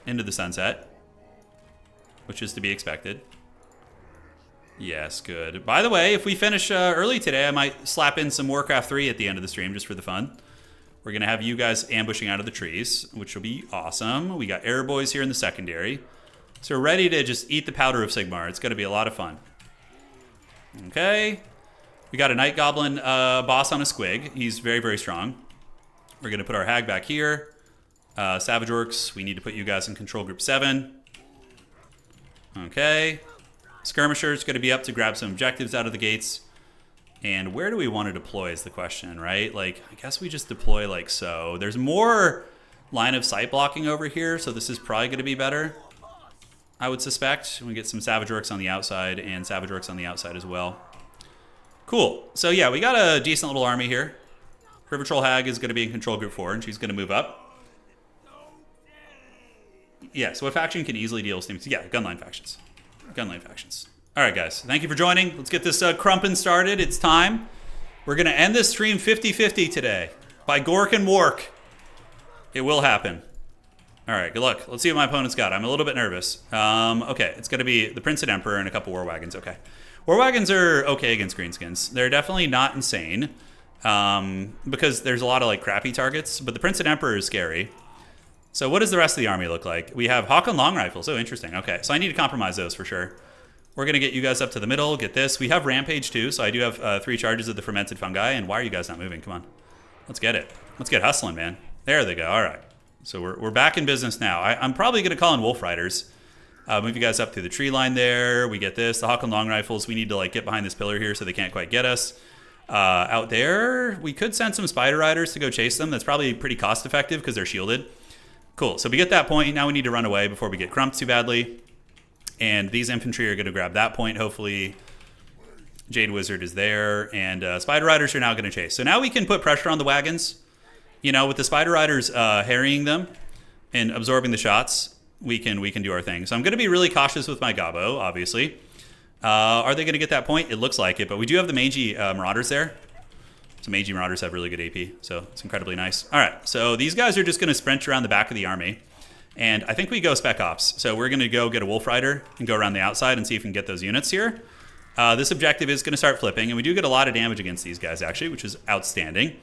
into the sunset, which is to be expected. Yes, good. By the way, if we finish early today, I might slap in some Warcraft 3 at the end of the stream just for the fun. We're going to have you guys ambushing out of the trees, which will be awesome. We got Air Boys here in the secondary. So we're ready to just eat the powder of Sigmar. It's going to be a lot of fun. Okay. We got a Night Goblin boss on a squig. He's very, very strong. We're going to put our Hag back here. Savage Orcs, we need to put you guys in Control Group 7. Okay. Skirmishers going to be up to grab some objectives out of the gates. And where do we want to deploy is the question, right? Like, I guess we just deploy like so. There's more line of sight blocking over here, so this is probably going to be better, I would suspect. We get some Savage Orcs on the outside and Savage Orcs on the outside as well. Cool. So yeah, we got a decent little army here. River Troll Hag is going to be in Control Group 4, and she's going to move up. Yeah, so a faction can easily deal with Steam. Yeah, gunline factions. Gunline factions. All right, guys. Thank you for joining. Let's get this crumping started. It's time. We're going to end this stream 50-50 today by Gork and Wark. It will happen. All right, good luck. Let's see what my opponent's got. I'm a little bit nervous. Okay, it's going to be the Prince and Emperor and a couple War Wagons. Okay. War Wagons are okay against Greenskins. They're definitely not insane because there's a lot of, like, crappy targets, but the Prince and Emperor is scary. So what does the rest of the army look like? We have Hawk and Long Rifles. Oh, interesting. Okay, so I need to compromise those for sure. We're going to get you guys up to the middle, get this. We have Rampage too, so I do have 3 charges of the Fermented Fungi, and why are you guys not moving? Come on. Let's get it. Let's get hustling, man. There they go. All right. So we're back in business now. I'm probably going to call in Wolf Riders. Move you guys up through the tree line there. We get this. The Hawk and Long Rifles, we need to, like, get behind this pillar here so they can't quite get us. Out there, we could send some Spider Riders to go chase them. That's probably pretty cost effective because they're shielded. Cool. So we get that point. Now we need to run away before we get KRUMPed too badly. And these infantry are going to grab that point, hopefully. Jade Wizard is there. And Spider Riders are now going to chase. So now we can put pressure on the wagons. You know, with the Spider Riders harrying them and absorbing the shots, we can do our thing. So I'm going to be really cautious with my Gobbo, obviously. Are they going to get that point? It looks like it. But we do have the Mangy Marauders there. So Mangy Marauders have really good AP, so it's incredibly nice. All right, so these guys are just going to sprint around the back of the army. And I think we go Spec Ops. So we're going to go get a Wolf Rider and go around the outside and see if we can get those units here. This objective is going to start flipping, and we do get a lot of damage against these guys, actually, which is outstanding.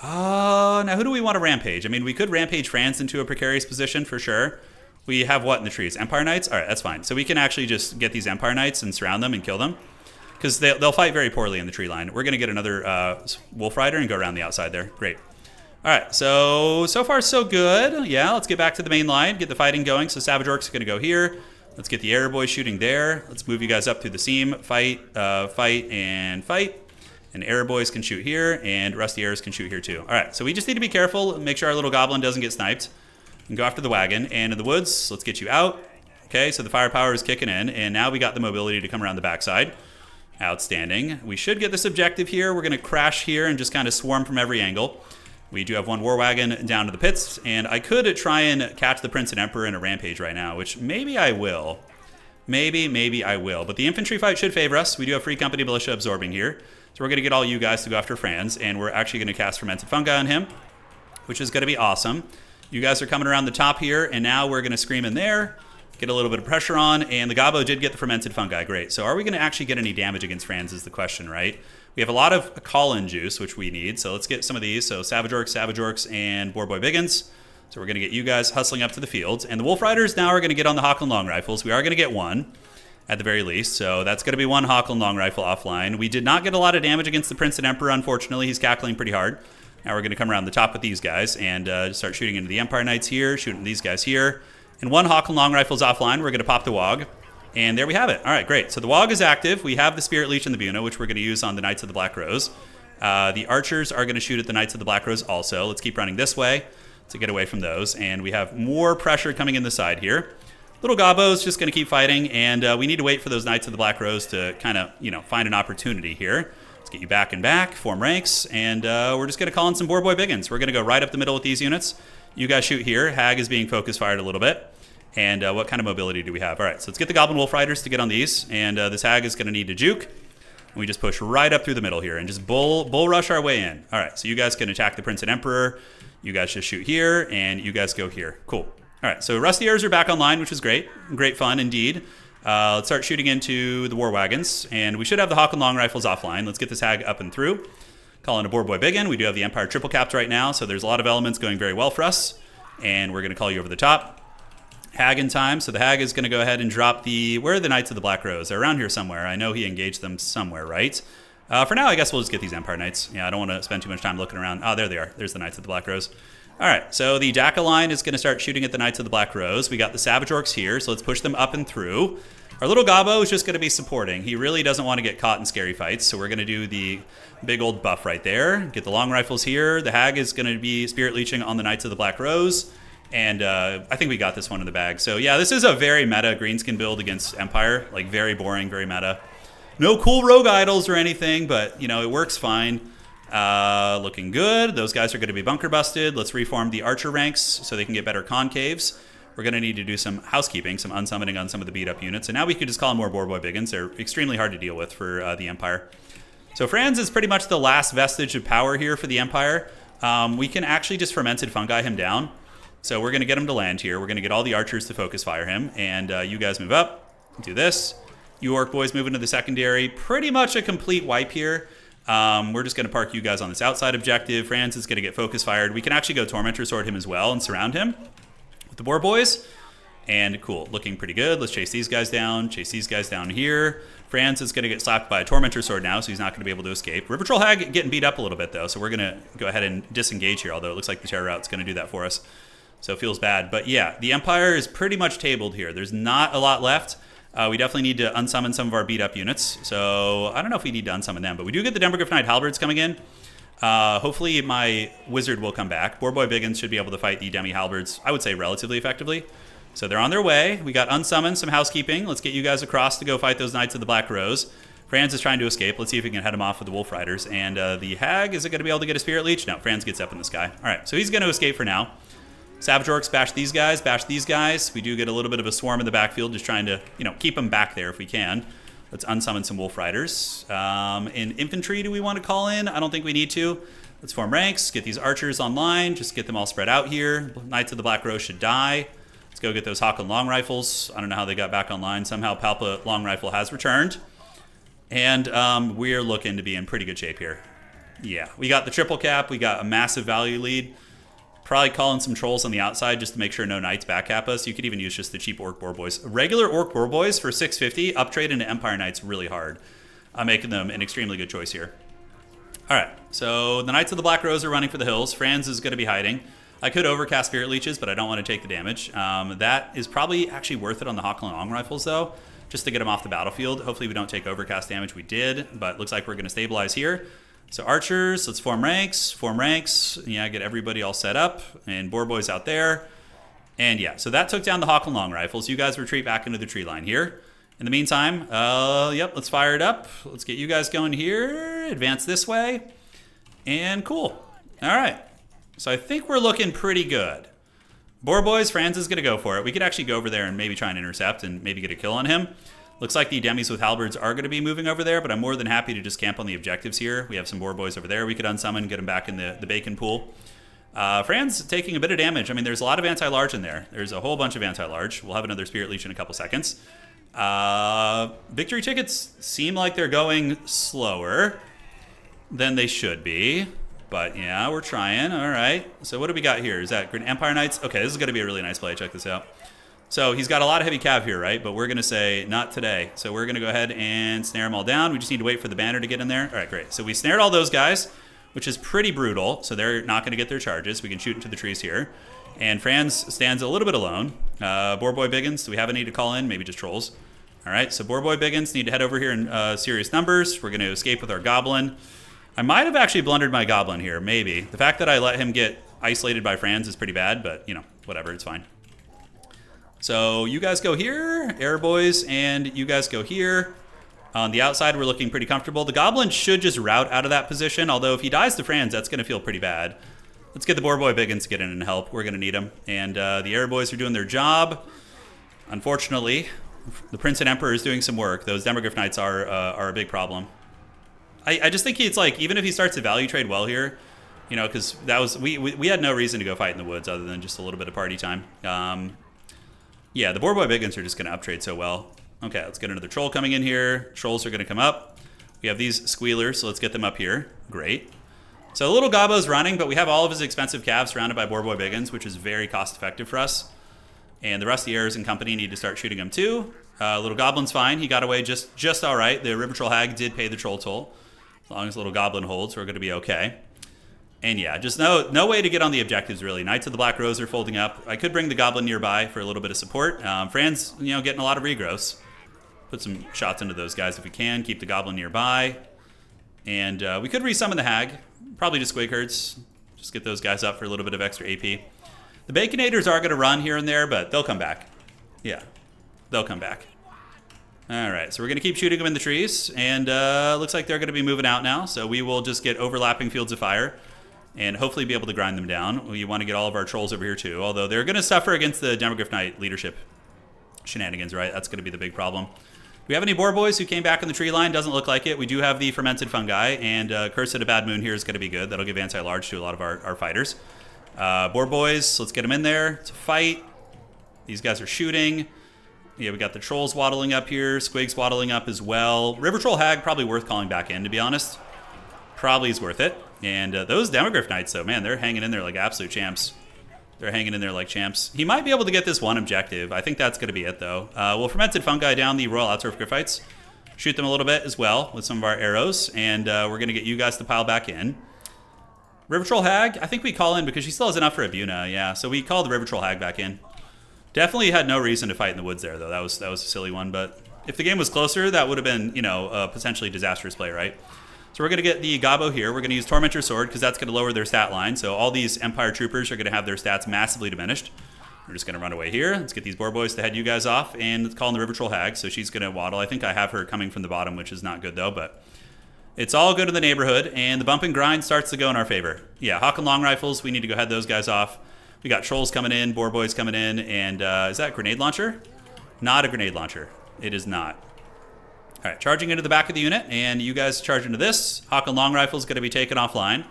Now who do we want to rampage? I mean, we could rampage France into a precarious position for sure. We have what in the trees? Empire Knights? All right, that's fine. So we can actually just get these Empire Knights and surround them and kill them. Because they'll fight very poorly in the tree line. We're going to get another Wolf Rider and go around the outside there. Great. All right, so far so good. Yeah, let's get back to the main line, get the fighting going. So Savage Orcs are going to go here. Let's get the Air Boys shooting there. Let's move you guys up through the seam. Fight, fight, and fight. And Air Boys can shoot here, and Rusty Airs can shoot here too. All right, so we just need to be careful, make sure our little Goblin doesn't get sniped. And go after the wagon. And in the woods, let's get you out. Okay, so the firepower is kicking in, and now we got the mobility to come around the backside. Outstanding. We should get this objective here. We're going to crash here and just kind of swarm from every angle. We do have one war wagon down to the pits, and I could try and catch the Prince and Emperor in a rampage right now, which maybe I will. Maybe I will. But the infantry fight should favor us. We do have Free Company Militia absorbing here. So we're going to get all you guys to go after Franz, and we're actually going to cast Fermented Fungi on him, which is going to be awesome. You guys are coming around the top here, and now we're going to scream in there. Get a little bit of pressure on, and the Gobbo did get the Fermented Fungi. Great. So are we going to actually get any damage against Franz is the question, right? We have a lot of call-in juice, which we need. So let's get some of these. So Savage Orcs, and Boar Boy Biggins. So we're going to get you guys hustling up to the fields. And the Wolf Riders now are going to get on the Hockland Long Rifles. We are going to get one, at the very least. So that's going to be one Hockland Long Rifle offline. We did not get a lot of damage against the Prince and Emperor, unfortunately. He's cackling pretty hard. Now we're going to come around the top with these guys and start shooting into the Empire Knights here, shooting these guys here. And one Hockland Long Rifle's offline. We're going to pop the Wog. And there we have it. All right, great. So the Wog is active. We have the Spirit Leech and the Buna, which we're going to use on the Knights of the Black Rose. The Archers are going to shoot at the Knights of the Black Rose also. Let's keep running this way to get away from those. And we have more pressure coming in the side here. Little Gobbo's just going to keep fighting. And we need to wait for those Knights of the Black Rose to kind of, find an opportunity here. Let's get you back and back, form ranks. And we're just going to call in some Boar Boy Biggins. We're going to go right up the middle with these units. You guys shoot here. Hag is being focus fired a little bit. And what kind of mobility do we have? All right, so let's get the Goblin Wolf Riders to get on these. And this Hag is going to need to juke. And we just push right up through the middle here and just bull rush our way in. All right, so you guys can attack the Prince and Emperor. You guys just shoot here, and you guys go here. Cool. All right, so Rusty Airs are back online, which is great. Great fun indeed. Let's start shooting into the War Wagons. And we should have the Hawk and Long Rifles offline. Let's get this Hag up and through. Call in a Boar Boy Biggin. We do have the Empire Triple Caps right now, so there's a lot of elements going very well for us. And we're going to call you over the top. Hag in time. So the Hag is going to go ahead and drop the... Where are the Knights of the Black Rose? They're around here somewhere. I know he engaged them somewhere, right? For now, I guess we'll just get these Empire Knights. Yeah, I don't want to spend too much time looking around. Oh, there they are. There's the Knights of the Black Rose. All right, so the Daka line is going to start shooting at the Knights of the Black Rose. We got the Savage Orcs here, so let's push them up and through. Our little Gobbo is just going to be supporting. He really doesn't want to get caught in scary fights, so we're going to do the big old buff right there. Get the Long Rifles here. The Hag is going to be Spirit Leeching on the Knights of the Black Rose. And I think we got this one in the bag. So yeah, this is a very meta Greenskin build against Empire. Like very boring, very meta. No cool rogue idols or anything, but it works fine. Looking good. Those guys are going to be bunker busted. Let's reform the Archer ranks so they can get better concaves. We're going to need to do some housekeeping, some unsummoning on some of the beat up units. And now we could just call in more Boar Boy Biggins. They're extremely hard to deal with for the Empire. So Franz is pretty much the last vestige of power here for the Empire. We can actually just Fermented Fungi him down. So we're going to get him to land here. We're going to get all the Archers to focus fire him. And you guys move up. Do this. You Orc Boys move into the secondary. Pretty much a complete wipe here. We're just going to park you guys on this outside objective. Franz is going to get focus fired. We can actually go Tormentor Sword him as well and surround him with the Boar Boys. And cool. Looking pretty good. Let's chase these guys down. Chase these guys down here. Franz is going to get slapped by a Tormentor Sword now, so he's not going to be able to escape. River Troll Hag getting beat up a little bit, though. So we're going to go ahead and disengage here, although it looks like the Terror Route's going to do that for us. So it feels bad. But yeah, the Empire is pretty much tabled here. There's not a lot left. We definitely need to unsummon some of our beat-up units. So I don't know if we need to unsummon them, but we do get the Demogryph Knight Halberds coming in. Hopefully my wizard will come back. Boarboy Biggins should be able to fight the demi halberds, I would say, relatively effectively. So they're on their way. We got unsummoned, some housekeeping. Let's get you guys across to go fight those Knights of the Black Rose. Franz is trying to escape. Let's see if we can head him off with the Wolf Riders. And the Hag, is it going to be able to get a Spirit Leech? No, Franz gets up in the sky. All right, so he's going to escape for now. Savage Orcs bash these guys, bash these guys. We do get a little bit of a swarm in the backfield, just trying to, keep them back there if we can. Let's unsummon some Wolf Riders. In infantry, do we want to call in? I don't think we need to. Let's form ranks, get these archers online, just get them all spread out here. Knights of the Black Rose should die. Let's go get those Hawken long rifles. I don't know how they got back online. Somehow Palpa long rifle has returned. And we're looking to be in pretty good shape here. Yeah, we got the triple cap. We got a massive value lead. Probably calling some trolls on the outside just to make sure no knights back cap us. You could even use just the cheap Orc Boar Boys. Regular Orc Boar Boys for 650, uptrade into Empire Knights really hard. I'm making them an extremely good choice here. All right, so the Knights of the Black Rose are running for the hills. Franz is going to be hiding. I could overcast Spirit Leeches, but I don't want to take the damage. That is probably actually worth it on the Hawken long rifles, though, just to get them off the battlefield. Hopefully we don't take overcast damage. We did, but looks like we're going to stabilize here. So archers, let's form ranks. Yeah, get everybody all set up. And Boar Boys out there. And yeah, so that took down the Hawken long rifles. You guys retreat back into the tree line here. In the meantime, let's fire it up. Let's get you guys going here. Advance this way. And cool. All right. So I think we're looking pretty good. Boar Boys, Franz is going to go for it. We could actually go over there and maybe try and intercept and maybe get a kill on him. Looks like the demis with halberds are going to be moving over there, but I'm more than happy to just camp on the objectives here. We have some Boar Boys over there. We could unsummon, get them back in the bacon pool. Franz taking a bit of damage. I mean, there's a lot of anti-large in there. There's a whole bunch of anti-large. We'll have another Spirit Leech in a couple seconds. Victory tickets seem like they're going slower than they should be. But yeah, we're trying. All right. So what do we got here? Is that Empire Knights? Okay, this is going to be a really nice play. Check this out. So he's got a lot of heavy cav here, right? But we're going to say not today. So we're going to go ahead and snare them all down. We just need to wait for the banner to get in there. All right, great. So we snared all those guys, which is pretty brutal. So they're not going to get their charges. We can shoot into the trees here. And Franz stands a little bit alone. Boar Boy Biggins, do we have any to call in? Maybe just trolls. All right, so Boar Boy Biggins need to head over here in serious numbers. We're going to escape with our Goblin. I might have actually blundered my Goblin here, maybe. The fact that I let him get isolated by Franz is pretty bad, but, whatever, it's fine. So you guys go here, Air Boys, and you guys go here. On the outside, we're looking pretty comfortable. The Goblin should just route out of that position, although if he dies to Franz, that's going to feel pretty bad. Let's get the Boar Boy Biggins to get in and help. We're going to need them. And the Air Boys are doing their job. Unfortunately, the Prince and Emperor is doing some work. Those Demogryph Knights are a big problem. I just think it's like, even if he starts to value trade well here, because that was we had no reason to go fight in the woods other than just a little bit of party time. Yeah, the Boar Boy Biggins are just going to uptrade so well. Okay, let's get another troll coming in here. Trolls are going to come up. We have these squealers, so let's get them up here. Great. So little Gobbo's running, but we have all of his expensive calves surrounded by Boar Boy Biggins, which is very cost effective for us. And the Rusty Heirs and company need to start shooting him too. Little Goblin's fine. He got away just all right. The River Troll Hag did pay the troll toll. As long as Little Goblin holds, we're going to be okay. And yeah, just no way to get on the objectives, really. Knights of the Black Rose are folding up. I could bring the Goblin nearby for a little bit of support. Franz, getting a lot of regrowths. Put some shots into those guys if we can. Keep the Goblin nearby. And we could resummon the Hag. Probably just Squig Herds. Just get those guys up for a little bit of extra AP. The Baconators are going to run here and there, but they'll come back. Yeah, they'll come back. All right, so we're going to keep shooting them in the trees. And looks like they're going to be moving out now. So we will just get overlapping fields of fire and hopefully be able to grind them down. We want to get all of our trolls over here too, although they're going to suffer against the Demogryph Knight leadership shenanigans, right? That's going to be the big problem. Do we have any Boar Boys who came back in the tree line? Doesn't look like it. We do have the Fermented Fungi, and Curse at a Bad Moon here is going to be good. That'll give anti-large to a lot of our fighters. Boar Boys, let's get them in there to fight. These guys are shooting. Yeah, we got the Trolls waddling up here. Squig's waddling up as well. River Troll Hag, probably worth calling back in, to be honest. Probably is worth it. And those Demogryph Knights, though, man, they're hanging in there like absolute champs. They're hanging in there like champs. He might be able to get this one objective. I think that's going to be it, though. We'll Fermented Fungi down the Royal Outsurf Gryphites. Shoot them a little bit as well with some of our arrows. And we're going to get you guys to pile back in. River Troll Hag, I think we call in because she still has enough for a Buna. Yeah, so we call the River Troll Hag back in. Definitely had no reason to fight in the woods there, though. That was a silly one. But if the game was closer, that would have been, a potentially disastrous play, right? So we're going to get the Gobbo here. We're going to use Tormentor Sword because that's going to lower their stat line. So all these Empire troopers are going to have their stats massively diminished. We're just going to run away here. Let's get these boar boys to head you guys off. And let's call in the River Troll Hag. So she's going to waddle. I think I have her coming from the bottom, which is not good though. But it's all good in the neighborhood. And the bump and grind starts to go in our favor. Yeah, Hawk and Long Rifles. We need to go head those guys off. We got Trolls coming in, boar boys coming in. And is that a grenade launcher? Not a grenade launcher. It is not. All right, charging into the back of the unit. And you guys charge into this. Hawk and Long Rifle is going to be taken offline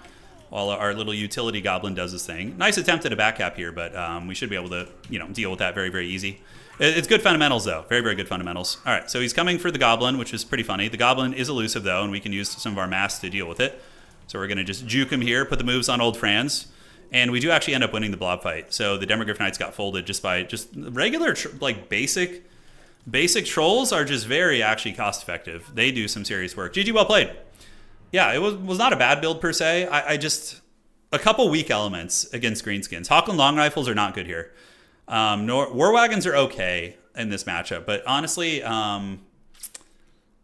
while our little utility goblin does his thing. Nice attempt at a back cap here, but we should be able to, deal with that very, very easy. It's good fundamentals, though. Very, very good fundamentals. All right, so he's coming for the goblin, which is pretty funny. The goblin is elusive, though, and we can use some of our mass to deal with it. So we're going to just juke him here, put the moves on old Franz, and we do actually end up winning the blob fight. So the Demogryph Knights got folded just by regular, basic trolls are just very actually cost effective. They do some serious work. GG, well played. Yeah, it was not a bad build per se. I just, a couple weak elements against Greenskins. Hawk and Long Rifles are not good here. War Wagons are okay in this matchup, but honestly,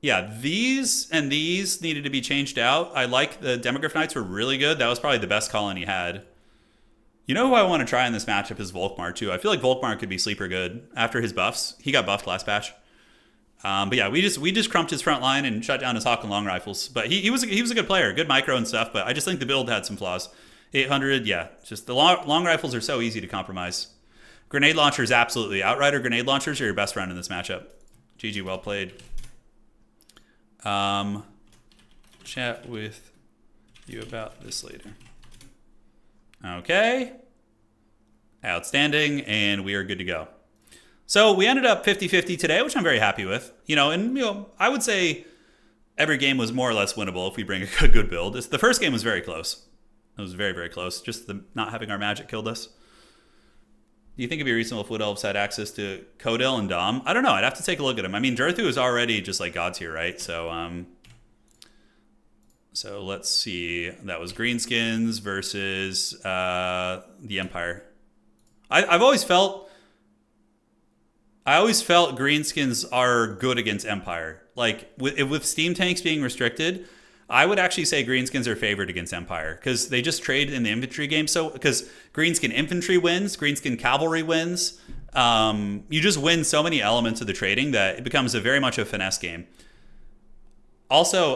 yeah, these and these needed to be changed out. I like the Demogryph Knights were really good. That was probably the best colony he had. You know who I want to try in this matchup is Volkmar too. I feel like Volkmar could be sleeper good after his buffs. He got buffed last patch. But yeah, we just crumped his front line and shut down his Hawk and Long Rifles. But he was a good player, good micro and stuff. But I just think the build had some flaws. 800, yeah, just the long rifles are so easy to compromise. Grenade launchers, absolutely. Outrider grenade launchers are your best friend in this matchup. GG, well played. Chat with you about this later. Okay. Outstanding, and we are good to go. So we ended up 50-50 today, which I'm very happy with. I would say every game was more or less winnable if we bring a good build. The first game was very close. It was very, very close. Just not having our magic killed us. Do you think it'd be reasonable if Wood Elves had access to Codell and Dom? I don't know. I'd have to take a look at him. I mean, Jerthu is already just like God's here, right? So, so let's see. That was Greenskins versus the Empire. I always felt Greenskins are good against Empire. Like, with Steam tanks being restricted, I would actually say Greenskins are favored against Empire because they just trade in the infantry game. So, because Greenskin infantry wins, Greenskin cavalry wins, you just win so many elements of the trading that it becomes very much a finesse game. Also,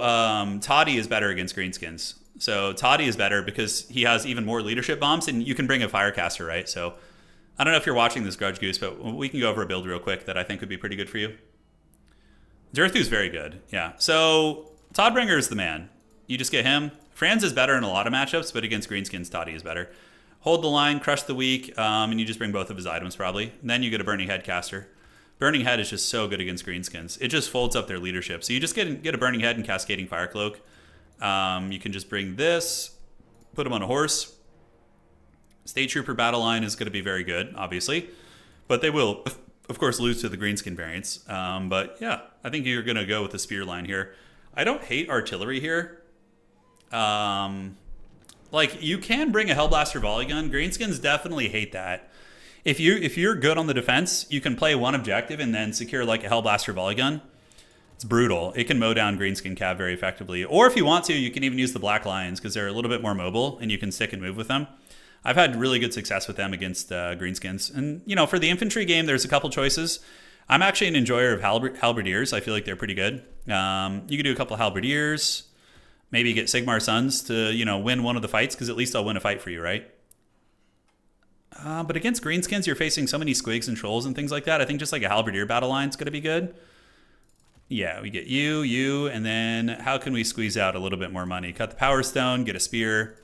Toddy is better against Greenskins. So, Toddy is better because he has even more leadership bombs, and you can bring a Firecaster, right? So, I don't know if you're watching this, Grudge Goose, but we can go over a build real quick that I think would be pretty good for you. Jerthu's very good, yeah. So, Toddbringer is the man. You just get him. Franz is better in a lot of matchups, but against Greenskins, Toddy is better. Hold the line, crush the weak, and you just bring both of his items probably. And then you get a Burning Head caster. Burning Head is just so good against Greenskins. It just folds up their leadership. So you just get a Burning Head and Cascading Fire Cloak. You can just bring this, put him on a horse. State Trooper battle line is going to be very good, obviously. But they will, of course, lose to the Greenskin variants. But yeah, I think you're going to go with the Spear line here. I don't hate artillery here. Like, you can bring a Hellblaster volley gun. Greenskins definitely hate that. If you're good on the defense, you can play one objective and then secure like a Hellblaster volley gun. It's brutal. It can mow down Greenskin Cav very effectively. Or if you want to, you can even use the Black Lions because they're a little bit more mobile and you can stick and move with them. I've had really good success with them against Greenskins. And, for the infantry game, there's a couple choices. I'm actually an enjoyer of Halberdiers. I feel like they're pretty good. You could do a couple Halberdiers. Maybe get Sigmar Sons to, win one of the fights because at least I'll win a fight for you, right? But against Greenskins, you're facing so many squigs and trolls and things like that. I think just like a Halberdier battle line is going to be good. Yeah, we get you, and then how can we squeeze out a little bit more money? Cut the Power Stone, get a Spear.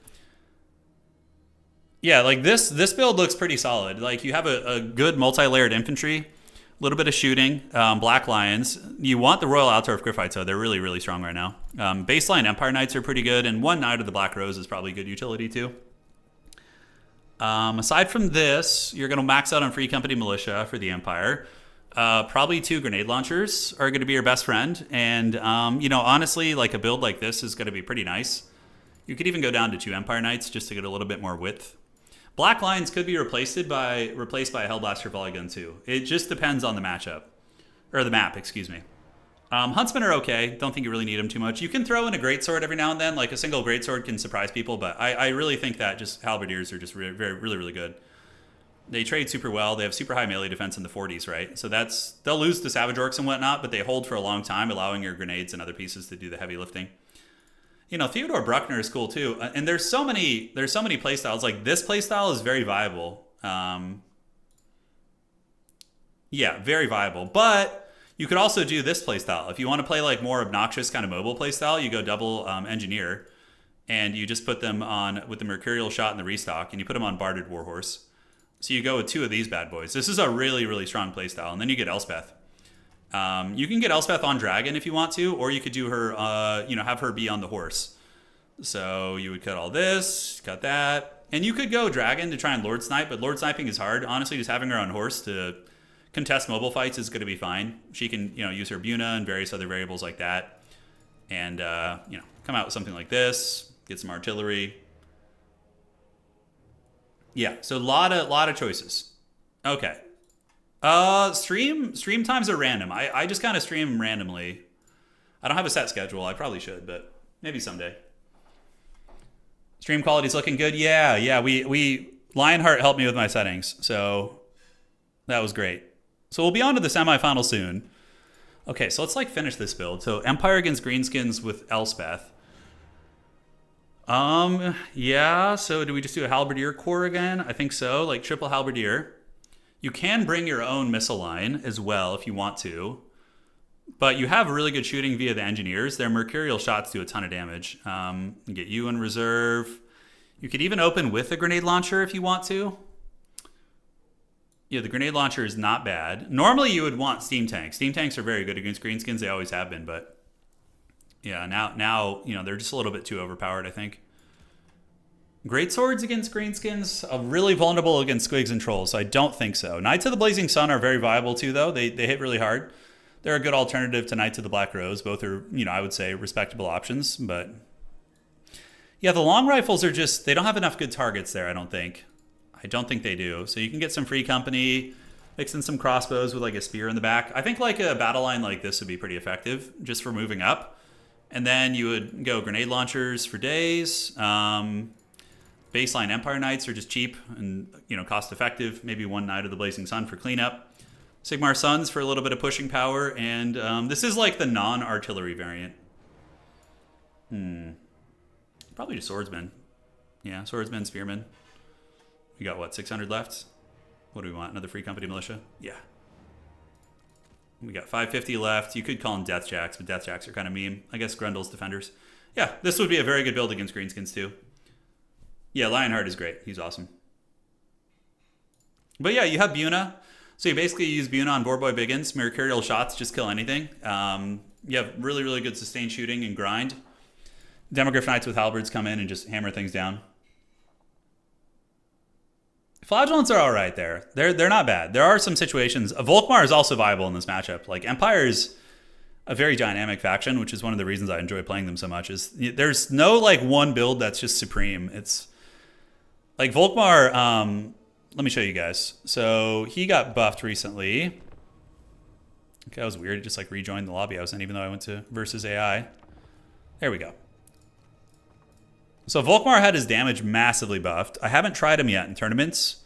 Yeah, like this build looks pretty solid. Like you have a good multi-layered infantry, a little bit of shooting, Black Lions. You want the Royal Altorf Griffites, though. They're really, really strong right now. Baseline Empire Knights are pretty good, and one Knight of the Black Rose is probably good utility, too. Aside from this, you're going to max out on Free Company Militia for the Empire. Probably 2 grenade launchers are going to be your best friend. And, honestly, like a build like this is going to be pretty nice. You could even go down to 2 Empire Knights just to get a little bit more width. Black Lions could be replaced by a Hellblaster volley gun too. It just depends on the matchup. Or the map, excuse me. Huntsmen are okay. Don't think you really need them too much. You can throw in a greatsword every now and then. Like a single greatsword can surprise people, but I really think that just halberdiers are just really good. They trade super well. They have super high melee defense in the 40s, right? So they'll lose to savage orcs and whatnot, but they hold for a long time, allowing your grenades and other pieces to do the heavy lifting. You know, Theodore Bruckner is cool too, and there's so many playstyles. Like this playstyle is very viable. Yeah, very viable, but you could also do this playstyle. If you want to play like more obnoxious kind of mobile playstyle, you go double engineer, and you just put them on with the Mercurial Shot and the Restock, and you put them on Barded Warhorse. So you go with 2 of these bad boys. This is a really strong playstyle, and then you get Elspeth. You can get Elspeth on Dragon if you want to, or you could do her, have her be on the horse. So you would cut all this, cut that, and you could go Dragon to try and Lord Snipe, but Lord Sniping is hard. Honestly, just having her on horse to contest mobile fights is going to be fine. She can, use her Buna and various other variables like that, and come out with something like this. Get some artillery. Yeah, so a lot of choices. Okay. Stream times are random. I just kind of stream randomly. I don't have a set schedule. I probably should, but maybe someday. Stream quality's looking good. Yeah. We Lionheart helped me with my settings, so that was great. So we'll be on to the semifinal soon. Okay, so let's finish this build. So Empire against Greenskins with Elspeth. Yeah, so do we just do a Halberdier core again? I think so, like triple Halberdier. You can bring your own missile line as well if you want to. But you have really good shooting via the engineers. Their Mercurial shots do a ton of damage. Get you in reserve. You could even open with a grenade launcher if you want to. Yeah, the grenade launcher is not bad. Normally you would want steam tanks. Steam tanks are very good against Greenskins. They always have been, but yeah, now they're just a little bit too overpowered, I think. Great swords against Greenskins are really vulnerable against Squigs and Trolls, so I don't think so. Knights of the Blazing Sun are very viable too, though. They hit really hard. They're a good alternative to Knights of the Black Rose. Both are, I would say, respectable options, but yeah, the long rifles are just, they don't have enough good targets there, I don't think. I don't think they do. So you can get some free company, mix in some crossbows with like a spear in the back. I think like a battle line like this would be pretty effective just for moving up. And then you would go grenade launchers for days. Baseline Empire Knights are just cheap and cost effective. Maybe one Knight of the Blazing Sun for cleanup. Sigmar Suns for a little bit of pushing power. And this is like the non-artillery variant. Probably just swordsmen. Yeah, swordsmen, spearmen. We got what, 600 left? What do we want? Another free company militia? Yeah. We got 550 left. You could call them Deathjacks, but Deathjacks are kind of meme. I guess Grundle's defenders. Yeah, this would be a very good build against Greenskins too. Yeah, Lionheart is great. He's awesome. But yeah, you have Buna. So you basically use Buna on Boarboy Biggins. Mercurial shots just kill anything. You have really good sustained shooting and grind. Demogryph Knights with halberds come in and just hammer things down. Flagellants are all right there. They're not bad. There are some situations. Volkmar is also viable in this matchup. Like Empire's a very dynamic faction, which is one of the reasons I enjoy playing them so much. Is there's no like one build that's just supreme. It's like Volkmar. Let me show you guys. So he got buffed recently. Okay, that was weird. It just like rejoined the lobby I was in, even though I went to versus AI. There we go. So Volkmar had his damage massively buffed. I haven't tried him yet in tournaments.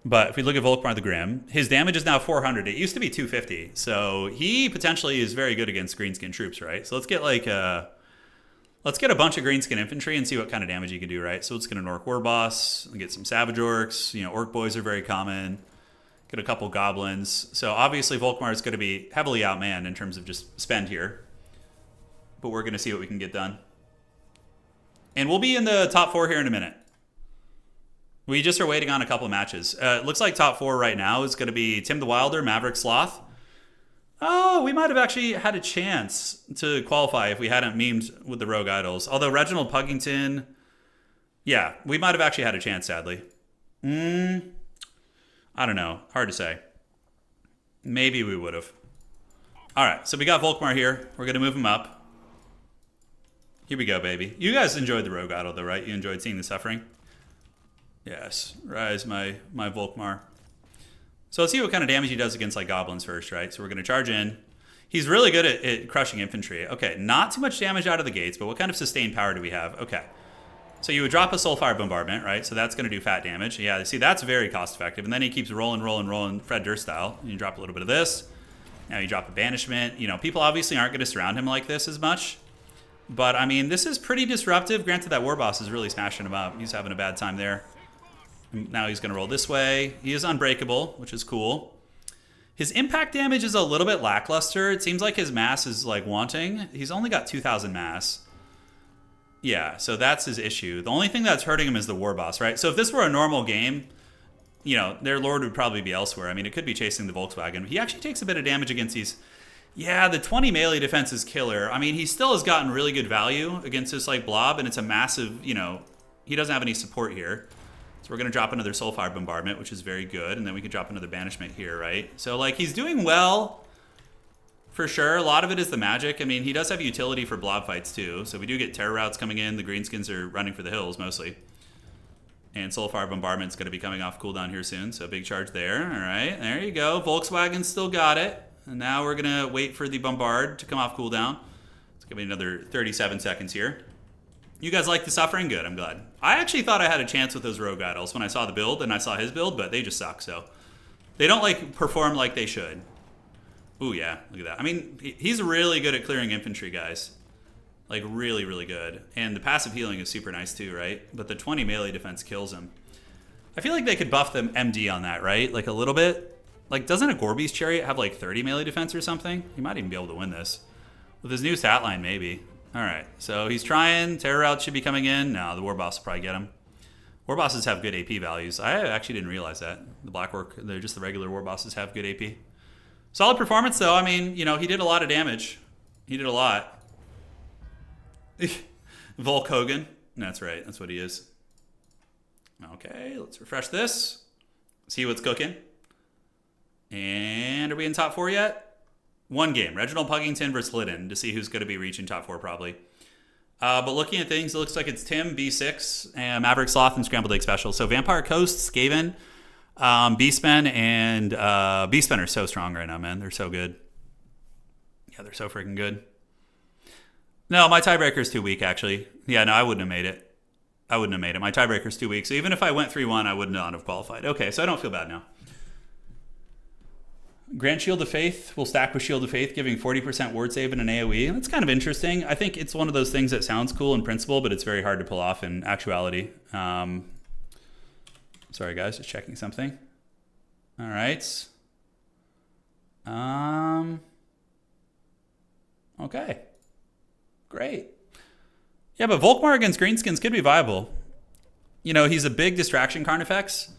But if we look at Volkmar the Grim, his damage is now 400. It used to be 250. So he potentially is very good against greenskin troops, right? So let's get like let's get a bunch of greenskin infantry and see what kind of damage he can do, right? So let's get an Orc War Boss, get some Savage Orcs. Orc Boys are very common. Get a couple Goblins. So obviously Volkmar is going to be heavily outmanned in terms of just spend here. But we're going to see what we can get done. And we'll be in the top 4 here in a minute. We just are waiting on a couple of matches. It looks like top 4 right now is going to be Tim the Wilder, Maverick Sloth. Oh, we might have actually had a chance to qualify if we hadn't memed with the Rogue Idols. Although Reginald Puggington, yeah, we might have actually had a chance, sadly. I don't know. Hard to say. Maybe we would have. All right, so we got Volkmar here. We're going to move him up. Here we go, baby. You guys enjoyed the Rogue Idol, though, right? You enjoyed seeing the suffering? Yes. Rise my Volkmar. So let's see what kind of damage he does against like goblins first, right? So we're going to charge in. He's really good at crushing infantry. Okay, not too much damage out of the gates, but what kind of sustained power do we have? Okay. So you would drop a Soulfire Bombardment, right? So that's going to do fat damage. Yeah, see, that's very cost effective. And then he keeps rolling, Fred Durst style. You drop a little bit of this. Now you drop a Banishment. You know, people obviously aren't going to surround him like this as much. But, I mean, this is pretty disruptive. Granted, that War Boss is really smashing him up. He's having a bad time there. Now he's going to roll this way. He is unbreakable, which is cool. His impact damage is a little bit lackluster. It seems like his mass is, like, wanting. He's only got 2,000 mass. Yeah, so that's his issue. The only thing that's hurting him is the War Boss, right? So if this were a normal game, you know, their Lord would probably be elsewhere. I mean, it could be chasing the Volkswagen. He actually takes a bit of damage against these. Yeah, the 20 melee defense is killer. I mean, he still has gotten really good value against this, like, blob, and it's a massive, you know, he doesn't have any support here. So we're going to drop another Soulfire Bombardment, which is very good, and then we can drop another Banishment here, right? So, like, he's doing well. For sure, a lot of it is the magic. I mean, he does have utility for blob fights, too. So we do get terror routes coming in. The Greenskins are running for the hills, mostly. And Soulfire Bombardment's going to be coming off cooldown here soon, so big charge there. All right, there you go. Volkswagen still got it. And now we're going to wait for the Bombard to come off cooldown. Let's give me another 37 seconds here. You guys like the suffering? Good, I'm glad. I actually thought I had a chance with those Rogue Idols when I saw the build, and I saw his build, but they just suck, so. They don't, like, perform like they should. Ooh, yeah, look at that. I mean, he's really good at clearing infantry, guys. Like, really, really good. And the passive healing is super nice, too, right? But the 20 melee defense kills him. I feel like they could buff the MD on that, right? Like, a little bit. Like, doesn't a Gorby's Chariot have, like, 30 melee defense or something? He might even be able to win this. With his new stat line, maybe. All right, so he's trying. Terror Route should be coming in. No, the War Boss will probably get him. War Bosses have good AP values. I actually didn't realize that. The Blackwork, they're just the regular War Bosses have good AP. Solid performance, though. I mean, you know, he did a lot of damage. He did a lot. Volk Hogan. That's right. That's what he is. Okay, let's refresh this. See what's cooking. And are we in top 4 yet? One game. Reginald Puggington versus Lydon to see who's going to be reaching top 4, probably. But looking at things, it looks like it's Tim, B6, and Maverick Sloth, and Scrambled Egg Special. So Vampire Coast, Skaven, Beastmen, and Beastmen are so strong right now, man. They're so good. Yeah, they're so freaking good. No, my tiebreaker's too weak, actually. Yeah, no, I wouldn't have made it. My tiebreaker's too weak. So even if I went 3-1, I would not have qualified. Okay, so I don't feel bad now. Grant Shield of Faith will stack with Shield of Faith, giving 40% ward save in an AoE. That's kind of interesting. I think it's one of those things that sounds cool in principle, but it's very hard to pull off in actuality. Sorry, guys, just checking something. All right. Okay. Great. Yeah, but Volkmar against Greenskins could be viable. You know, he's a big distraction Carnifex.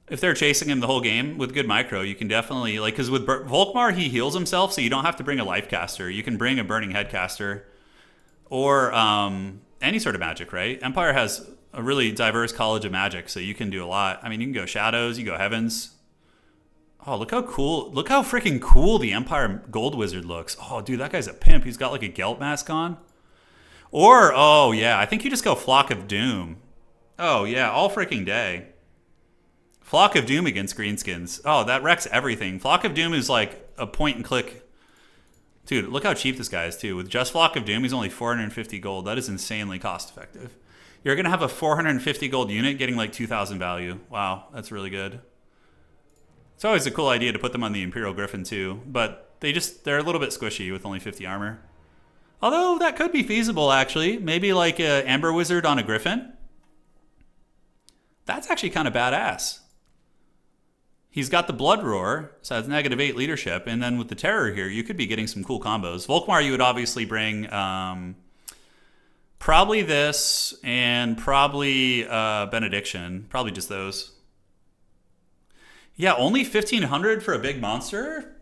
If they're chasing him the whole game with good micro, you can definitely, like, because with Volkmar, he heals himself, so you don't have to bring a life caster. You can bring a burning head caster or any sort of magic, right? Empire has a really diverse college of magic, so you can do a lot. I mean, you can go Shadows, you go Heavens. Oh, look how cool, look how freaking cool the Empire Gold Wizard looks. Oh, dude, that guy's a pimp. He's got, like, a Gelt mask on. Or, oh, yeah, I think you just go Flock of Doom. Oh, yeah, all freaking day. Flock of Doom against Greenskins. Oh, that wrecks everything. Flock of Doom is like a point and click. Dude, look how cheap this guy is, too. With just Flock of Doom, he's only 450 gold. That is insanely cost effective. You're going to have a 450 gold unit getting like 2,000 value. Wow, that's really good. It's always a cool idea to put them on the Imperial Griffin, too. But they're a little bit squishy with only 50 armor. Although, that could be feasible, actually. Maybe like an Amber Wizard on a Griffin. That's actually kind of badass. He's got the Blood Roar, so that's -8 leadership. And then with the Terror here, you could be getting some cool combos. Volkmar, you would obviously bring probably this and probably Benediction. Probably just those. Yeah, only 1,500 for a big monster?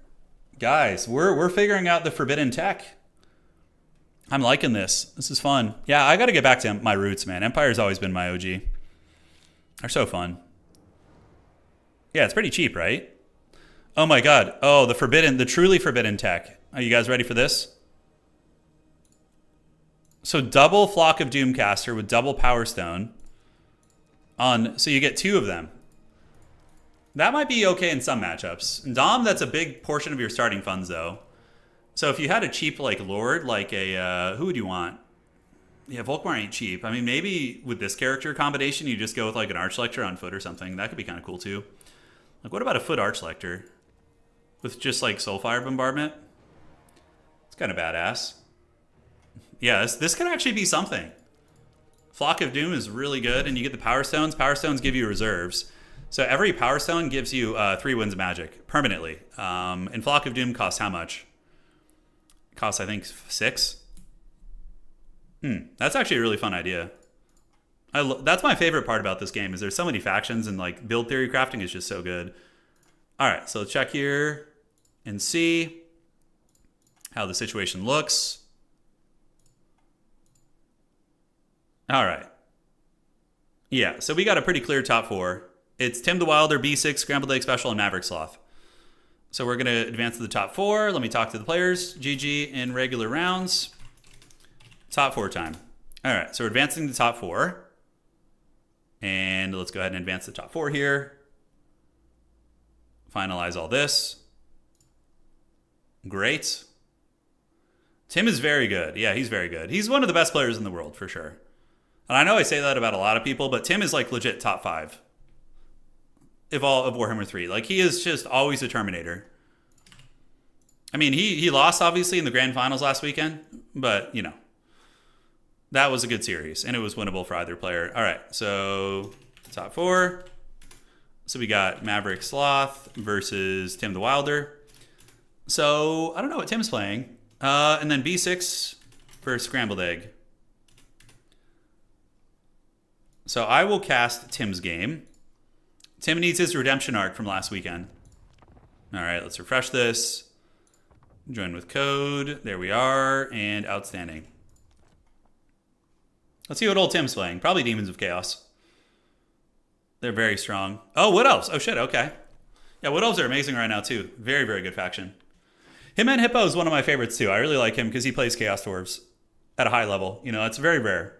Guys, we're figuring out the forbidden tech. I'm liking this. This is fun. Yeah, I got to get back to my roots, man. Empire's always been my OG. They're so fun. Yeah, it's pretty cheap, right? Oh my god. Oh, the truly forbidden tech. Are you guys ready for this? So double Flock of Doomcaster with double Power Stone. So you get 2 of them. That might be okay in some matchups. In Dom, that's a big portion of your starting funds, though. So if you had a cheap like Lord, like a who would you want? Yeah, Volkmar ain't cheap. I mean, maybe with this character combination, you just go with like an Archlector on foot or something. That could be kind of cool too. Like, what about a foot Archlector with just like Soulfire Bombardment? It's kind of badass. Yeah, this could actually be something. Flock of Doom is really good, and you get the Power Stones. Power Stones give you reserves. So every Power Stone gives you 3 Winds of Magic permanently. And Flock of Doom costs how much? It costs, I think, 6. That's actually a really fun idea. That's my favorite part about this game is there's so many factions, and like build theory crafting is just so good. All right, so let's check here and see how the situation looks. All right. Yeah, so we got a pretty clear top 4. It's Tim the Wilder, B6, Scrambled Egg Special, and Maverick Sloth. So we're going to advance to the top 4. Let me talk to the players. GG in regular rounds. Top 4 time. All right, so we're advancing to top 4. And let's go ahead and advance the top 4 here. Finalize all this. Great. Tim is very good. Yeah, he's very good. He's one of the best players in the world, for sure. And I know I say that about a lot of people, but Tim is like legit top 5 of Warhammer 3. Like, he is just always a Terminator. I mean, he lost, obviously, in the grand finals last weekend, but, you know, that was a good series, and it was winnable for either player. All right, so top 4. So we got Maverick Sloth versus Tim the Wilder. So I don't know what Tim's playing. And then B6 for Scrambled Egg. So I will cast Tim's game. Tim needs his redemption arc from last weekend. All right, let's refresh this. Join with code. There we are. And outstanding. Let's see what old Tim's playing. Probably Demons of Chaos. They're very strong. Oh, Wood Elves. Oh, shit. Okay. Yeah, Wood Elves are amazing right now, too. Very, very good faction. Him and Hippo is one of my favorites, too. I really like him because he plays Chaos Dwarves at a high level. You know, it's very rare.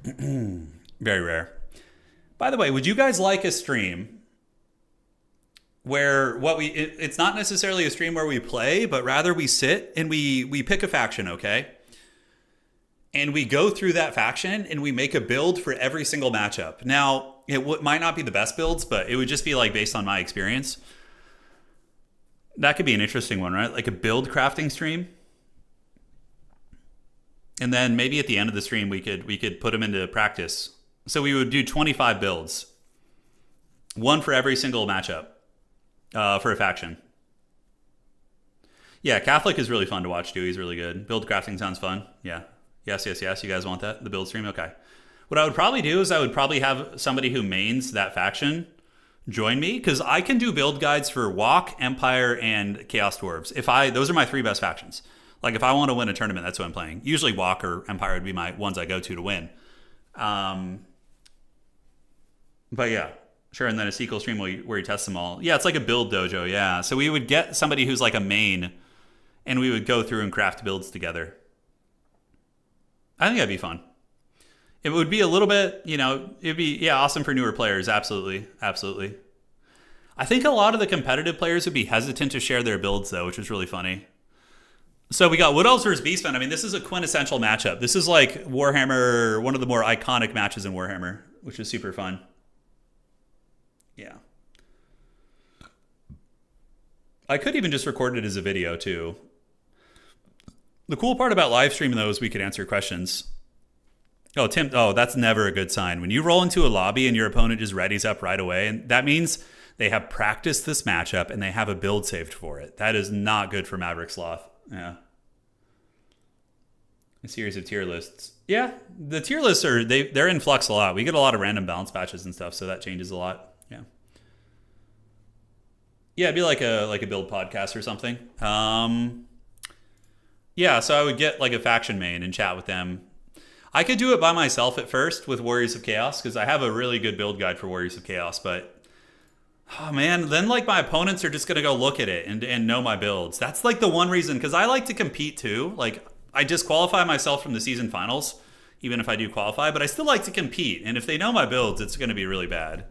Very rare. By the way, would you guys like a stream where it's not necessarily a stream where we play, but rather we sit and we pick a faction, okay? And we go through that faction and we make a build for every single matchup. Now, it might not be the best builds, but it would just be like based on my experience. That could be an interesting one, right? Like a build crafting stream. And then maybe at the end of the stream, we could put them into practice. So we would do 25 builds. One for every single matchup for a faction. Yeah, Catholic is really fun to watch too. He's really good. Build crafting sounds fun. Yeah. Yes. You guys want that? The build stream? Okay. What I would probably do is I would probably have somebody who mains that faction join me, because I can do build guides for Walk, Empire, and Chaos Dwarves. Those are my 3 best factions. Like, if I want to win a tournament, that's what I'm playing. Usually Walk or Empire would be my ones I go to win. But yeah, sure. And then a sequel stream where you test them all. Yeah, it's like a build dojo, yeah. So we would get somebody who's like a main, and we would go through and craft builds together. I think that'd be fun. It would be a little bit, you know, it'd be, yeah, awesome for newer players. Absolutely. Absolutely. I think a lot of the competitive players would be hesitant to share their builds, though, which is really funny. So we got Wood Elves versus Beastmen. I mean, this is a quintessential matchup. This is like Warhammer, one of the more iconic matches in Warhammer, which is super fun. Yeah. I could even just record it as a video, too. The cool part about live streaming, though, is we could answer questions. Oh, Tim, that's never a good sign. When you roll into a lobby and your opponent just readies up right away, and that means they have practiced this matchup and they have a build saved for it. That is not good for Maverick Sloth. Yeah. A series of tier lists. Yeah, the tier lists they're in flux a lot. We get a lot of random balance patches and stuff, so that changes a lot. Yeah. Yeah, it'd be like a build podcast or something. Yeah, so I would get like a faction main and chat with them. I could do it by myself at first with Warriors of Chaos, because I have a really good build guide for Warriors of Chaos, but oh man, then like my opponents are just gonna go look at it and know my builds. That's like the one reason, because I like to compete too. Like, I disqualify myself from the season finals, even if I do qualify, but I still like to compete. And if they know my builds, it's gonna be really bad.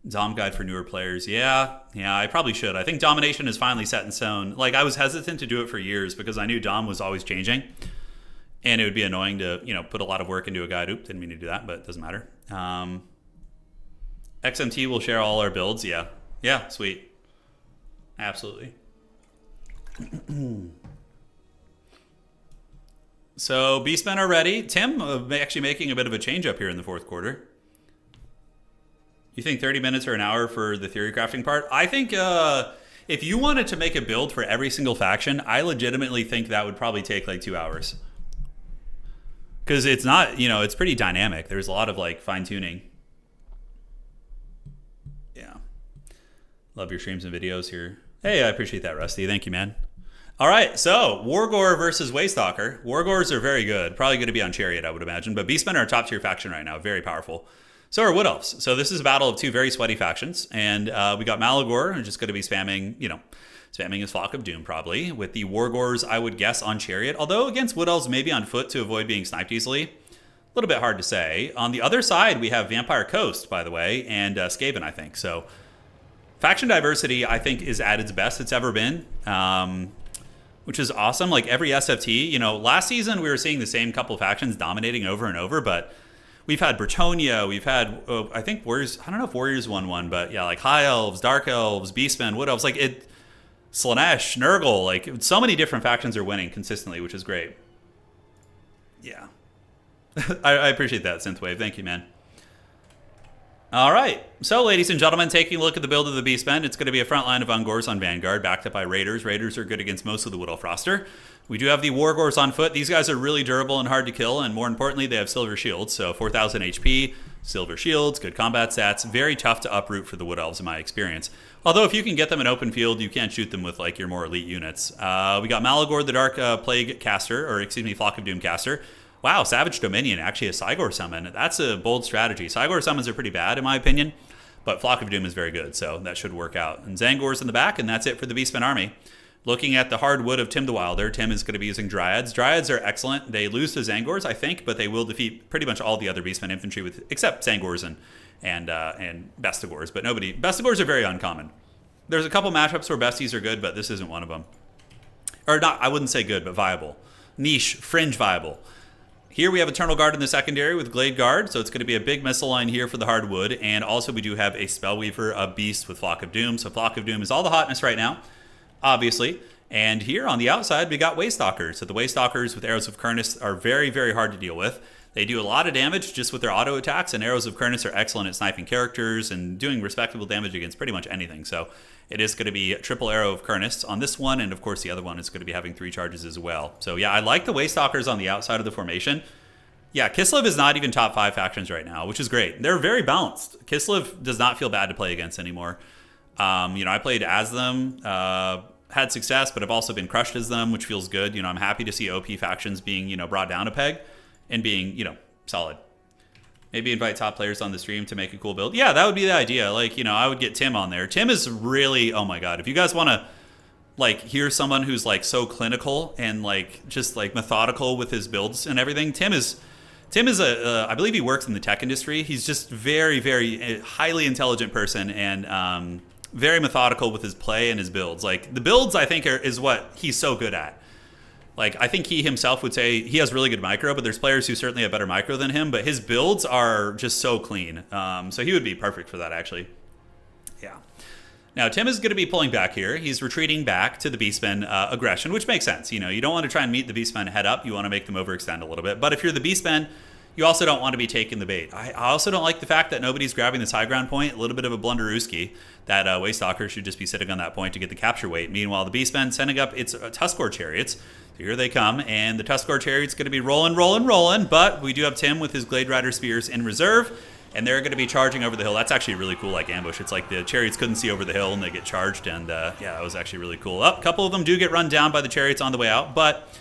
Dom guide for newer players. Yeah, I probably should. I think domination is finally set in stone. Like, I was hesitant to do it for years because I knew Dom was always changing. And it would be annoying to, put a lot of work into a guide. Oop, didn't mean to do that, but it doesn't matter. XMT will share all our builds. Yeah, sweet. Absolutely. So Beastmen are ready. Tim actually making a bit of a change up here in the fourth quarter. You think 30 minutes or an hour for the theory crafting part? I think if you wanted to make a build for every single faction, I legitimately think that would probably take like 2 hours. Because it's not, it's pretty dynamic. There's a lot of like fine tuning. Yeah. Love your streams and videos here. Hey, I appreciate that, Rusty. Thank you, man. All right, so Wargore versus Waystalker. Wargores are very good. Probably going to be on Chariot, I would imagine. But Beastmen are a top tier faction right now. Very powerful. So are Wood Elves. So this is a battle of two very sweaty factions. And we got Malagor, who's just going to be spamming, spamming his Flock of Doom probably. With the Wargores, I would guess, on Chariot. Although against Wood Elves, maybe on foot to avoid being sniped easily. A little bit hard to say. On the other side, we have Vampire Coast, by the way, and Skaven, I think. So faction diversity, I think, is at its best it's ever been. Which is awesome. Like every SFT, last season we were seeing the same couple of factions dominating over and over, but we've had Bretonnia, we've had, I think Warriors, I don't know if Warriors won one, but yeah, like High Elves, Dark Elves, Beastmen, Wood Elves, Slaanesh, Nurgle, like so many different factions are winning consistently, which is great. Yeah. I appreciate that, Synthwave. Thank you, man. All right, so ladies and gentlemen, taking a look at the build of the Beastmen, it's going to be a front line of Ungors on Vanguard, backed up by Raiders. Raiders are good against most of the Wood Elf roster. We do have the Wargors on foot. These guys are really durable and hard to kill, and more importantly, they have Silver Shields, so 4,000 HP, Silver Shields, good combat stats, very tough to uproot for the Wood Elves in my experience. Although if you can get them in open field, you can't shoot them with like your more elite units. We got Malagor, the Dark Plague caster, or excuse me, Flock of Doom caster. Wow, Savage Dominion, actually a Cygor summon. That's a bold strategy. Cygor summons are pretty bad, in my opinion, but Flock of Doom is very good, so that should work out. And Zangor's in the back, and that's it for the Beastmen army. Looking at the hardwood of Tim the Wilder, Tim is going to be using Dryads. Dryads are excellent. They lose to Zangors, I think, but they will defeat pretty much all the other Beastmen infantry, except Zangors and Bestigors, but nobody. Bestigors are very uncommon. There's a couple matchups where Besties are good, but this isn't one of them. Or not, I wouldn't say good, but viable. Niche, fringe viable. Here we have Eternal Guard in the secondary with Glade Guard, so it's going to be a big missile line here for the hardwood, and also we do have a Spellweaver, a Beast with Flock of Doom, so Flock of Doom is all the hotness right now, obviously. And here on the outside, we got Waystalkers. So the Waystalkers with Arrows of Kurnus are very, very hard to deal with. They do a lot of damage just with their auto attacks, and Arrows of Kurnus are excellent at sniping characters and doing respectable damage against pretty much anything. So it is going to be triple Arrow of Kurnus on this one, and of course the other one is going to be having 3 charges as well. So yeah, I like the Waystalkers on the outside of the formation. Yeah, Kislev is not even top 5 factions right now, which is great. They're very balanced. Kislev does not feel bad to play against anymore. I played as them, had success, but I've also been crushed as them, which feels good. I'm happy to see OP factions being, brought down a peg and being, solid. Maybe invite top players on the stream to make a cool build. Yeah, that would be the idea. I would get Tim on there. Tim is really, oh my God. If you guys want to, hear someone who's, so clinical and, just, methodical with his builds and everything, Tim is I believe he works in the tech industry. He's just very, very highly intelligent person and very methodical with his play and his builds. The builds, I think, is what he's so good at. I think he himself would say he has really good micro, but there's players who certainly have better micro than him, but his builds are just so clean. So he would be perfect for that, actually. Yeah. Now, Tim is going to be pulling back here. He's retreating back to the Beastmen aggression, which makes sense. You don't want to try and meet the Beastmen head up. You want to make them overextend a little bit. But if you're the Beastmen, you also don't want to be taking the bait. I also don't like the fact that nobody's grabbing this high ground point. A little bit of a blunderooski. That Waystalker should just be sitting on that point to get the capture weight. Meanwhile, the Beastmen sending up its Tuskor chariots. So here they come, and the Tuskor chariot's going to be rolling. But we do have Tim with his Glade Rider spears in reserve. And they're going to be charging over the hill. That's actually really cool, ambush. It's like the chariots couldn't see over the hill, and they get charged. And, yeah, that was actually really cool. A couple of them do get run down by the chariots on the way out. But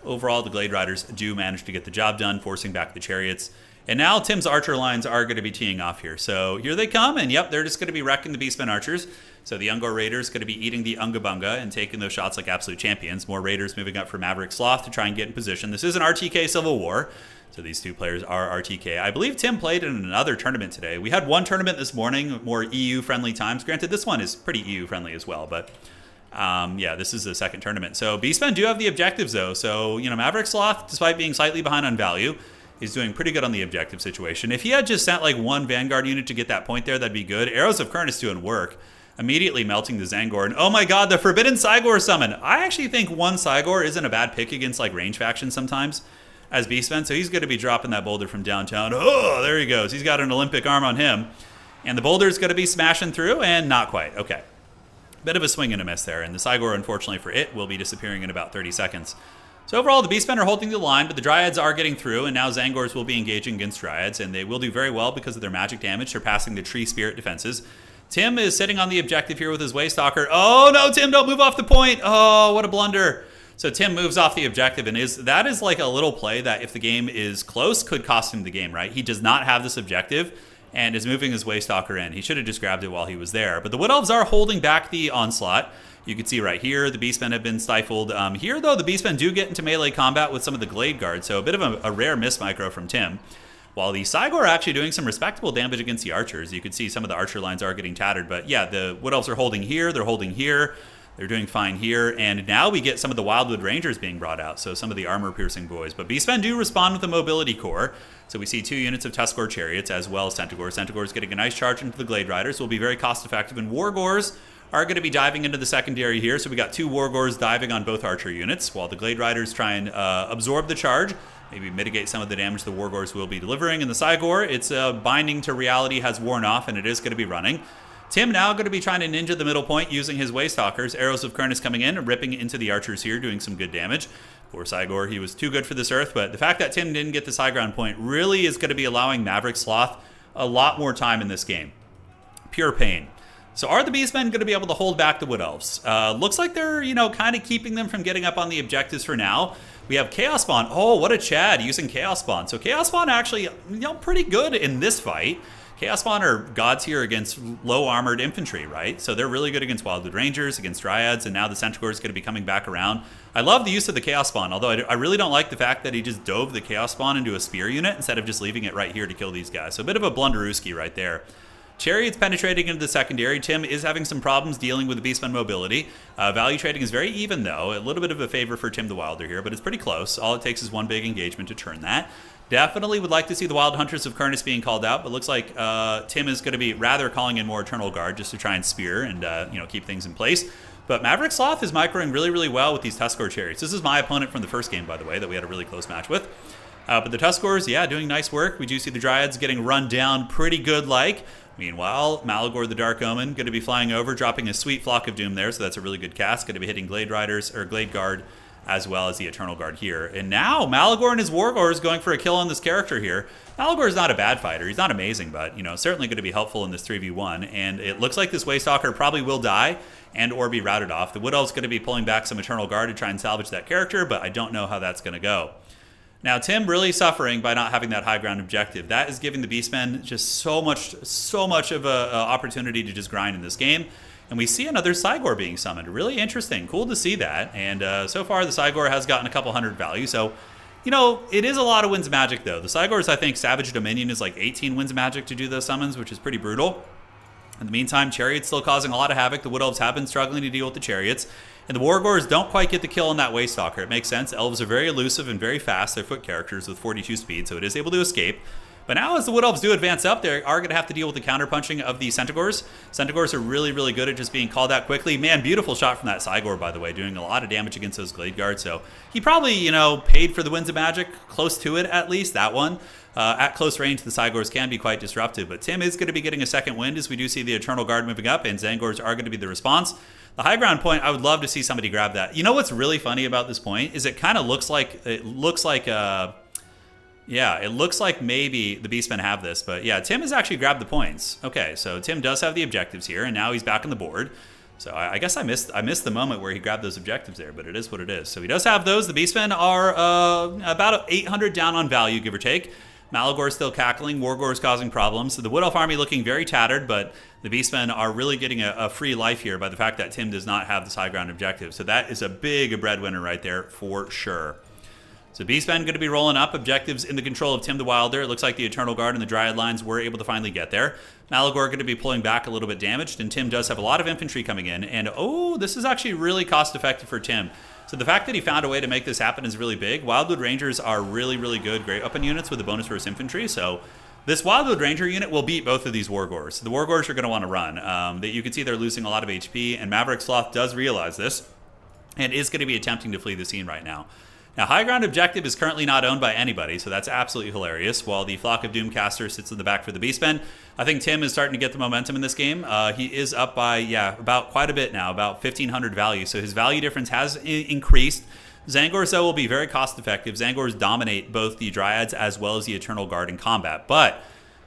overall, the Glade Riders do manage to get the job done, forcing back the chariots. And now Tim's archer lines are going to be teeing off here. So here they come, and yep, they're just going to be wrecking the Beastmen archers. So the Ungor Raiders going to be eating the Unga Bunga and taking those shots like absolute champions. More Raiders moving up for Maverick Sloth to try and get in position. This is an RTK Civil War. So these two players are RTK. I believe Tim played in another tournament today. We had one tournament this morning, more EU-friendly times. Granted, this one is pretty EU-friendly as well, but yeah, this is the second tournament. So Beastmen do have the objectives, though. So, you know, Maverick Sloth, despite being slightly behind on value, is doing pretty good on the objective situation. If he had just sent like one Vanguard unit to get that point there, that'd be good. Arrows of Kern is doing work. Immediately melting the Zangor. And oh my god, the Forbidden Cygor summon. I actually think one Cygor isn't a bad pick against like range factions sometimes as Beastmen. So he's going to be dropping that boulder from downtown. Oh, there he goes. He's got an Olympic arm on him. And the boulder's going to be smashing through, and not quite. Okay. Bit of a swing and a miss there. And the Cygor, unfortunately for it, will be disappearing in about 30 seconds. So overall, the Beastmen are holding the line, but the Dryads are getting through, and now Zangors will be engaging against Dryads, and they will do very well because of their magic damage, surpassing the Tree Spirit defenses. Tim is sitting on the objective here with his Waystalker. Oh, no, Tim, don't move off the point. Oh, what a blunder. So Tim moves off the objective, and that is like a little play that if the game is close, could cost him the game, right? He does not have this objective and is moving his Waystalker in. He should have just grabbed it while he was there. But the Wood Elves are holding back the onslaught. You can see right here, the Beastmen have been stifled. Here, though, the Beastmen do get into melee combat with some of the Glade Guards, so a bit of a rare miss micro from Tim. While the Cygor are actually doing some respectable damage against the archers. You can see some of the archer lines are getting tattered, but yeah, the Wood Elves are holding here, they're holding here, they're doing fine here, and now we get some of the Wildwood Rangers being brought out, so some of the armor-piercing boys. But Beastmen do respond with a mobility core, so we see 2 units of Tuskor Chariots as well as Centaurs. Centaurs getting a nice charge into the Glade Riders, will be very cost-effective, and Wargors are going to be diving into the secondary here, so we got 2 Wargors diving on both archer units, while the Glade Riders try and absorb the charge, maybe mitigate some of the damage the Wargors will be delivering. In the Cygor, its binding to reality has worn off, and it is going to be running. Tim now going to be trying to ninja the middle point using his Waystalkers. Arrows of Kern is coming in, ripping into the archers here, doing some good damage. Poor Cygor, he was too good for this earth, but the fact that Tim didn't get this high ground point really is going to be allowing Maverick Sloth a lot more time in this game. Pure pain. So are the Beastmen going to be able to hold back the Wood Elves? Looks like they're, you know, kind of keeping them from getting up on the objectives for now. We have Chaos Spawn. Oh, what a Chad using Chaos Spawn. So Chaos Spawn actually, you know, pretty good in this fight. Chaos Spawn are gods here against low armored infantry, right? So they're really good against Wildwood Rangers, against Dryads, and now the Centaur is going to be coming back around. I love the use of the Chaos Spawn, although I really don't like the fact that he just dove the Chaos Spawn into a spear unit instead of just leaving it right here to kill these guys. So a bit of a blunderooski right there. Chariots penetrating into the secondary. Tim is having some problems dealing with the Beastmen mobility. Value trading is very even, though. A little bit of a favor for Tim the Wilder here, but it's pretty close. All it takes is one big engagement to turn that. Definitely would like to see the Wild Hunters of Kernus being called out, but looks like Tim is going to be rather calling in more Eternal Guard just to try and spear and you know, keep things in place. But Maverick Sloth is microing really, really well with these Tuskor Chariots. This is my opponent from the first game, by the way, that we had a really close match with. But the Tuskors, yeah, doing nice work. We do see the Dryads getting run down pretty good-like. Meanwhile, Malagor the Dark Omen going to be flying over, dropping a sweet Flock of Doom there, so that's a really good cast. Going to be hitting Glade Riders, or Glade Guard, as well as the Eternal Guard here. And now, Malagor and his Wargor is going for a kill on this character here. Malagor is not a bad fighter. He's not amazing, but, you know, certainly going to be helpful in this 3v1. And it looks like this Waystalker probably will die and or be routed off. The Wood Elf's going to be pulling back some Eternal Guard to try and salvage that character, but I don't know how that's going to go. Now, Tim really suffering by not having that high ground objective. That is giving the Beastmen just so much of a opportunity to just grind in this game. And we see another Cygor being summoned. Really interesting. Cool to see that. And so far, the Cygor has gotten a couple hundred value. So, you know, it is a lot of wins of magic, though. The Cygors, I think, Savage Dominion is like 18 wins of magic to do those summons, which is pretty brutal. In the meantime, Chariots still causing a lot of havoc. The Wood Elves have been struggling to deal with the Chariots. And the Wargors don't quite get the kill on that Waystalker. It makes sense. Elves are very elusive and very fast. They're foot characters with 42 speed, so it is able to escape. But now as the Wood Elves do advance up, they are going to have to deal with the counterpunching of the Centaurs. Centaurs are really, really good at just being called out quickly. Man, beautiful shot from that Cygor, by the way, doing a lot of damage against those Glade Guards. So he probably, you know, paid for the Winds of Magic, close to it at least, that one. At close range, the Cygors can be quite disruptive, but Tim is going to be getting a second wind as we do see the Eternal Guard moving up, and Zangors are going to be the response. The high ground point, I would love to see somebody grab that. You know what's really funny about this point is it kind of looks like yeah, it looks like maybe the Beastmen have this, but yeah, Tim has actually grabbed the points. Okay, so Tim does have the objectives here, and now he's back on the board. So I guess I missed the moment where he grabbed those objectives there, but it is what it is. So he does have those. The Beastmen are about 800 down on value, give or take. Malagor's still cackling. Wargore's causing problems. So the Wood Elf army looking very tattered, but the Beastmen are really getting a free life here by the fact that Tim does not have this high ground objective. So that is a big breadwinner right there for sure. So Beastmen going to be rolling up. Objectives in the control of Tim the Wilder. It looks like the Eternal Guard and the Dryad lines were able to finally get there. Malagor going to be pulling back a little bit damaged, and Tim does have a lot of infantry coming in. And oh, this is actually really cost effective for Tim. So the fact that he found a way to make this happen is really big. Wildwood Rangers are really, really good great weapon units with the bonus versus infantry. So this Wildwood Ranger unit will beat both of these Wargors. The Wargors are going to want to run. You can see they're losing a lot of HP, and Maverick Sloth does realize this and is going to be attempting to flee the scene right now. Now, High Ground Objective is currently not owned by anybody, so that's absolutely hilarious, while the Flock of Doomcaster sits in the back for the Beastmen. I think Tim is starting to get the momentum in this game. He is up by, about quite a bit now, about 1,500 value, so his value difference has increased. Zangors, though, will be very cost-effective. Zangors dominate both the Dryads as well as the Eternal Guard in combat, but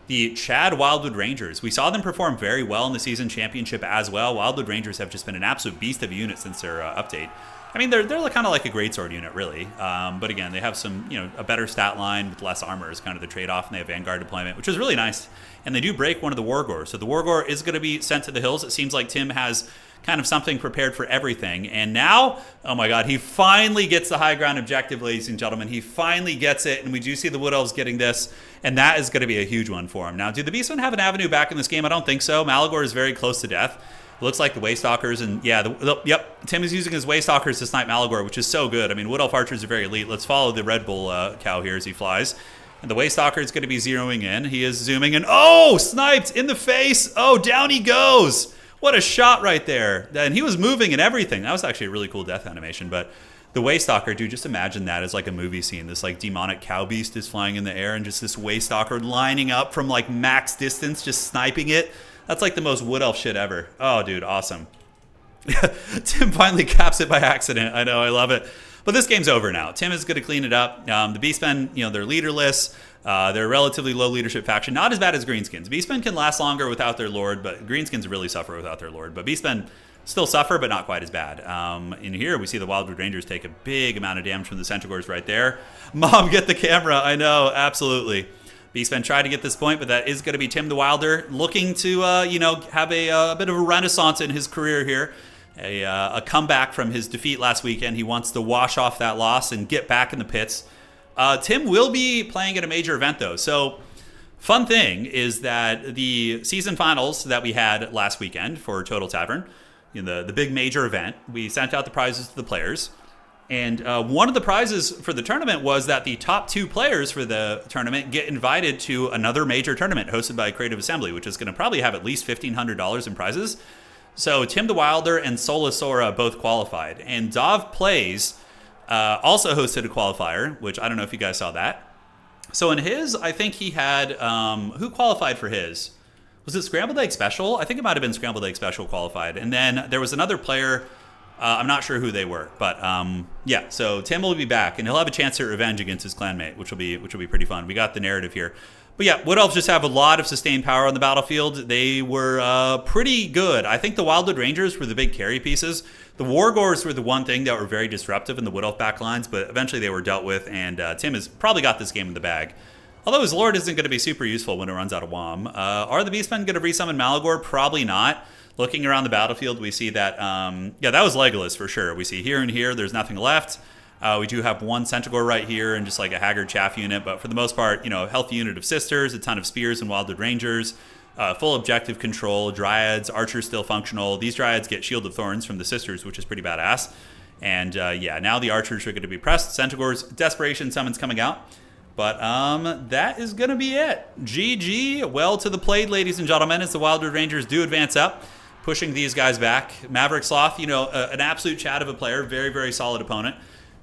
the Chad Wildwood Rangers, we saw them perform very well in the season championship as well. Wildwood Rangers have just been an absolute beast of a unit since their update. I mean, they're kind of like a greatsword unit, really. But again, they have some, a better stat line with less armor is kind of the trade-off, and they have Vanguard deployment, which is really nice. And they do break one of the Wargors. So the Wargor is going to be sent to the hills. It seems like Tim has kind of something prepared for everything. And now, oh my God, he finally gets the high ground objective, ladies and gentlemen. He finally gets it, and we do see the Wood Elves getting this, and that is going to be a huge one for him. Now, do the Beastmen have an avenue back in this game? I don't think so. Malagor is very close to death. It looks like the Waystalkers, and yep, Tim is using his Waystalkers to snipe Malagor, which is so good. I mean, Wood Elf Archers are very elite. Let's follow the Red Bull cow here as he flies. And the Waystalker is going to be zeroing in. He is zooming in. Oh, sniped in the face. Oh, down he goes. What a shot right there. And he was moving and everything. That was actually a really cool death animation. But the Waystalker, dude, just imagine that as like a movie scene. This like demonic cow beast is flying in the air, and just this Waystalker lining up from like max distance, just sniping it. That's like the most Wood Elf shit ever. Oh, dude, awesome. Tim finally caps it by accident. I know, I love it. But this game's over now. Tim is going to clean it up. The Beastmen, they're leaderless. They're a relatively low leadership faction. Not as bad as Greenskins. Beastmen can last longer without their lord, but Greenskins really suffer without their lord. But Beastmen still suffer, but not quite as bad. In here, we see the Wildwood Rangers take a big amount of damage from the Centaurs right there. Mom, get the camera. I know, absolutely. Beastmen tried to get this point, but that is going to be Tim the Wilder looking to, have a bit of a renaissance in his career here. A comeback from his defeat last weekend. He wants to wash off that loss and get back in the pits. Tim will be playing at a major event, though. So, fun thing is that the season finals that we had last weekend for Total Tavern, the big major event, we sent out the prizes to the players. And one of the prizes for the tournament was that the top 2 players for the tournament get invited to another major tournament hosted by Creative Assembly, which is going to probably have at least $1,500 in prizes. So Tim the Wilder and Solasora both qualified. And Dov Plays also hosted a qualifier, which I don't know if you guys saw that. So in his, I think he had, who qualified for his? Was it Scrambled Egg Special? I think it might have been Scrambled Egg Special qualified. And then there was another player, I'm not sure who they were, but so Tim will be back, and he'll have a chance to revenge against his clanmate, which will be pretty fun. We got the narrative here. But yeah, Wood Elves just have a lot of sustained power on the battlefield. They were pretty good. I think the Wildwood Rangers were the big carry pieces. The Wargors were the one thing that were very disruptive in the Wood Elf backlines, but eventually they were dealt with, and Tim has probably got this game in the bag. Although his Lord isn't going to be super useful when it runs out of WOM. Are the Beastmen going to resummon Malagor? Probably not. Looking around the battlefield, we see that, that was Legolas for sure. We see here and here, there's nothing left. We do have one Centaur right here and just like a Haggard Chaff unit, but for the most part, a healthy unit of Sisters, a ton of Spears and Wildwood Rangers, full objective control, Dryads, Archers still functional. These Dryads get Shield of Thorns from the Sisters, which is pretty badass. And now the Archers are going to be pressed. Centaur's Desperation Summons coming out. But that is going to be it. GG, well to the plate, ladies and gentlemen, as the Wildwood Rangers do advance up, pushing these guys back. Maverick Sloth, an absolute chat of a player, very, very solid opponent.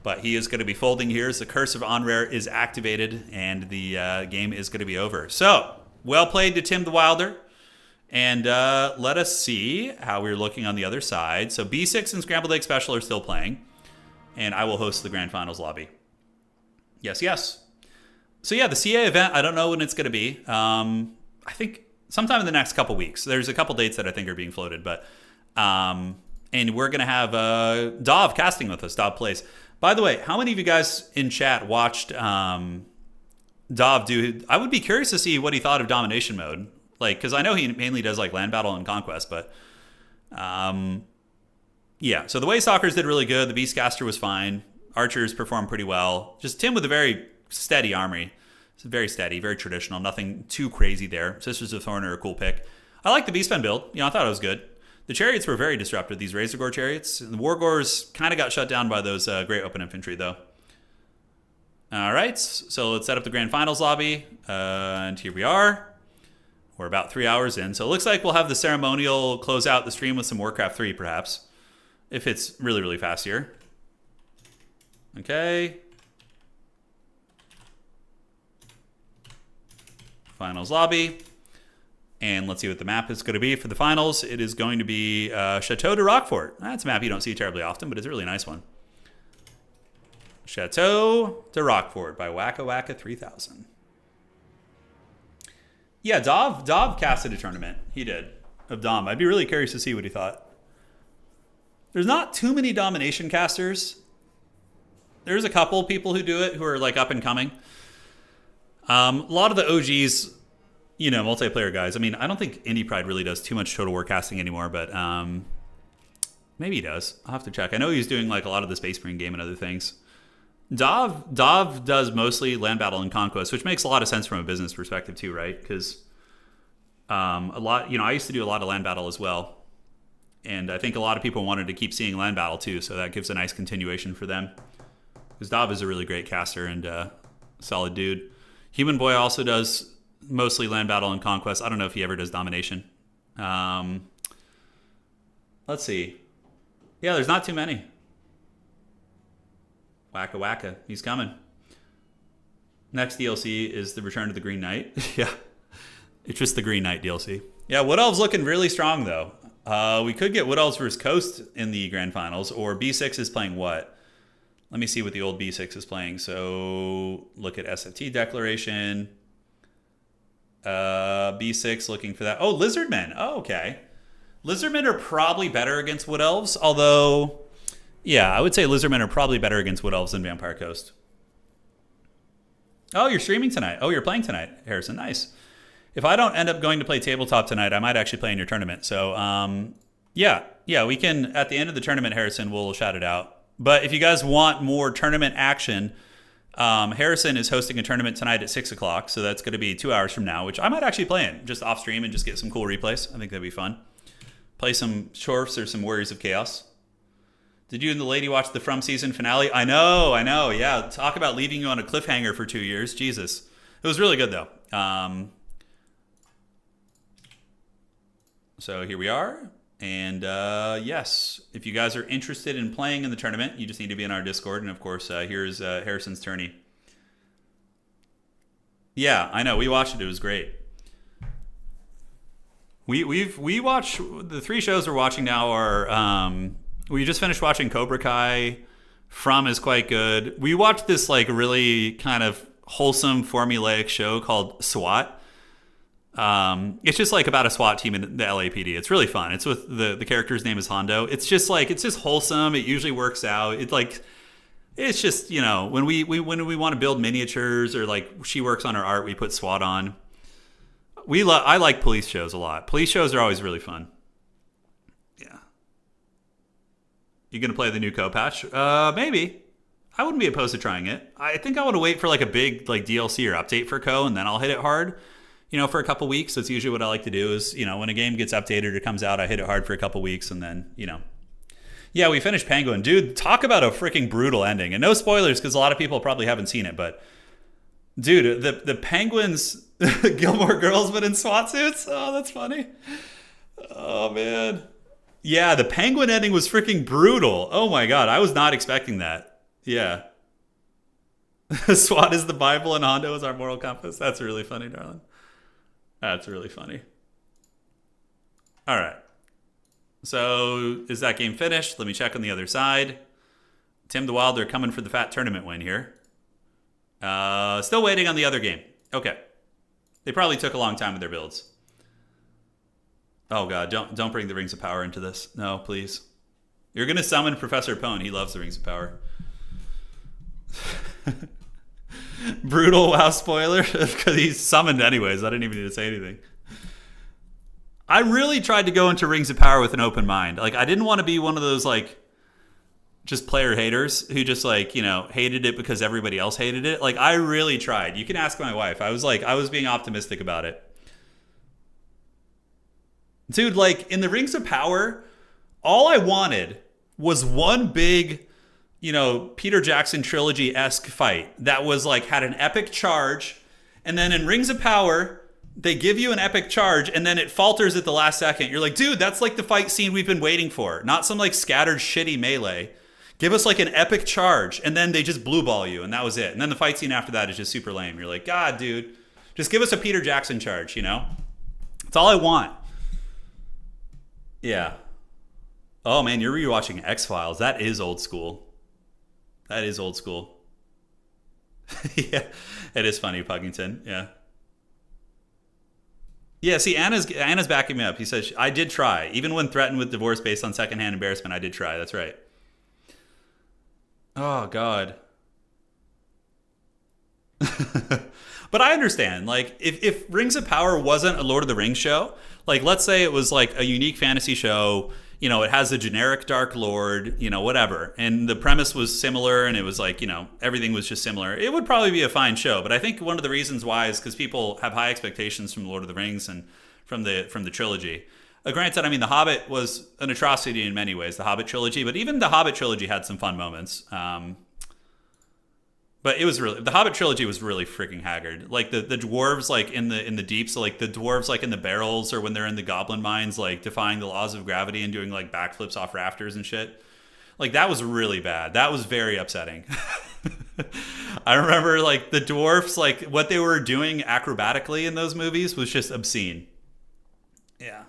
But he is going to be folding here as the Curse of Onrare is activated, and the game is going to be over. So, well played to Tim the Wilder. And let us see how we're looking on the other side. So B6 and Scrambled Egg Special are still playing. And I will host the Grand Finals lobby. Yes, yes. So yeah, the CA event, I don't know when it's going to be. I think sometime in the next couple weeks. There's a couple dates that I think are being floated. But and we're going to have Dov casting with us, Dov Plays. By the way, how many of you guys in chat watched Dov do. I would be curious to see what he thought of domination mode. Like, because I know he mainly does like land battle and conquest, but yeah. So the way stalkers did really good. The beastcaster was fine. Archers performed pretty well. Just Tim with a very steady armory. It's very steady, very traditional. Nothing too crazy there. Sisters of Thorn are a cool pick. I like the Beastmen build. You know, I thought it was good. The chariots were very disruptive, these Razor Gore chariots. The Wargores kind of got shut down by those Great Open Infantry, though. All right, so let's set up the Grand Finals lobby. And here we are. We're about 3 hours in. So it looks like we'll have the ceremonial close out the stream with some Warcraft 3, perhaps. If it's really, really fast here. Okay. Finals lobby. And let's see what the map is going to be for the finals. It is going to be Chateau de Roquefort. That's a map you don't see terribly often, but it's a really nice one. Chateau de Roquefort by Waka Waka 3000. Yeah, Dov casted a tournament. He did. Of Dom. I'd be really curious to see what he thought. There's not too many domination casters. There's a couple people who do it who are like up and coming. A lot of the OGs, you know, multiplayer guys. I mean, I don't think Indie Pride really does too much Total War casting anymore, but maybe he does. I'll have to check. I know he's doing like a lot of the Space Marine game and other things. Dov does mostly land battle and conquest, which makes a lot of sense from a business perspective too, right? Because a lot, you know, I used to do a lot of land battle as well, and I think a lot of people wanted to keep seeing land battle too, so that gives a nice continuation for them. Because Dov is a really great caster and solid dude. Human Boy also does mostly land battle and conquest. I don't know if he ever does domination. Let's see. Yeah, there's not too many. Waka Waka, he's coming. Next DLC is the Return of the Green Knight. Yeah, it's just the Green Knight DLC. Yeah, Wood Elves looking really strong though. We could get Wood Elves versus Coast in the Grand Finals, or B6 is playing what? Let me see what the old B6 is playing. So look at SFT declaration. B6 looking for that. Oh, Lizardmen. Oh, okay. Lizardmen are probably better against Wood Elves, although, yeah, I would say Lizardmen are probably better against Wood Elves than Vampire Coast. Oh, you're streaming tonight. Oh, you're playing tonight, Harrison. Nice. If I don't end up going to play tabletop tonight, I might actually play in your tournament. So, yeah, we can, at the end of the tournament, Harrison, we'll shout it out. But if you guys want more tournament action, Harrison is hosting a tournament tonight at 6 o'clock. So that's going to be 2 hours from now, which I might actually play in just off stream and just get some cool replays. I think that'd be fun. Play some Shorfs or some Warriors of Chaos. Did you and the lady watch the From season finale? I know. Yeah, talk about leaving you on a cliffhanger for 2 years. Jesus. It was really good, though. So here we are. And yes, if you guys are interested in playing in the tournament, you just need to be in our Discord. And of course, here's Harrison's tourney. Yeah, I know. We watched it. It was great. We watched the 3 shows we're watching now are we just finished watching Cobra Kai. From is quite good. We watched this like really kind of wholesome formulaic show called SWAT. It's just like about a SWAT team in the LAPD. It's really fun. It's with the character's name is Hondo. It's just wholesome. It usually works out. It's just, you know, when we want to build miniatures or like she works on her art, we put SWAT on. I like police shows a lot. Police shows are always really fun. Yeah. You gonna play the new co-patch? Maybe. I wouldn't be opposed to trying it. I think I want to wait for like a big like DLC or update for Co, and then I'll hit it hard. You know, for a couple weeks. That's usually what I like to do is, you know, when a game gets updated or comes out, I hit it hard for a couple weeks and then, you know. Yeah, we finished Penguin. Dude, talk about a freaking brutal ending. And no spoilers because a lot of people probably haven't seen it, but dude, the Penguins, Gilmore Girls, but in SWAT suits? Oh, that's funny. Oh, man. Yeah, the Penguin ending was freaking brutal. Oh, my God. I was not expecting that. Yeah. SWAT is the Bible and Hondo is our moral compass. That's really funny, darling. That's really funny. All right. So is that game finished? Let me check on the other side. Tim the Wild, they're coming for the fat tournament win here. Still waiting on the other game. Okay. They probably took a long time with their builds. Oh, God. Don't bring the Rings of Power into this. No, please. You're going to summon Professor Pone. He loves the Rings of Power. Brutal WoW spoiler because he's summoned anyways. I didn't even need to say anything. I really tried to go into Rings of Power with an open mind. Like, I didn't want to be one of those, like, just player haters who just, like, you know, hated it because everybody else hated it. Like, I really tried. You can ask my wife. I was being optimistic about it. Dude, like, in the Rings of Power, all I wanted was one big, you know, Peter Jackson trilogy-esque fight that was, like, had an epic charge. And then in Rings of Power, they give you an epic charge and then it falters at the last second. You're like, dude, that's like the fight scene we've been waiting for. Not some like scattered shitty melee. Give us like an epic charge. And then they just blue ball you and that was it. And then the fight scene after that is just super lame. You're like, God, dude, just give us a Peter Jackson charge, you know? That's all I want. Yeah. Oh man, you're rewatching X-Files. That is old school. That is old school. Yeah, it is funny, Puggington. Yeah. Yeah, see, Anna's backing me up. He says, I did try. Even when threatened with divorce based on secondhand embarrassment, I did try. That's right. Oh, God. But I understand. Like, if Rings of Power wasn't a Lord of the Rings show, like, let's say it was, like, a unique fantasy show, you know, it has a generic Dark Lord, you know, whatever. And the premise was similar and it was like, you know, everything was just similar. It would probably be a fine show. But I think one of the reasons why is because people have high expectations from Lord of the Rings and from the trilogy. Granted, I mean, The Hobbit was an atrocity in many ways, the Hobbit trilogy. But even the Hobbit trilogy had some fun moments. But it was really, the Hobbit trilogy was really freaking haggard. Like the dwarves, like in the deep, so like the dwarves, like in the barrels or when they're in the goblin mines, like defying the laws of gravity and doing like backflips off rafters and shit. Like that was really bad. That was very upsetting. I remember like the dwarfs, like what they were doing acrobatically in those movies was just obscene. Yeah.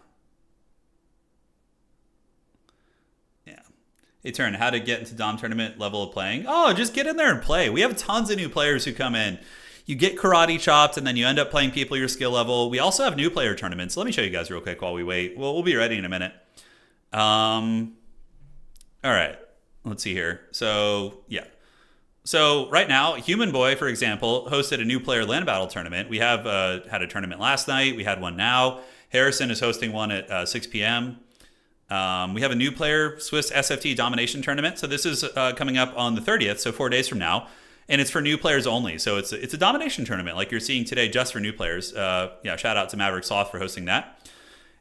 Hey, Turin, how to get into Dom tournament level of playing? Oh, just get in there and play. We have tons of new players who come in. You get karate chopped, and then you end up playing people your skill level. We also have new player tournaments. Let me show you guys real quick while we wait. We'll be ready in a minute. All right. Let's see here. So, yeah. So, right now, Human Boy, for example, hosted a new player land battle tournament. We have had a tournament last night. We had one now. Harrison is hosting one at 6 p.m., we have a new player Swiss SFT domination tournament. So this is coming up on the 30th, so 4 days from now. And it's for new players only. So it's a domination tournament like you're seeing today just for new players. Yeah, shout out to Maverick Sloth for hosting that.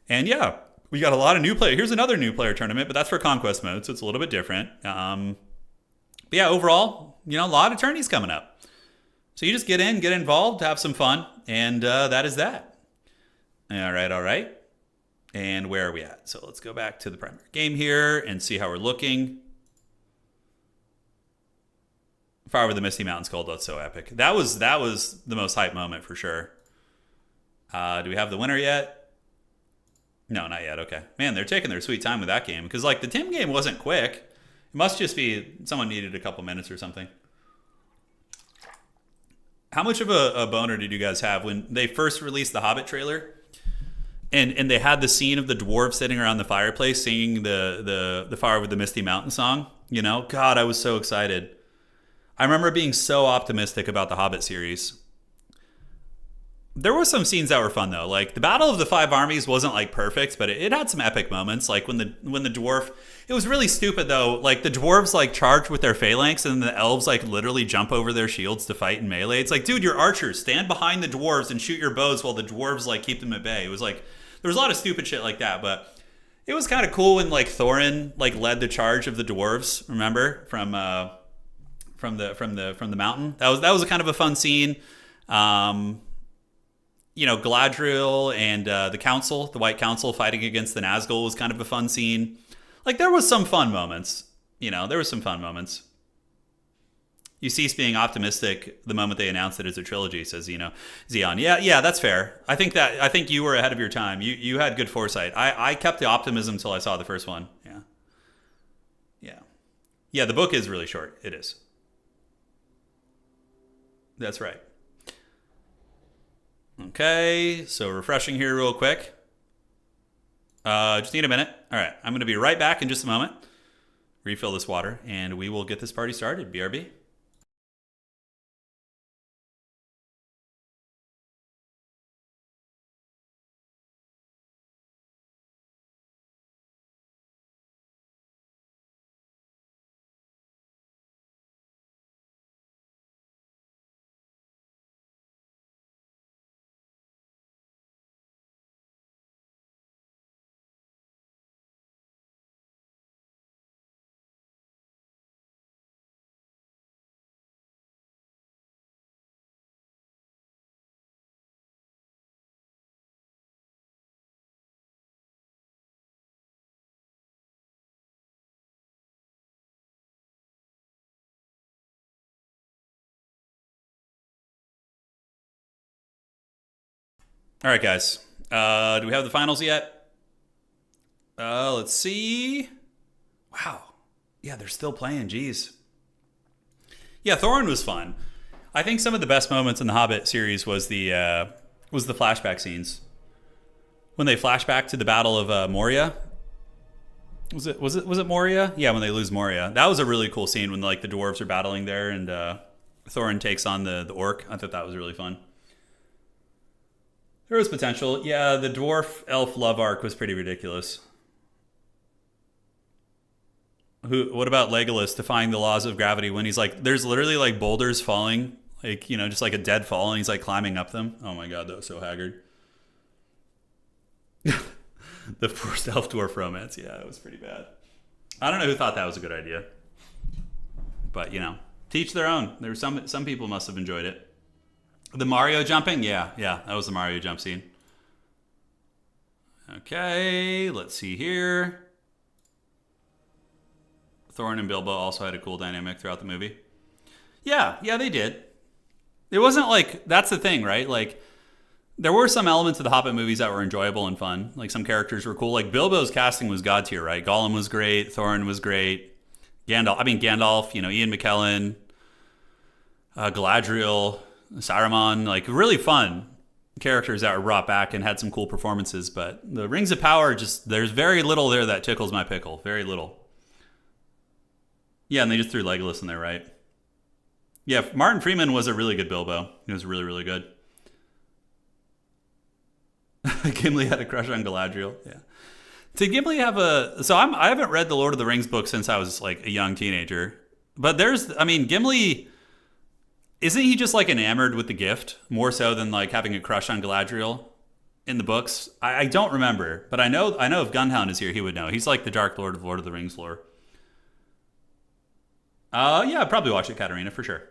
And yeah, we got a lot of new players. Here's another new player tournament, but that's for conquest mode, so it's a little bit different. But yeah, overall, you know, a lot of tourneys coming up. So you just get in, get involved, have some fun, and that is that. All right. And where are we at? So let's go back to the primary game here and see how we're looking. Fire Over the Misty Mountains Cold, that's so epic. That was the most hype moment for sure. Do we have the winner yet? No, not yet. Okay. Man, they're taking their sweet time with that game because like the Tim game wasn't quick. It must just be someone needed a couple minutes or something. How much of a boner did you guys have when they first released the Hobbit trailer? And they had the scene of the dwarves sitting around the fireplace singing the Fire Over the Misty Mountain song. You know, God, I was so excited. I remember being so optimistic about the Hobbit series. There were some scenes that were fun though. Like the Battle of the Five Armies wasn't like perfect, but it had some epic moments. Like when the dwarf, it was really stupid though. Like the dwarves like charge with their phalanx, and the elves like literally jump over their shields to fight in melee. It's like, dude, you're archers. Stand behind the dwarves and shoot your bows while the dwarves like keep them at bay. It was like there was a lot of stupid shit like that, but it was kind of cool when like Thorin like led the charge of the dwarves. Remember from the mountain. That was a kind of a fun scene. You know, Galadriel and the council, the White Council fighting against the Nazgul was kind of a fun scene. Like there was some fun moments. You know, there were some fun moments. You cease being optimistic the moment they announced it as a trilogy, says, you know, Xeon. Yeah, that's fair. I think you were ahead of your time. You had good foresight. I kept the optimism until I saw the first one. Yeah, the book is really short. It is. That's right. Okay, so refreshing here real quick. Just need a minute. All right, I'm going to be right back in just a moment. Refill this water, and we will get this party started. BRB. All right, guys. Do we have the finals yet? Let's see. Wow. Yeah, they're still playing. Jeez. Yeah, Thorin was fun. I think some of the best moments in the Hobbit series was the flashback scenes when they flash back to the Battle of Moria. Was it Moria? Yeah, when they lose Moria, that was a really cool scene when like the dwarves are battling there and Thorin takes on the orc. I thought that was really fun. There was potential. Yeah, the dwarf elf love arc was pretty ridiculous. What about Legolas defying the laws of gravity when he's like, there's literally like boulders falling, like, you know, just like a dead fall, and he's like climbing up them. Oh my god, that was so haggard. The forced elf dwarf romance. Yeah, it was pretty bad. I don't know who thought that was a good idea, but you know, teach their own. There were some people must have enjoyed it. The Mario jumping? Yeah, that was the Mario jump scene. Okay, let's see here. Thorin and Bilbo also had a cool dynamic throughout the movie. Yeah, they did. It wasn't like, that's the thing, right? Like, there were some elements of the Hobbit movies that were enjoyable and fun. Like, some characters were cool. Like, Bilbo's casting was god tier, right? Gollum was great. Thorin was great. Gandalf, you know, Ian McKellen, Galadriel, Saruman, like really fun characters that were brought back and had some cool performances. But the Rings of Power, just there's very little there that tickles my pickle. Very little. Yeah, and they just threw Legolas in there, right? Yeah, Martin Freeman was a really good Bilbo. He was really, really good. Gimli had a crush on Galadriel. Yeah. Did Gimli have a... So I haven't read the Lord of the Rings book since I was like a young teenager. But Gimli... Isn't he just like enamored with the gift more so than like having a crush on Galadriel in the books? I don't remember, but I know if Gunhound is here, he would know. He's like the Dark Lord of Lord of the Rings lore. Yeah, I'd probably watch it, Katarina, for sure.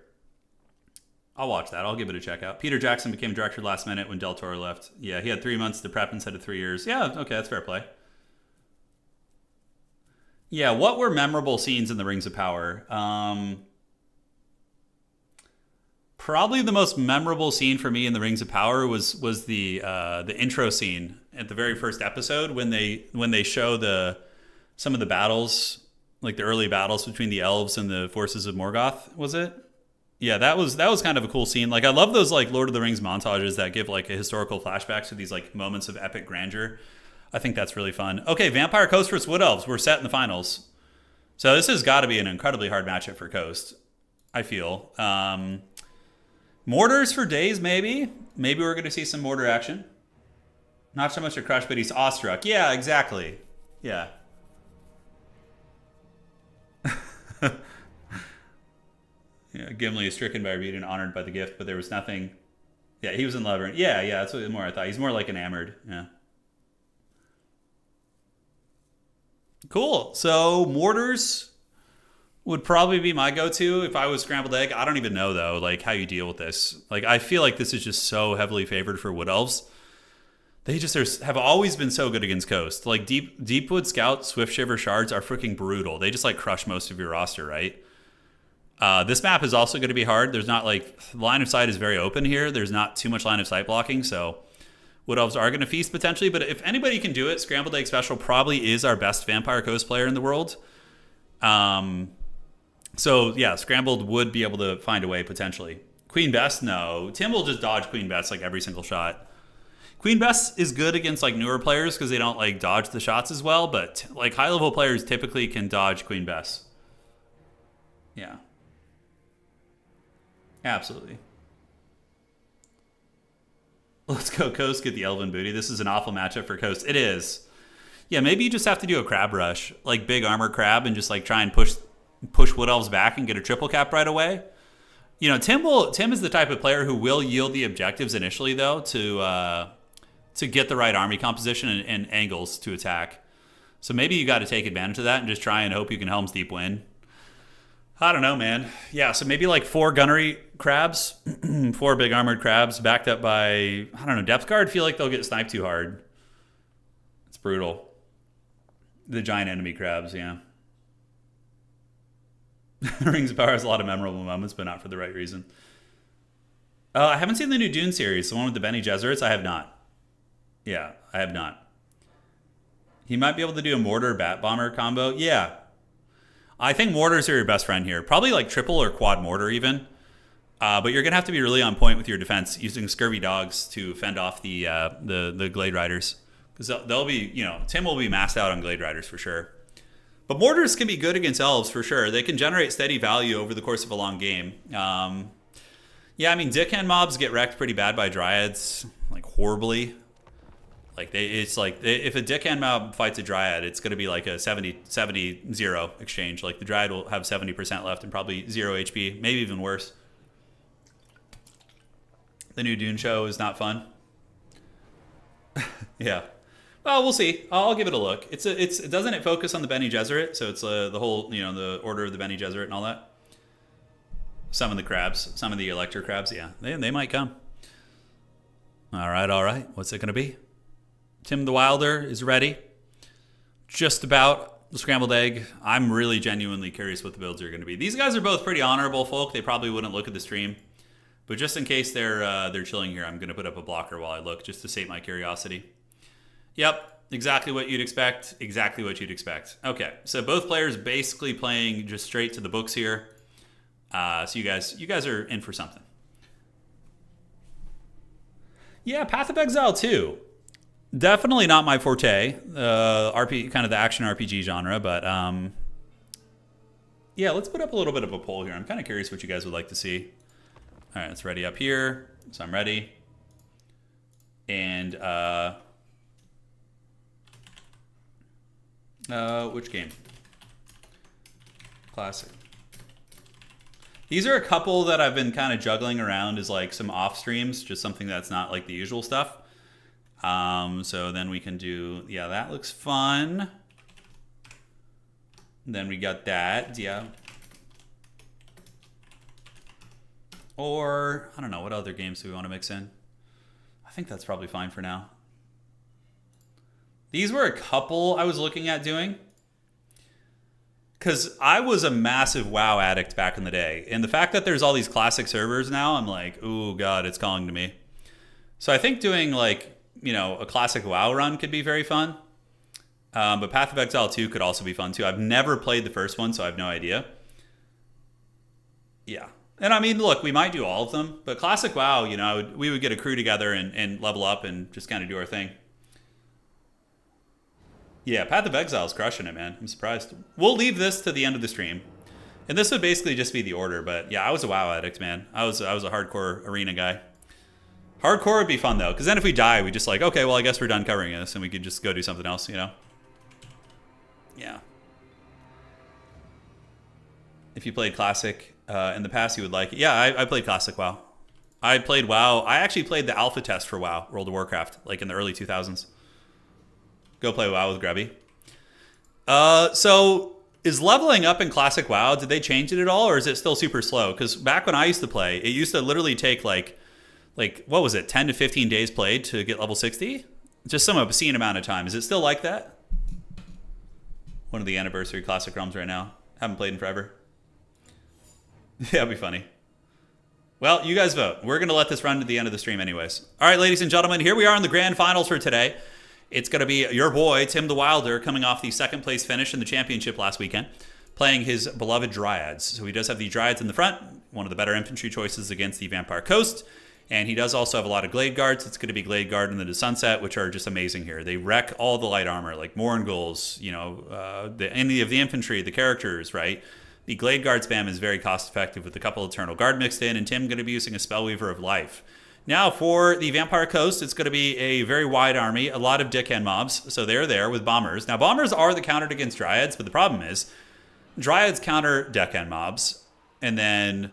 I'll watch that. I'll give it a check out. Peter Jackson became director last minute when Del Toro left. Yeah, he had 3 months to prep instead of 3 years. Yeah, okay, that's fair play. Yeah, what were memorable scenes in the Rings of Power? Probably the most memorable scene for me in the Rings of Power was the intro scene at the very first episode when they show some of the battles, like the early battles between the elves and the forces of Morgoth. Was it? Yeah, that was kind of a cool scene. Like, I love those like Lord of the Rings montages that give like a historical flashbacks to these like moments of epic grandeur. I think that's really fun. Okay, Vampire Coast versus Wood Elves. We're set in the finals, so this has got to be an incredibly hard matchup for Coast, I feel. Mortars for days, maybe. Maybe we're going to see some mortar action. Not so much a crush, but he's awestruck. Yeah, exactly. Yeah. Yeah, Gimli is stricken by Reed and honored by the gift, but there was nothing. Yeah, he was in love. Yeah, that's what more I thought. He's more like enamored. Yeah. Cool. So mortars would probably be my go-to if I was scrambled egg. I don't even know though, like how you deal with this. Like, I feel like this is just so heavily favored for Wood Elves. They just have always been so good against Coast. Like Deepwood Scout, Swift Shiver Shards are freaking brutal. They just like crush most of your roster, right? This map is also going to be hard. There's not like, line of sight is very open here. There's not too much line of sight blocking, so Wood Elves are going to feast potentially. But if anybody can do it, Scrambled Egg Special probably is our best Vampire Coast player in the world. So yeah, Scrambled would be able to find a way potentially. Queen Bess, no. Tim will just dodge Queen Bess like every single shot. Queen Bess is good against like newer players because they don't like dodge the shots as well, but like high level players typically can dodge Queen Bess. Yeah. Absolutely. Let's go Coast, get the Elven Booty. This is an awful matchup for Coast. It is. Yeah, maybe you just have to do a crab rush, like big armor crab, and just like try and push Wood Elves back and get a triple cap right away. You know, Tim is the type of player who will yield the objectives initially though to get the right army composition and angles to attack. So maybe you got to take advantage of that and just try and hope you can Helm's Deep win. I don't know, man. Yeah, so maybe like 4 gunnery crabs, 4 big armored crabs backed up by, I don't know, depth guard. Feel like they'll get sniped too hard. It's brutal. The giant enemy crabs, yeah. Rings of Power has a lot of memorable moments, but not for the right reason. I haven't seen the new Dune series, the one with the Bene Gesserits. I have not. Yeah, I have not. He might be able to do a mortar bat bomber combo. Yeah. I think mortars are your best friend here. Probably like triple or quad mortar even. But you're going to have to be really on point with your defense using scurvy dogs to fend off the Glade Riders. Because they'll be, Tim will be maxed out on Glade Riders for sure. But mortars can be good against elves for sure. They can generate steady value over the course of a long game. Yeah, I mean, dickhand mobs get wrecked pretty bad by dryads, like horribly. Like if a dickhand mob fights a dryad, it's going to be like a 70-0 exchange. Like the dryad will have 70% left and probably 0 HP, maybe even worse. The new Dune show is not fun. Yeah. Well, we'll see. I'll give it a look. Doesn't it focus on the Bene Gesserit? So it's the whole, the order of the Bene Gesserit and all that. Some of the crabs, some of the electro crabs, yeah, they might come. All right. What's it going to be? Tim the Wilder is ready. Just about the scrambled egg. I'm really genuinely curious what the builds are going to be. These guys are both pretty honorable folk. They probably wouldn't look at the stream. But just in case they're chilling here, I'm going to put up a blocker while I look, just to sate my curiosity. Yep, exactly what you'd expect. Exactly what you'd expect. Okay, so both players basically playing just straight to the books here. So you guys are in for something. Yeah, Path of Exile 2. Definitely not my forte. Kind of the action RPG genre, but yeah, let's put up a little bit of a poll here. I'm kind of curious what you guys would like to see. All right, it's ready up here. So I'm ready. And which game? Classic. These are a couple that I've been kind of juggling around as like some off streams, just something that's not like the usual stuff. So then we can do, yeah, that looks fun. Then we got that, yeah. Or, I don't know, what other games do we want to mix in? I think that's probably fine for now. These were a couple I was looking at doing. Because I was a massive WoW addict back in the day. And the fact that there's all these classic servers now, I'm like, ooh, God, it's calling to me. So I think doing like, a classic WoW run could be very fun. But Path of Exile 2 could also be fun too. I've never played the first one, so I have no idea. Yeah. And I mean, look, we might do all of them. But classic WoW, we would get a crew together and level up and just kind of do our thing. Yeah, Path of Exile's crushing it, man. I'm surprised. We'll leave this to the end of the stream. And this would basically just be the order. But yeah, I was a WoW addict, man. I was a hardcore arena guy. Hardcore would be fun, though. Because then if we die, we just like, okay, well, I guess we're done covering this. And we could just go do something else, Yeah. If you played Classic in the past, you would like it. Yeah, I played Classic WoW. I played WoW. I actually played the alpha test for WoW, World of Warcraft, like in the early 2000s. Go play WoW with Grubby. So is leveling up in Classic WoW, did they change it at all, or is it still super slow? Because back when I used to play, it used to literally take like what was it, 10 to 15 days played to get level 60? Just some obscene amount of time. Is it still like that? One of the anniversary Classic realms right now. Haven't played in forever. Yeah, that'd be funny. Well, you guys vote. We're going to let this run to the end of the stream anyways. All right, ladies and gentlemen, here we are in the grand finals for today. It's going to be your boy, Tim the Wilder, coming off the second place finish in the championship last weekend, playing his beloved Dryads. So he does have the Dryads in the front, one of the better infantry choices against the Vampire Coast. And he does also have a lot of Glade Guards. It's going to be Glade Guard into the Sunset, which are just amazing here. They wreck all the light armor, like Mourngulls, any of the infantry, the characters, right? The Glade Guard spam is very cost effective with a couple of Eternal Guard mixed in, and Tim going to be using a Spellweaver of Life. Now, for the Vampire Coast, it's going to be a very wide army, a lot of dickhand mobs, so they're there with Bombers. Now, Bombers are the counter against Dryads, but the problem is Dryads counter deckhand mobs, and then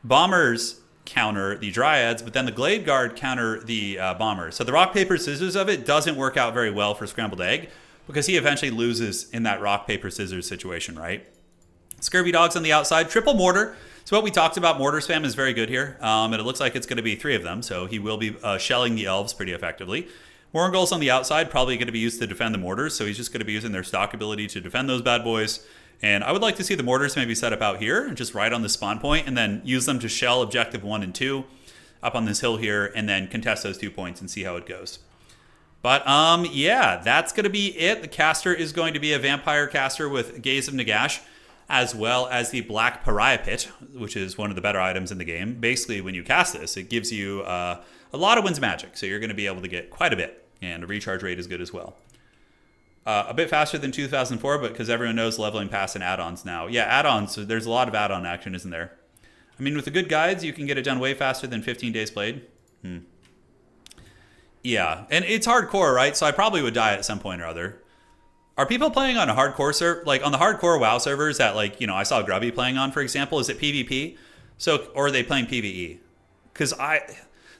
Bombers counter the Dryads, but then the Glade Guard counter the Bombers. So the rock, paper, scissors of it doesn't work out very well for Scrambled Egg, because he eventually loses in that rock, paper, scissors situation, right? Scurvy Dogs on the outside, triple mortar. So what we talked about, mortar spam is very good here. And it looks like it's going to be 3 of them. So he will be shelling the elves pretty effectively. Mourngulls on the outside, probably going to be used to defend the mortars. So he's just going to be using their stock ability to defend those bad boys. And I would like to see the mortars maybe set up out here and just right on the spawn point and then use them to shell objective 1 and 2 up on this hill here and then contest those 2 points and see how it goes. But yeah, that's going to be it. The caster is going to be a vampire caster with Gaze of Nagash, as well as the Black Pariah Pit, which is one of the better items in the game. Basically, when you cast this, it gives you a lot of Winds of Magic, so you're going to be able to get quite a bit, and the recharge rate is good as well. A bit faster than 2004, but because everyone knows leveling pass and add-ons now. Yeah, add-ons, so there's a lot of add-on action, isn't there? I mean, with the good guides, you can get it done way faster than 15 days played. Yeah, and it's hardcore, right? So I probably would die at some point or other. Are people playing on a hardcore server? Like on the hardcore WoW servers that, like, you know, I saw Grubby playing on, for example, is it PvP? So, or are they playing PvE? Because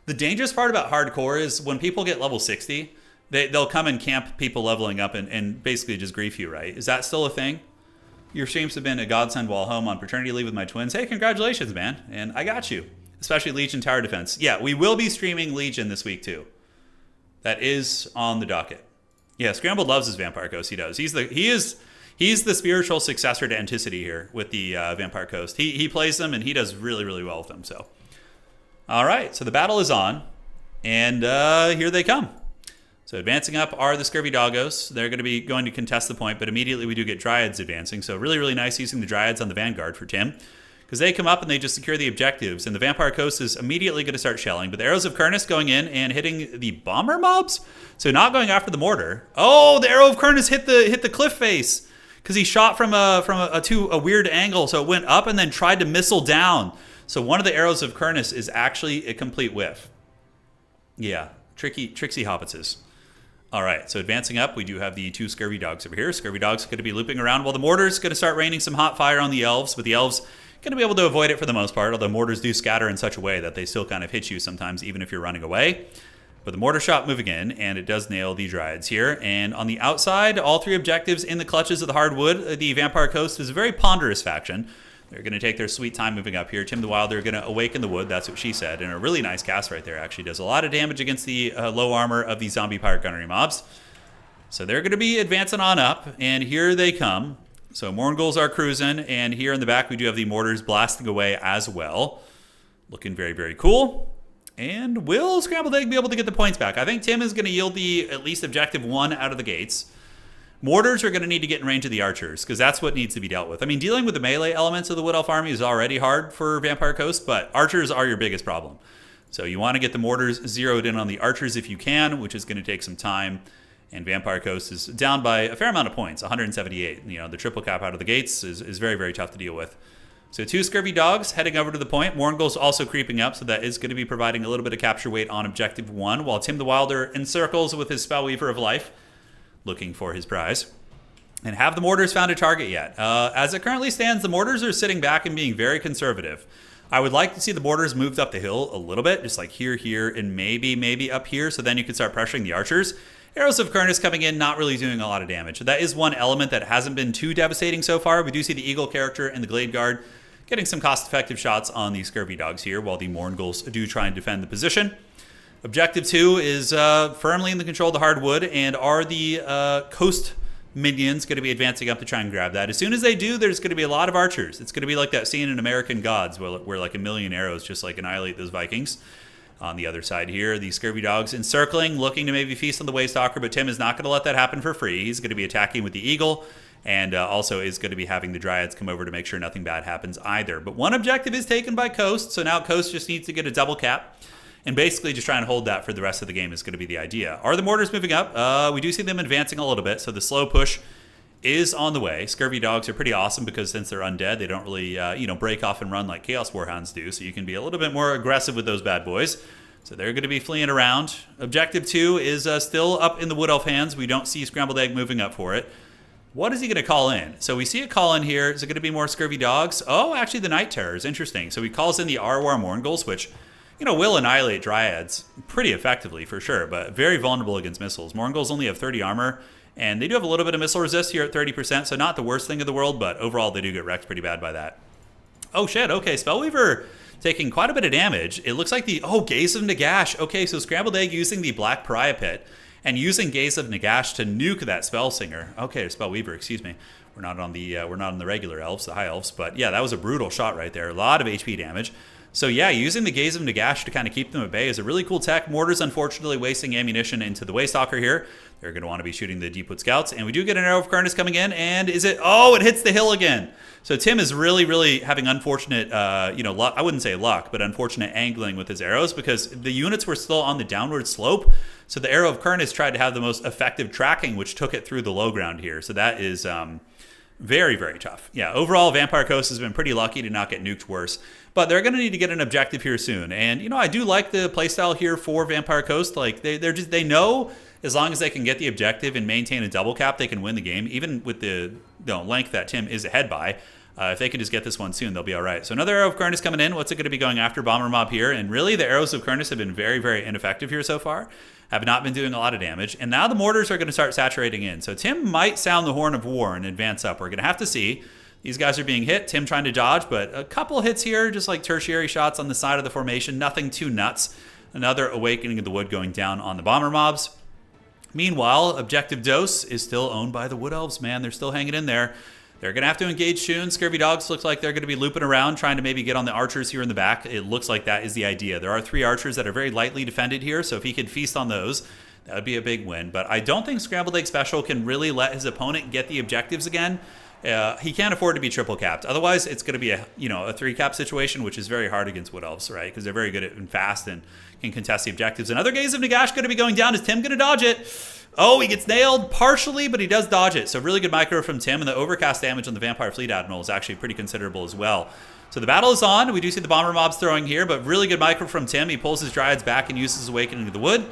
the dangerous part about hardcore is when people get level 60, they'll come and camp people leveling up and basically just grief you, right? Is that still a thing? Your streams have been a godsend while home on paternity leave with my twins. Hey, congratulations, man. And I got you. Especially Legion Tower Defense. Yeah, we will be streaming Legion this week, too. That is on the docket. Yeah, Scrambled loves his Vampire Coast. He does. He's the spiritual successor to Anticity here with the Vampire Coast. He plays them, and he does really, really well with them. So, all right. So the battle is on, and here they come. So advancing up are the Scurvy Doggos. They're going to be going to contest the point, but immediately we do get Dryads advancing. So really, really nice using the Dryads on the Vanguard for Tim, because they come up and they just secure the objectives, and the Vampire Coast is immediately going to start shelling. But the Arrows of Kurnus going in and hitting the bomber mobs, so not going after the mortar. Oh, the Arrow of Kurnus hit the cliff face because he shot from a weird angle, so it went up and then tried to missile down. So one of the Arrows of Kurnus is actually a complete whiff. Yeah, tricksy hobbitses. All right, so advancing up, we do have the two Scurvy Dogs over here. Scurvy Dogs are going to be looping around while the mortar's going to start raining some hot fire on the elves, but the elves going to be able to avoid it for the most part, although mortars do scatter in such a way that they still kind of hit you sometimes, even if you're running away. But the mortar shot moving in, and it does nail the Dryads here. And on the outside, all three objectives in the clutches of the hardwood. The Vampire Coast is a very ponderous faction. They're going to take their sweet time moving up here. Tim the Wild, they're going to awaken the wood. That's what she said. And a really nice cast right there. Actually does a lot of damage against the low armor of the zombie pirate gunnery mobs. So they're going to be advancing on up, and here they come. So Morngulls are cruising, and here in the back we do have the mortars blasting away as well. Looking very, very cool. And will Scrambled Egg be able to get the points back? I think Tim is going to yield the at least objective 1 out of the gates. Mortars are going to need to get in range of the archers, because that's what needs to be dealt with. I mean, dealing with the melee elements of the Wood Elf army is already hard for Vampire Coast, but archers are your biggest problem. So you want to get the mortars zeroed in on the archers if you can, which is going to take some time. And Vampire Coast is down by a fair amount of points, 178. You know, the triple cap out of the gates is very, very tough to deal with. So two Scurvy Dogs heading over to the point. Morngul's also creeping up, so that is going to be providing a little bit of capture weight on objective 1, while Tim the Wilder encircles with his Spellweaver of Life, looking for his prize. And have the mortars found a target yet? As it currently stands, the mortars are sitting back and being very conservative. I would like to see the mortars moved up the hill a little bit, just like here, and maybe up here, so then you can start pressuring the archers. Arrows of Kurnus coming in, not really doing a lot of damage. That is one element that hasn't been too devastating so far. We do see the Eagle character and the Glade Guard getting some cost-effective shots on these Scurvy Dogs here, while the Morngulls do try and defend the position. Objective 2 is firmly in the control of the hardwood, and are the coast minions going to be advancing up to try and grab that? As soon as they do, there's going to be a lot of archers. It's going to be like that scene in American Gods where like a million arrows just like annihilate those Vikings. On the other side here, the Scurvy Dogs encircling, looking to maybe feast on the Waystalker, but Tim is not going to let that happen for free. He's going to be attacking with the Eagle, and also is going to be having the Dryads come over to make sure nothing bad happens either. But one objective is taken by Coast, so now Coast just needs to get a double cap, and basically just try and hold that for the rest of the game is going to be the idea. Are the mortars moving up? We do see them advancing a little bit, so the slow push is on the way. Scurvy Dogs are pretty awesome because since they're undead, they don't really break off and run like Chaos Warhounds do, so you can be a little bit more aggressive with those bad boys. So they're going to be fleeing around. Objective 2 is still up in the Wood Elf hands. We don't see Scrambled Egg moving up for it. What is he going to call in? So we see a call in here. Is it going to be more Scurvy Dogs? Oh, actually the Night Terrors. Interesting. So he calls in the Arwar Morngulls, which will annihilate Dryads pretty effectively for sure, but very vulnerable against missiles. Morngulls only have 30 armor, and they do have a little bit of missile resist here at 30%, so not the worst thing in the world, but overall they do get wrecked pretty bad by that. Oh shit, okay, Spellweaver taking quite a bit of damage. It looks like Gaze of Nagash. Okay, so Scrambled Egg using the Black Pariah Pit and using Gaze of Nagash to nuke that Spellsinger. Okay, Spellweaver, excuse me. We're not on the regular elves, the high elves, but yeah, that was a brutal shot right there. A lot of HP damage. So yeah, using the Gaze of Nagash to kind of keep them at bay is a really cool tech. Mortars, unfortunately, wasting ammunition into the Waystalker here. They're going to want to be shooting the Deepwood Scouts. And we do get an Arrow of Karnas coming in. And is it... Oh, it hits the hill again. So Tim is really having unfortunate, luck. I wouldn't say luck, but unfortunate angling with his arrows because the units were still on the downward slope. So the Arrow of Karnas tried to have the most effective tracking, which took it through the low ground here. So that is very tough. Yeah, overall, Vampire Coast has been pretty lucky to not get nuked worse. But they're going to need to get an objective here soon. And, I do like the playstyle here for Vampire Coast. Like, they know as long as they can get the objective and maintain a double cap, they can win the game, even with the length that Tim is ahead by. If they can just get this one soon, they'll be all right. So another Arrow of Karnas coming in. What's it going to be going after? Bomber Mob here. And really, the Arrows of Karnas have been very ineffective here so far. Have not been doing a lot of damage. And now the mortars are going to start saturating in. So Tim might sound the horn of war and advance up. We're going to have to see. These guys are being hit. Tim trying to dodge, but a couple hits here, just like tertiary shots on the side of the formation. Nothing too nuts. Another Awakening of the Wood going down on the Bomber Mobs. Meanwhile, Objective Dose is still owned by the Wood Elves, man. They're still hanging in there. They're going to have to engage soon. Scurvy Dogs looks like they're going to be looping around, trying to maybe get on the archers here in the back. It looks like that is the idea. There are 3 archers that are very lightly defended here, so if he could feast on those, that would be a big win. But I don't think Scrambled Egg Special can really let his opponent get the objectives again. He can't afford to be triple capped. Otherwise, it's going to be a 3-cap situation, which is very hard against Wood Elves, right? Because they're very good at and fast and can contest the objectives. Another Gaze of Nagash going to be going down. Is Tim going to dodge it? Oh, he gets nailed partially, but he does dodge it. So really good micro from Tim, and the overcast damage on the Vampire Fleet Admiral is actually pretty considerable as well. So the battle is on. We do see the Bomber Mobs throwing here, but really good micro from Tim. He pulls his Dryads back and uses Awakening of the Wood.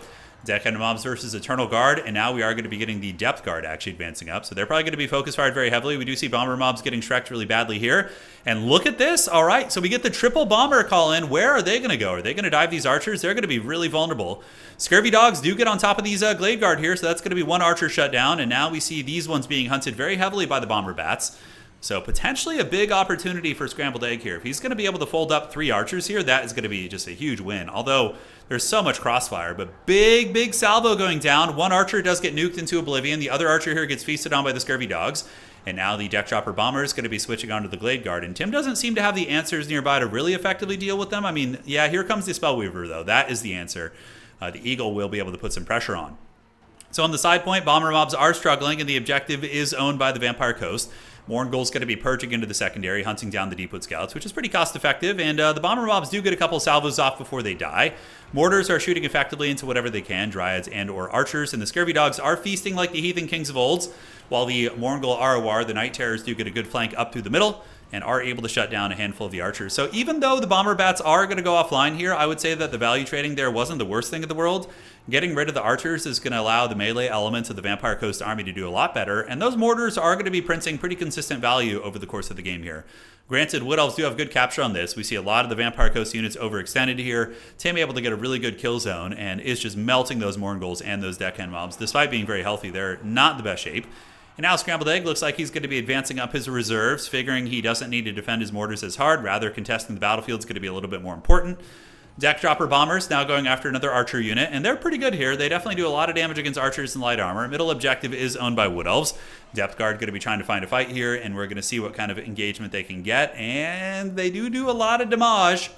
Deckhand Mobs versus Eternal Guard, and now we are going to be getting the Depth Guard actually advancing up. So they're probably going to be focus fired very heavily. We do see Bomber Mobs getting Shrek'd really badly here. And look at this. All right, so we get the triple Bomber call in. Where are they going to go? Are they going to dive these archers? They're going to be really vulnerable. Scurvy Dogs do get on top of these Glade Guard here, so that's going to be one archer shut down. And now we see these ones being hunted very heavily by the Bomber Bats. So potentially a big opportunity for Scrambled Egg here. If he's going to be able to fold up 3 archers here, that is going to be just a huge win. Although there's so much crossfire, but big salvo going down. One archer does get nuked into oblivion. The other archer here gets feasted on by the Scurvy Dogs. And now the Deck Chopper Bomber is going to be switching onto the Glade Guard. And Tim doesn't seem to have the answers nearby to really effectively deal with them. I mean, yeah, here comes the Spellweaver, though. That is the answer. The Eagle will be able to put some pressure on. So on the side point, Bomber Mobs are struggling, and the objective is owned by the Vampire Coast. Morngul's going to be purging into the secondary, hunting down the Deepwood Scouts, which is pretty cost-effective, and the Bomber Mobs do get a couple salvos off before they die. Mortars are shooting effectively into whatever they can, Dryads and or Archers, and the Scurvy Dogs are feasting like the Heathen Kings of old, while the Morngul ROR, the Night Terrors, do get a good flank up through the middle, and are able to shut down a handful of the archers. So even though the Bomber Bats are going to go offline here, I would say that the value trading there wasn't the worst thing in the world. Getting rid of the archers is going to allow the melee elements of the Vampire Coast army to do a lot better, and those mortars are going to be printing pretty consistent value over the course of the game here. Granted, Wood Elves do have good capture on this. We see a lot of the Vampire Coast units overextended here. Tim able to get a really good kill zone, and is just melting those Mornguls and those Deckhand Mobs. Despite being very healthy, they're not in the best shape. And now Scrambled Egg looks like he's going to be advancing up his reserves, figuring he doesn't need to defend his mortars as hard. Rather, contesting the battlefield is going to be a little bit more important. Deck Dropper Bombers now going after another Archer unit, and they're pretty good here. They definitely do a lot of damage against Archers and light armor. Middle objective is owned by Wood Elves. Depth Guard going to be trying to find a fight here, and we're going to see what kind of engagement they can get, and they do a lot of damage.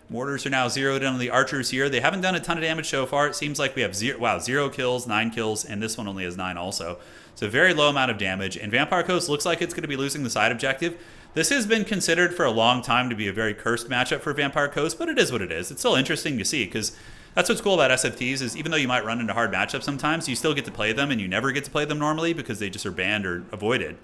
Mortars are now zeroed in on the Archers here. They haven't done a ton of damage so far. It seems like we have 0 kills, 9 kills, and this one only has 9 also. So a very low amount of damage, and Vampire Coast looks like it's going to be losing the side objective. This has been considered for a long time to be a very cursed matchup for Vampire Coast, but it is what it is. It's still interesting to see, because that's what's cool about SFTs is even though you might run into hard matchups sometimes, you still get to play them, and you never get to play them normally because they just are banned or avoided.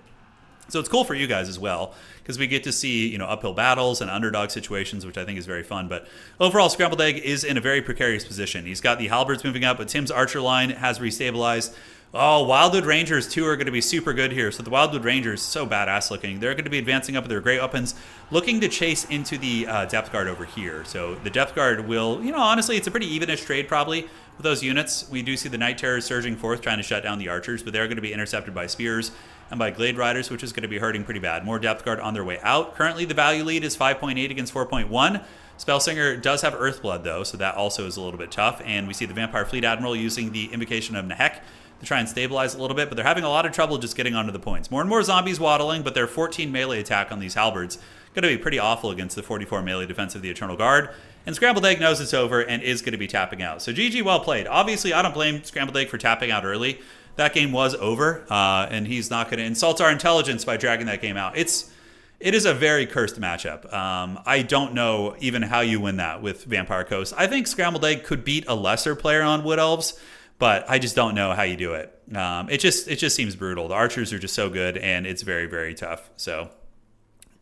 So it's cool for you guys as well, because we get to see, uphill battles and underdog situations, which I think is very fun. But overall, Scrambled Egg is in a very precarious position. He's got the Halberds moving up, but Tim's Archer line has restabilized. Oh, Wildwood Rangers, too, are going to be super good here. So the Wildwood Rangers, so badass looking. They're going to be advancing up with their great weapons, looking to chase into the Depth Guard over here. So the Depth Guard will, honestly, it's a pretty evenish trade probably with those units. We do see the Night Terrors surging forth, trying to shut down the Archers, but they're going to be intercepted by Spears and by Glade Riders, which is going to be hurting pretty bad. More Depth Guard on their way out. Currently, the value lead is 5.8 against 4.1. Spellsinger does have Earthblood, though, so that also is a little bit tough. And we see the Vampire Fleet Admiral using the Invocation of Nehek to try and stabilize a little bit, but they're having a lot of trouble just getting onto the points. More and more zombies waddling, but their 14 melee attack on these halberds going to be pretty awful against the 44 melee defense of the Eternal Guard. And Scrambled Egg knows it's over and is going to be tapping out. So GG, well played. Obviously, I don't blame Scrambled Egg for tapping out early. That game was over, and he's not going to insult our intelligence by dragging that game out. It is a very cursed matchup. I don't know even how you win that with Vampire Coast. I think Scrambled Egg could beat a lesser player on Wood Elves, but I just don't know how you do it. It just seems brutal. The archers are just so good, and it's very, very tough. So,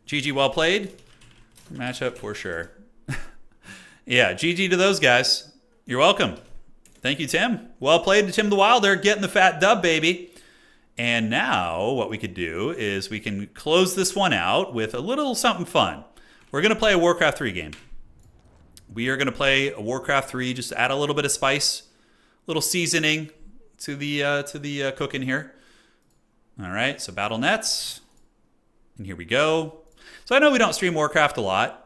GG, well played. Matchup for sure. Yeah, GG to those guys. You're welcome. Thank you, Tim. Well played to Tim the Wilder, getting the fat dub, baby. And now what we could do is we can close this one out with a little something fun. We're going to play a Warcraft 3 game. We are going to play a Warcraft 3, just to add a little bit of spice, a little seasoning to the cooking here. All right, so battle nets. And here we go. So I know we don't stream Warcraft a lot.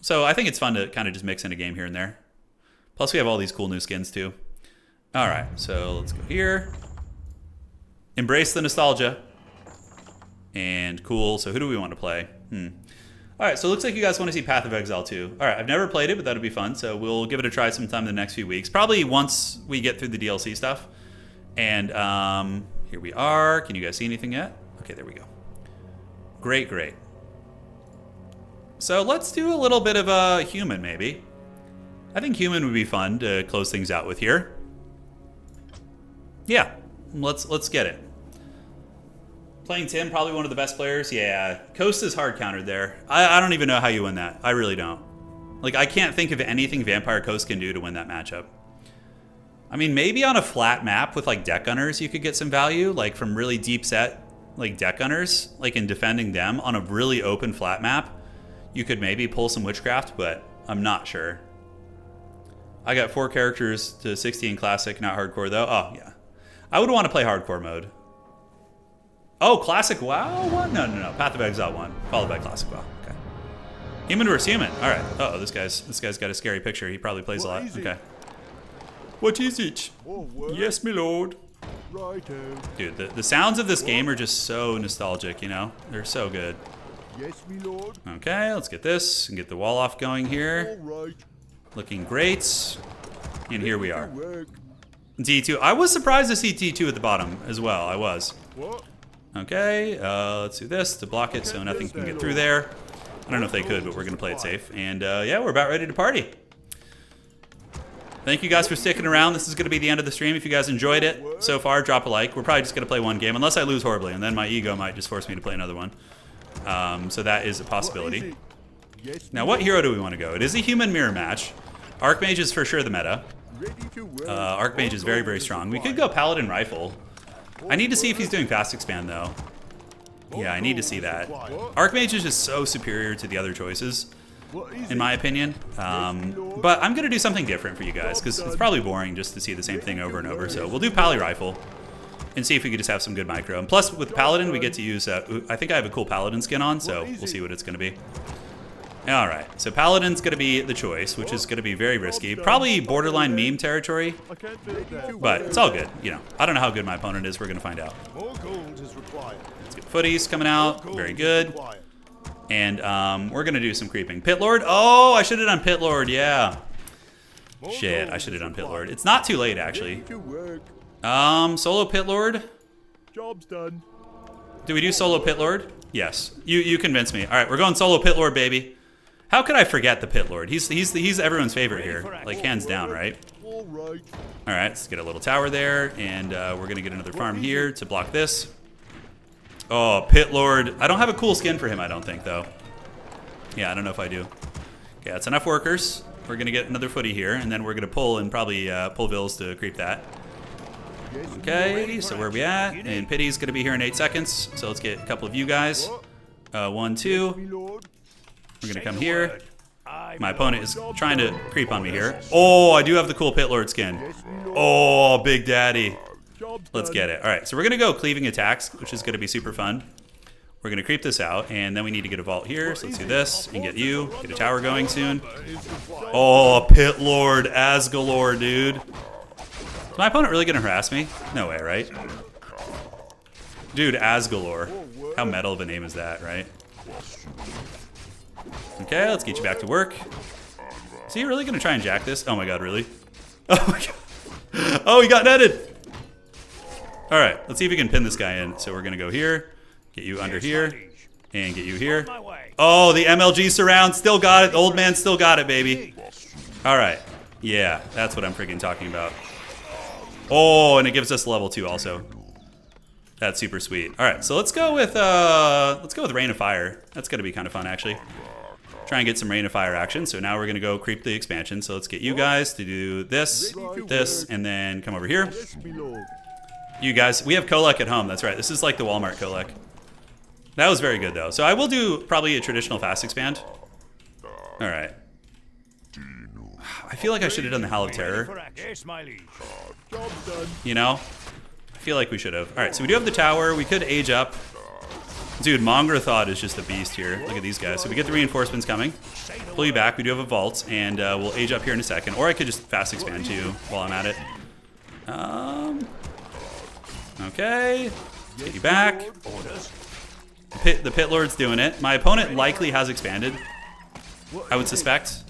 So I think it's fun to kind of just mix in a game here and there. Plus we have all these cool new skins too. All right, so let's go here. Embrace the nostalgia. And cool, so who do we want to play? All right, so it looks like you guys want to see Path of Exile 2. All right, I've never played it, but that'll be fun. So we'll give it a try sometime in the next few weeks. Probably once we get through the DLC stuff. And here we are. Can you guys see anything yet? Okay, there we go. Great, great. So let's do a little bit of a human, maybe. I think human would be fun to close things out with here. Yeah, let's get it. Playing Tim, probably one of the best players. Yeah, Coast is hard countered there. I don't even know how you win that. I really don't. Like, I can't think of anything Vampire Coast can do to win that matchup. I mean, maybe on a flat map with, like, deck gunners, you could get some value, like, from really deep set, like, deck gunners, like, in defending them on a really open flat map. You could maybe pull some witchcraft, but I'm not sure. I got 4 characters to 60 in classic, not hardcore though. Oh, yeah. I would want to play hardcore mode. Oh, classic WoW 1? No. Path of Exile 1, followed by classic WoW. Okay. Human versus human. All right. Uh-oh, this guy's got a scary picture. He probably plays a lot. Okay. What is it? Yes, my lord. Righto. Dude, the sounds of this game are just so nostalgic, you know? They're so good. Yes, me lord. Okay, let's get this and get the wall off going here. All right. Looking great. And here we are. D2. I was surprised to see T2 at the bottom as well. I was. Okay, let's do this to block it so nothing can get through there. I don't know if they could, but we're going to play it safe. And yeah, we're about ready to party. Thank you guys for sticking around. This is going to be the end of the stream. If you guys enjoyed it so far, drop a like. We're probably just going to play one game, unless I lose horribly, and then my ego might just force me to play another one. So that is a possibility. Now, what hero do we want to go? It is a human mirror match. Archmage is for sure the meta. Archmage is very, very strong. We could go Paladin Rifle. I need to see if he's doing fast expand, though. Yeah, I need to see that. Archmage is just so superior to the other choices, in my opinion. But I'm going to do something different for you guys, because it's probably boring just to see the same thing over and over. So we'll do Pally Rifle and see if we could just have some good micro. And plus, with Paladin, we get to use... I think I have a cool Paladin skin on, so we'll see what it's going to be. All right, so Paladin's going to be the choice, which is going to be very risky. Probably borderline meme territory, but it's all good. You know, I don't know how good my opponent is. We're going to find out. Let's get footies coming out. Very good. And we're going to do some creeping. Pit Lord. Oh, I should have done Pit Lord. Yeah. Shit, I should have done Pit Lord. It's not too late, actually. Solo Pit Lord. Job's done. Do we do solo Pit Lord? Yes. You convinced me. All right, we're going solo Pit Lord, baby. How could I forget the Pit Lord? He's everyone's favorite here, like hands down, right? All right, let's get a little tower there, and we're gonna get another farm here to block this. Oh, Pit Lord. I don't have a cool skin for him, I don't think, though. Yeah, I don't know if I do. Okay, that's enough workers. We're gonna get another footy here, and then we're gonna pull and probably pull Vills to creep that. Okay, so where are we at? And Pity's gonna be here in 8 seconds, so let's get a couple of you guys. 1, 2. We're gonna come here. My opponent is trying to creep on me here. Oh, I do have the cool Pit Lord skin. Oh, Big Daddy. Let's get it. All right, so we're gonna go cleaving attacks, which is gonna be super fun. We're gonna creep this out, and then we need to get a vault here. So let's do this and get you. Get a tower going soon. Oh, Pit Lord as galore, dude. Is my opponent really gonna harass me? No way, right? Dude, as galore. How metal of a name is that, right? Okay, let's get you back to work. Is he really gonna try and jack this? Oh my god, really? Oh my god. Oh, he got netted. All right, let's see if we can pin this guy in. So we're gonna go here, get you under here, and get you here. Oh, the MLG surround still got it. The old man still got it, baby. All right, yeah, that's what I'm freaking talking about. Oh, and it gives us level 2 also. That's super sweet. All right, so let's go with Rain of Fire. That's gonna be kind of fun, actually. Try and get some Rain of Fire action. So now we're gonna go creep the expansion. So let's get you guys to do this, this, and then come over here. You guys, we have Kolek at home. That's right. This is like the Walmart Kolek. That was very good though. So I will do probably a traditional fast expand. All right. I feel like I should have done the Howl of Terror. You know? I feel like we should have. All right, so we do have the tower. We could age up. Dude, Mongrathod is just a beast here. Look at these guys. So we get the reinforcements coming. Pull you back. We do have a vault, and we'll age up here in a second. Or I could just fast expand too while I'm at it. Okay. Let's get you back. The Pit Lord's doing it. My opponent likely has expanded, I would suspect.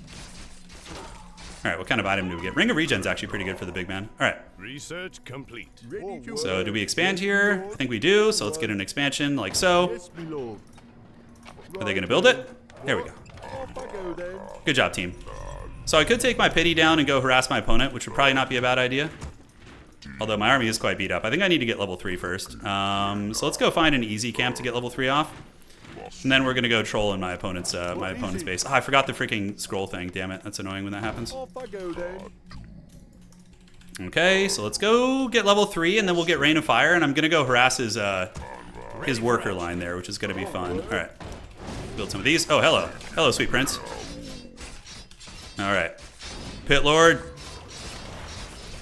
All right, what kind of item do we get? Ring of Regen's actually pretty good for the big man. All right. Research complete. So do we expand here? I think we do. So let's get an expansion like so. Are they going to build it? There we go. Good job, team. So I could take my pity down and go harass my opponent, which would probably not be a bad idea. Although my army is quite beat up. I think I need to get level 3 first. So let's go find an easy camp to get level 3 off. And then we're gonna go troll in my opponent's base. Oh, I forgot the freaking scroll thing. Damn it, that's annoying when that happens. Okay, so let's go get level 3, and then we'll get Rain of Fire, and I'm gonna go harass his worker line there, which is gonna be fun. All right, build some of these. Oh, hello, hello, sweet prince. All right, Pit Lord.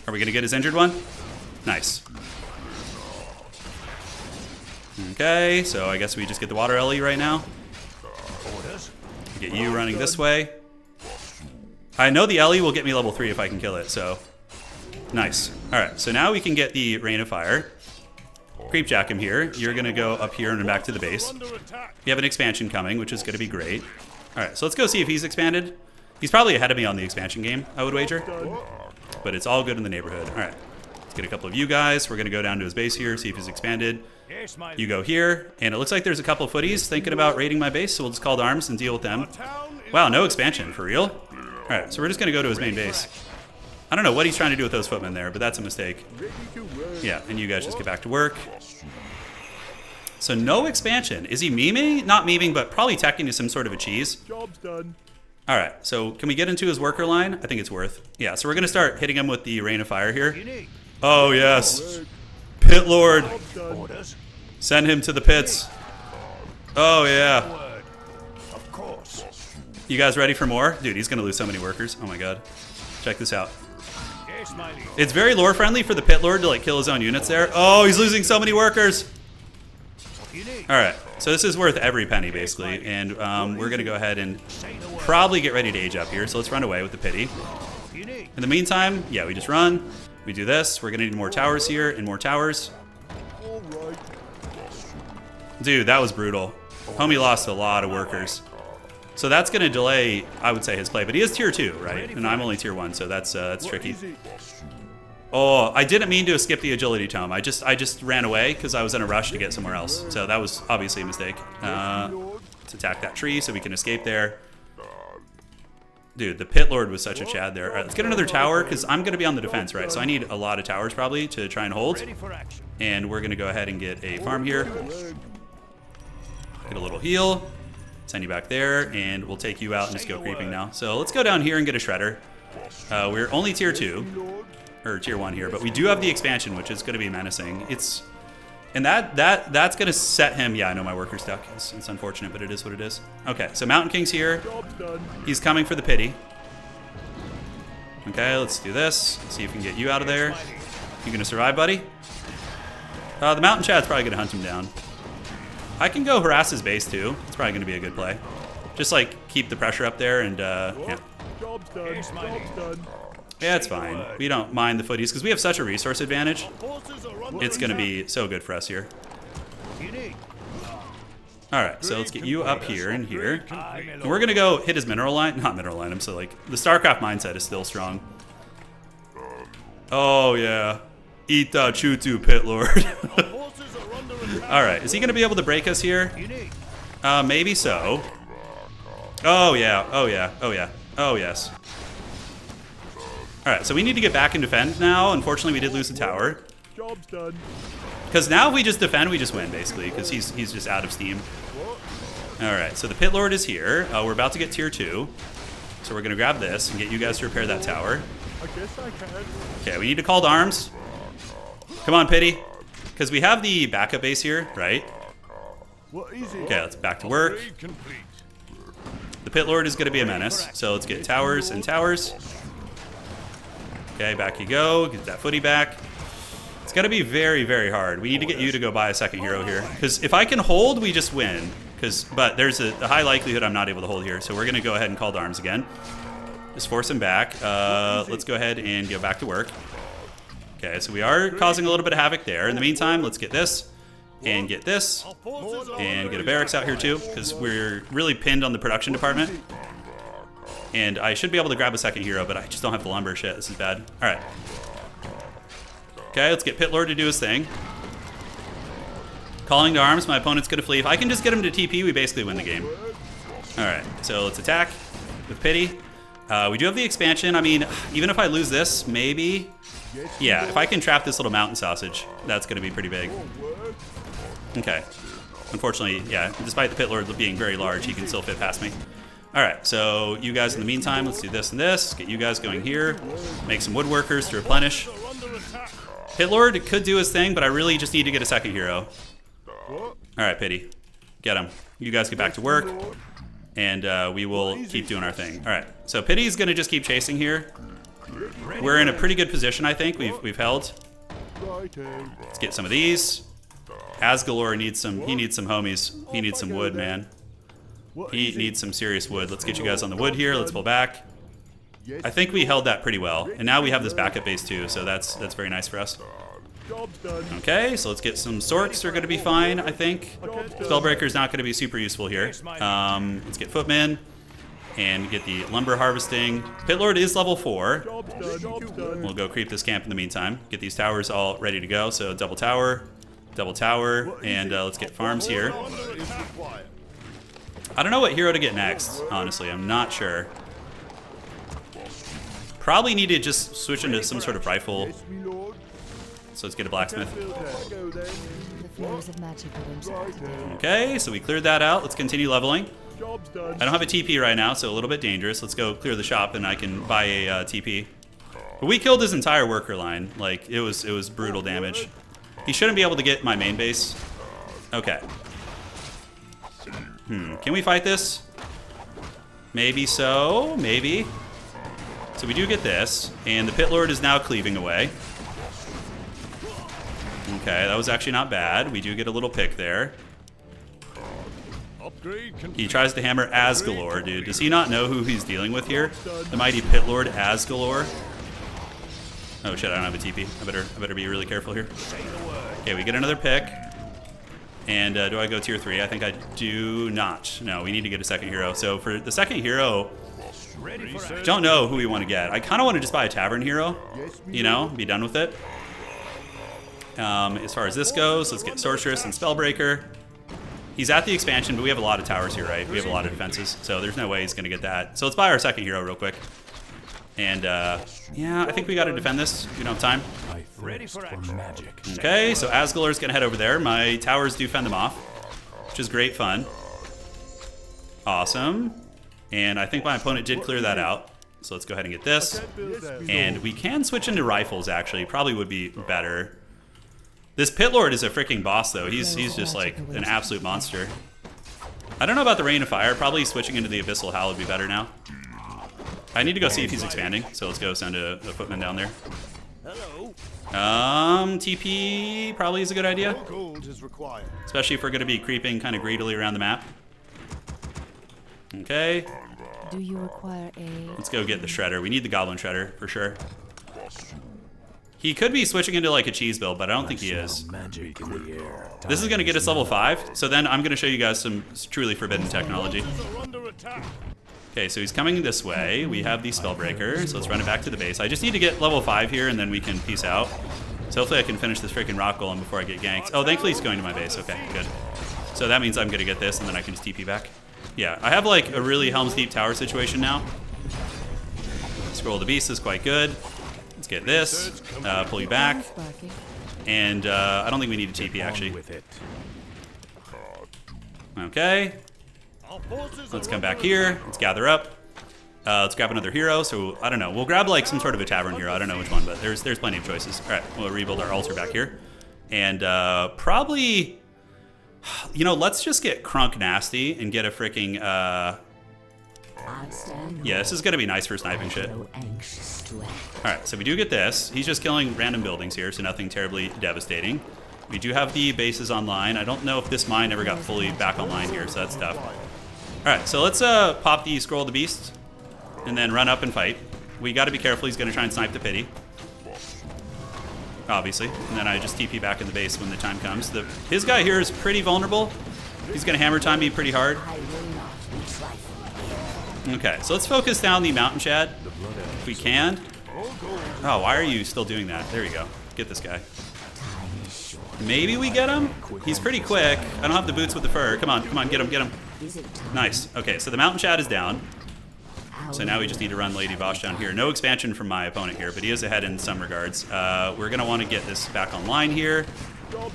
Are we gonna get his injured one? Nice. Okay, so I guess we just get the water Ellie right now. Get you running this way. I know the Ellie will get me level 3 if I can kill it, so nice. All right, so now we can get the Rain of Fire. Creepjack him here. You're gonna go up here and back to the base. You have an expansion coming, which is gonna be great. All right, so let's go see if he's expanded. He's probably ahead of me on the expansion game, I would wager. But it's all good in the neighborhood. All right, let's get a couple of you guys. We're gonna go down to his base here, see if he's expanded. You go here, and it looks like there's a couple of footies thinking about raiding my base, so we'll just call to arms and deal with them. Wow, no expansion, for real? All right, so we're just gonna go to his main base. I don't know what he's trying to do with those footmen there, but that's a mistake. Yeah, and you guys just get back to work. So no expansion. Is he memeing? Not memeing, but probably tacking to some sort of a cheese. Job's done. All right, so can we get into his worker line? I think it's worth. Yeah, so we're gonna start hitting him with the Rain of Fire here. Oh yes, Pit Lord. Send him to the pits. Oh yeah. You guys ready for more? Dude, he's gonna lose so many workers. Oh my god. Check this out. It's very lore friendly for the Pit Lord to like kill his own units there. Oh, he's losing so many workers. All right, so this is worth every penny basically, and we're gonna go ahead and probably get ready to age up here. So let's run away with the pity. In the meantime, yeah, we just run. We do this. We're gonna need more towers here and more towers. Dude, that was brutal. Homie lost a lot of workers. So that's gonna delay, I would say, his play. But he is tier 2, right? And I'm only tier 1, so that's tricky. Oh, I didn't mean to skip the agility tome. I just ran away because I was in a rush to get somewhere else. So that was obviously a mistake. Let's attack that tree so we can escape there. Dude, the Pit Lord was such a chad there. All right, let's get another tower because I'm going to be on the defense, right? So I need a lot of towers probably to try and hold. And we're going to go ahead and get a farm here. Get a little heal. Send you back there, and we'll take you out and just go creeping now. So let's go down here and get a shredder. We're only tier 2, or tier 1 here, but we do have the expansion, which is going to be menacing. And that's going to set him. Yeah, I know my worker's stuck. It's unfortunate, but it is what it is. Okay, so Mountain King's here. He's coming for the pity. Okay, let's do this. Let's see if we can get you out of there. You gonna survive, buddy? The Mountain Chad's probably gonna hunt him down. I can go harass his base too. It's probably gonna be a good play. Just like keep the pressure up there and yeah. Job's done. Job's done. Yeah, it's fine. We don't mind the footies because we have such a resource advantage. It's gonna be so good for us here. All right, so let's get you up here and here. And we're gonna go hit his mineral line. Not mineral line, I'm so like, the StarCraft mindset is still strong. Oh yeah. Eat the Chutu, Pit Lord. All right, is he gonna be able to break us here? Maybe so. Oh yeah, oh yeah, oh yeah, oh yes. All right, so we need to get back and defend now. Unfortunately, we did lose the tower. Job's done. Because now if we just defend, we just win, basically, because he's just out of steam. All right, so the Pit Lord is here. We're about to get tier 2. So we're going to grab this and get you guys to repair that tower. I guess I can. Okay, we need to call to arms. Come on, Pity. Because we have the backup base here, right? What is it? Okay, let's back to work. The Pit Lord is going to be a menace. So let's get towers and towers. Okay, back you go. Get that footy back. It's going to be very, very hard. We need to get you to go buy a second hero here. Because if I can hold, we just win. But there's a high likelihood I'm not able to hold here. So we're going to go ahead and call to arms again. Just force him back. Let's go ahead and go back to work. Okay, so we are causing a little bit of havoc there. In the meantime, let's get this. And get this. And get a barracks out here too. Because we're really pinned on the production department. And I should be able to grab a second hero, but I just don't have the lumber. Shit, this is bad. All right. Okay, let's get Pit Lord to do his thing. Calling to arms, my opponent's gonna flee. If I can just get him to TP, we basically win the game. All right, so let's attack with Pity. We do have the expansion. I mean, even if I lose this, maybe. Yeah, if I can trap this little mountain sausage, that's gonna be pretty big. Okay. Unfortunately, yeah, despite the Pit Lord being very large, he can still fit past me. All right, so you guys in the meantime, let's do this and this. Get you guys going here. Make some woodworkers to replenish. Pit Lord could do his thing, but I really just need to get a second hero. All right, Pity. Get him. You guys get back to work, and we will keep doing our thing. All right, so Pity's going to just keep chasing here. We're in a pretty good position, I think. We've held. Let's get some of these. Asgalore needs some. He needs some homies. He needs some wood, man. He needs some serious wood. Let's get you guys on the wood here. Let's pull back. I think we held that pretty well. And now we have this backup base too, so that's very nice for us. Okay, so let's get some Sorks are going to be fine, I think. Spellbreaker's not going to be super useful here. Let's get Footman and get the lumber harvesting. Pit Lord is level 4. We'll go creep this camp in the meantime. Get these towers all ready to go. So double tower, and let's get farms here. I don't know what hero to get next, honestly. I'm not sure. Probably need to just switch into some sort of rifle. So let's get a blacksmith. Okay, so we cleared that out. Let's continue leveling. I don't have a TP right now, so a little bit dangerous. Let's go clear the shop and I can buy a TP. But we killed his entire worker line. Like, it was brutal damage. He shouldn't be able to get my main base. Okay. Can we fight this? Maybe so, maybe. So we do get this, and the Pit Lord is now cleaving away. Okay, that was actually not bad. We do get a little pick there. He tries to hammer Asgalore, dude. Does he not know who he's dealing with here? The mighty Pit Lord Asgalore. Oh shit, I don't have a TP. I better be really careful here. Okay, we get another pick. And do I go tier 3? I think I do not. No, we need to get a second hero. So for the second hero, I don't know who we want to get. I kind of want to just buy a tavern hero, you know, be done with it. As far as this goes, let's get Sorceress and Spellbreaker. He's at the expansion, but we have a lot of towers here, right? We have a lot of defenses, so there's no way he's going to get that. So let's buy our second hero real quick. And, yeah, I think we got to defend this. We don't have time. Ready for magic. Okay, so Asgalore's going to head over there. My towers do fend them off, which is great fun. Awesome. And I think my opponent did clear that out. So let's go ahead and get this. And we can switch into rifles, actually. Probably would be better. This Pit Lord is a freaking boss, though. He's just like an absolute monster. I don't know about the Rain of Fire. Probably switching into the Abyssal Howl would be better now. I need to go see if he's expanding, so let's go send a footman down there. TP probably is a good idea. Especially if we're going to be creeping kind of greedily around the map. Okay. Do you require a... Let's go get the Shredder. We need the Goblin Shredder, for sure. He could be switching into like a cheese build, but I don't think he is. Magic in the air. This is going to get us level 5, so then I'm going to show you guys some truly forbidden technology. Okay, so he's coming this way. We have the Spellbreaker, so let's run it back to the base. I just need to get level 5 here, and then we can peace out. So hopefully I can finish this freaking rock golem before I get ganked. Oh, thankfully he's going to my base. Okay, good. So that means I'm going to get this, and then I can just TP back. Yeah, I have like a really Helm's Deep tower situation now. Scroll of the Beast is quite good. Let's get this. Pull you back. And I don't think we need a TP, actually. Okay. Let's come back here. Let's gather up. Let's grab another hero. So, I don't know. We'll grab like some sort of a tavern hero. I don't know which one, but there's plenty of choices. All right, we'll rebuild our altar back here. And probably, you know, let's just get Crunk Nasty and get a freaking, yeah, this is going to be nice for sniping shit. Alright, so we do get this. He's just killing random buildings here, so nothing terribly devastating. We do have the bases online. I don't know if this mine ever got fully back online here, so that's tough. Alright, so let's pop the Scroll of the Beast and then run up and fight. We got to be careful. He's going to try and snipe the pity. Obviously. And then I just TP back in the base when the time comes. His guy here is pretty vulnerable. He's going to hammer time me pretty hard. Okay, so let's focus down the Mountain Chad if we can. Oh, why are you still doing that? There you go. Get this guy. Maybe we get him? He's pretty quick. I don't have the boots with the fur. Come on, get him, get him. Nice. Okay, so the Mountain Chad is down. So now we just need to run Lady Vosh down here. No expansion from my opponent here, but he is ahead in some regards. We're going to want to get this back online here.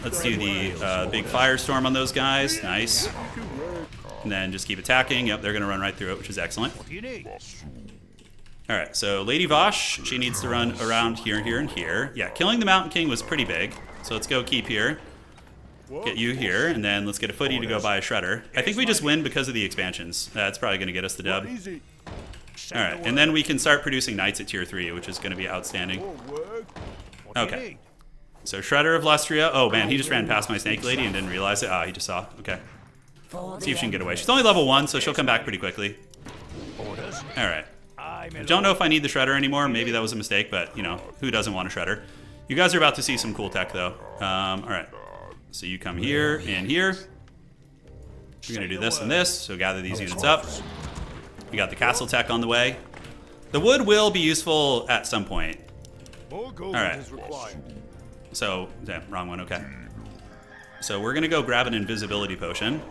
Let's do the big firestorm on those guys. Nice. And then just keep attacking. Yep, they're going to run right through it, which is excellent. All right, so Lady Vosh, she needs to run around here, here, and here. Yeah, killing the Mountain King was pretty big. So let's go keep here. Get you here, and then let's get a footy to go buy a Shredder. I think we just win because of the expansions. That's probably going to get us the dub. All right, and then we can start producing Knights at tier 3, which is going to be outstanding. Okay. So Shredder of Lustria. Oh, man, he just ran past my Snake Lady and didn't realize it. Ah, he just saw. Okay. Let's see if she can get away. She's only level 1, so she'll come back pretty quickly. All right. I don't know if I need the Shredder anymore. Maybe that was a mistake, but, you know, who doesn't want a Shredder? You guys are about to see some cool tech, though. All right. So you come here and here. We're going to do this and this, so gather these units up. We got the castle tech on the way. The wood will be useful at some point. All right. So, damn, wrong one, okay. So we're going to go grab an invisibility potion.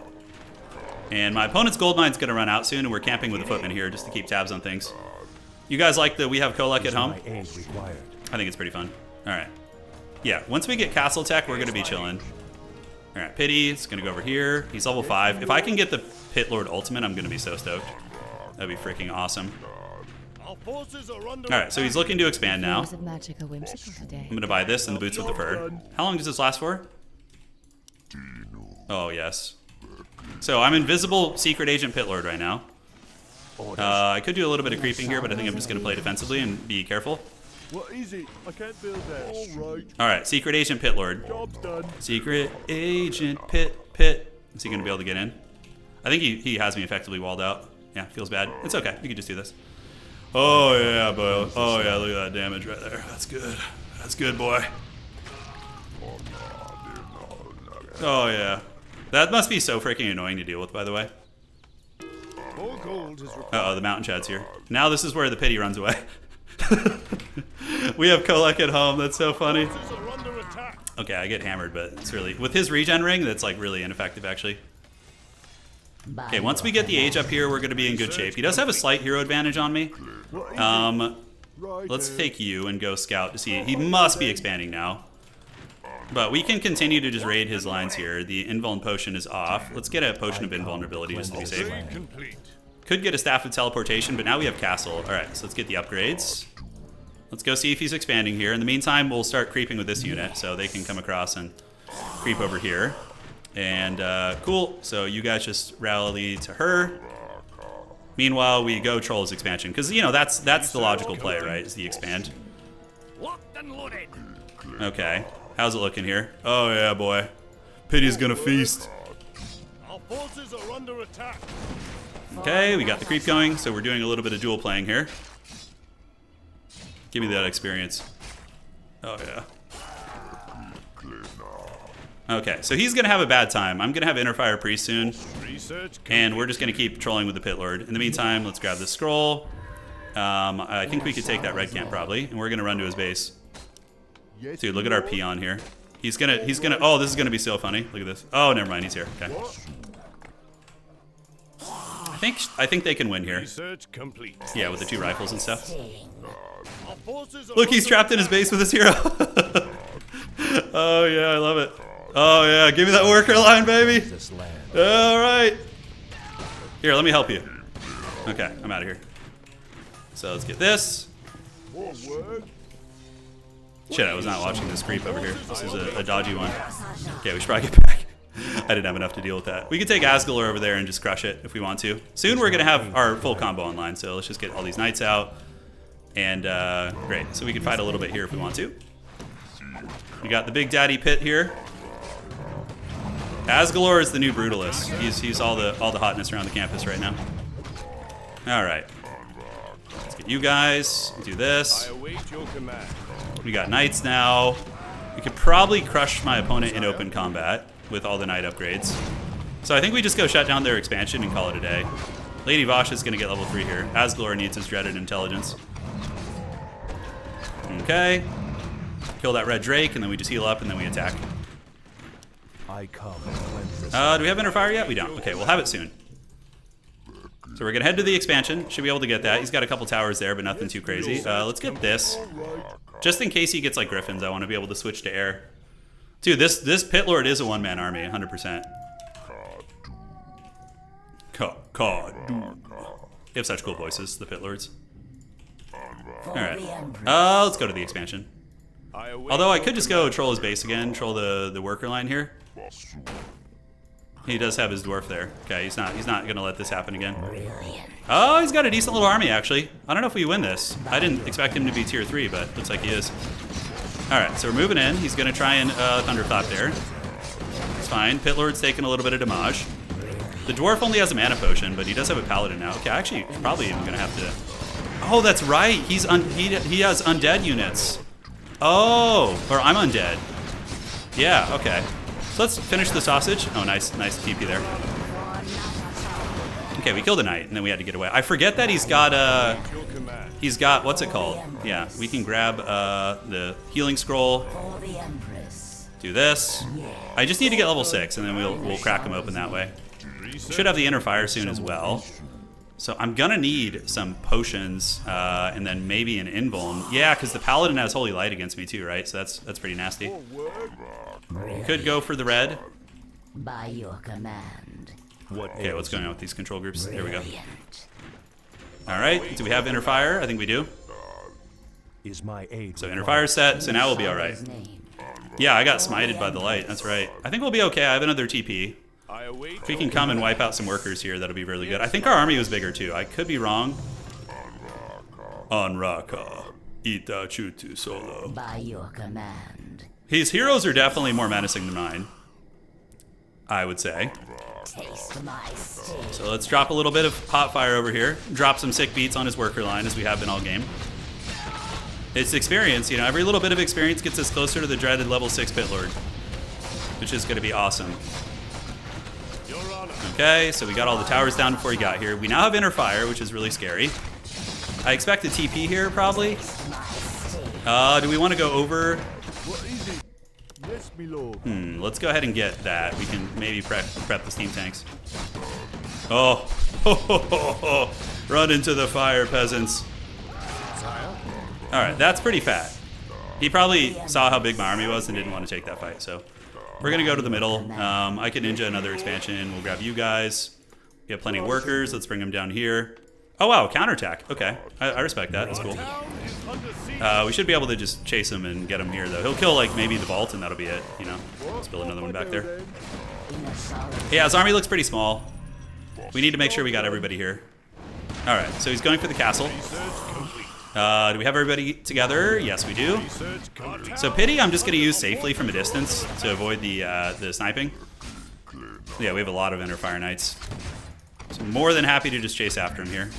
And my opponent's gold mine's going to run out soon, and we're camping with a footman here just to keep tabs on things. You guys like the We Have Kolek at home? I think it's pretty fun. All right. Yeah, once we get castle tech, we're going to be chilling. All right, Pity, it's going to go over here. He's level 5. If I can get the Pit Lord ultimate, I'm going to be so stoked. That'd be freaking awesome. All right, so he's looking to expand now. I'm going to buy this and the boots with the fur. How long does this last for? Oh, yes. So I'm invisible Secret Agent Pit Lord right now. I could do a little bit of creeping here, but I think I'm just going to play defensively and be careful. What is it? I can't build that. All right, Secret Agent Pit Lord. Job's done. Secret Agent Pit. Is he going to be able to get in? I think he has me effectively walled out. Yeah, feels bad. It's okay. We can just do this. Oh, yeah, boy. Oh, yeah, look at that damage right there. That's good. That's good, boy. Oh, yeah. That must be so freaking annoying to deal with, by the way. Uh-oh, the Mountain Chad's here. Now this is where the Pity runs away. We have Kolek at home. That's so funny. Okay, I get hammered, but it's really... With his regen ring, that's like really ineffective, actually. Okay, once we get the age up here, we're going to be in good shape. He does have a slight hero advantage on me. Let's take you and go scout to see. He must be expanding now. But we can continue to just raid his lines here. The invuln potion is off. Let's get a potion of invulnerability just to be safe. Could get a staff of teleportation, but now we have castle. All right, so let's get the upgrades. Let's go see if he's expanding here. In the meantime, we'll start creeping with this unit so they can come across and creep over here. And cool, so you guys just rally to her. Meanwhile, we go troll his expansion. Because, you know, that's the logical play, right, is the expand. Okay, how's it looking here? Oh yeah, boy. Pity's gonna feast. Okay, we got the creep going, so we're doing a little bit of dual playing here. Give me that experience. Oh, yeah. Okay, so he's going to have a bad time. I'm going to have Inner Fire Priest soon. And we're just going to keep trolling with the Pit Lord. In the meantime, let's grab this scroll. I think we could take that red camp probably. And we're going to run to his base. Dude, look at our peon here. He's gonna, oh, this is going to be so funny. Look at this. Oh, never mind, he's here. Okay. I think they can win here. Yeah, with the 2 rifles and stuff. Look, he's trapped in his base with his hero. Oh, yeah, I love it. Oh, yeah, give me that worker line, baby. All right. Here, let me help you. Okay, I'm out of here. So let's get this. Shit, I was not watching this creep over here. This is a dodgy one. Okay, we should probably get back. I didn't have enough to deal with that. We could take Asgalor over there and just crush it if we want to. Soon we're going to have our full combo online, so let's just get all these knights out. And, great. So we can fight a little bit here if we want to. We got the Big Daddy Pit here. Asgalor is the new Brutalist. He's all the hotness around the campus right now. All right. Let's get you guys. Do this. We got knights now. We could probably crush my opponent in open combat with all the knight upgrades. So I think we just go shut down their expansion and call it a day. Lady Vosh is going to get level 3 here. Asgalor needs his dreaded intelligence. Okay. Kill that red Drake, and then we just heal up, and then we attack. Do we have Inner Fire yet? We don't. Okay, we'll have it soon. So we're going to head to the expansion. Should be able to get that. He's got a couple towers there, but nothing too crazy. Let's get this. Just in case he gets like Griffins, I want to be able to switch to air. Dude, this Pit Lord is a one-man army, 100%. They have such cool voices, the Pit Lords. Alright. Let's go to the expansion. Although I could just go troll his base again, troll the worker line here. He does have his dwarf there. Okay, he's not gonna let this happen again. Oh, he's got a decent little army actually. I don't know if we win this. I didn't expect him to be tier 3, but looks like he is. Alright, so we're moving in. He's gonna try and thunderclap there. It's fine. Pit Lord's taking a little bit of damage. The dwarf only has a mana potion, but he does have a paladin now. Okay, actually probably even gonna have to. Oh, that's right. He has undead units. Oh, or I'm undead. Yeah, okay. So let's finish the sausage. Oh, nice TP there. Okay, we killed a knight, and then we had to get away. I forget that he's got, what's it called? Yeah, we can grab the healing scroll. Do this. I just need to get level 6, and then we'll crack him open that way. Should have the Inner Fire soon as well. So I'm gonna need some potions, and then maybe an invuln. Yeah, because the paladin has holy light against me too, right? So that's pretty nasty. Could go for the red. By your command. Okay, what's going on with these control groups? There we go. All right, do we have Inner Fire? I think we do. So Inner Fire set. So now we'll be all right. Yeah, I got smited by the light. That's right. I think we'll be okay. I have another TP. If we can come and wipe out some workers here, that'll be really good. I think our army was bigger too. I could be wrong. On Raka, Ita Chutu Solo. By your command. His heroes are definitely more menacing than mine, I would say. Taste my sting. So let's drop a little bit of hot fire over here. Drop some sick beats on his worker line as we have been all game. It's experience, you know, every little bit of experience gets us closer to the dreaded level 6 Pit Lord, which is going to be awesome. Okay, so we got all the towers down before he got here. We now have Inner Fire, which is really scary. I expect a TP here, probably. Do we want to go over? Yes, my lord. Let's go ahead and get that. We can maybe prep the steam tanks. Oh, run into the fire, peasants. All right, that's pretty fat. He probably saw how big my army was and didn't want to take that fight, so we're gonna go to the middle. I could ninja another expansion. We'll grab you guys. We have plenty of workers. Let's bring them down here. Oh wow, counterattack. Okay, I respect that. That's cool. We should be able to just chase him and get him here, though. He'll kill like maybe the vault, and that'll be it. You know, let's build another one back there. Yeah, his army looks pretty small. We need to make sure we got everybody here. All right, so he's going for the castle. Do we have everybody together? Yes, we do. So pity, I'm just going to use safely from a distance to avoid the sniping. Yeah, we have a lot of Inner Fire Knights. So more than happy to just chase after him here.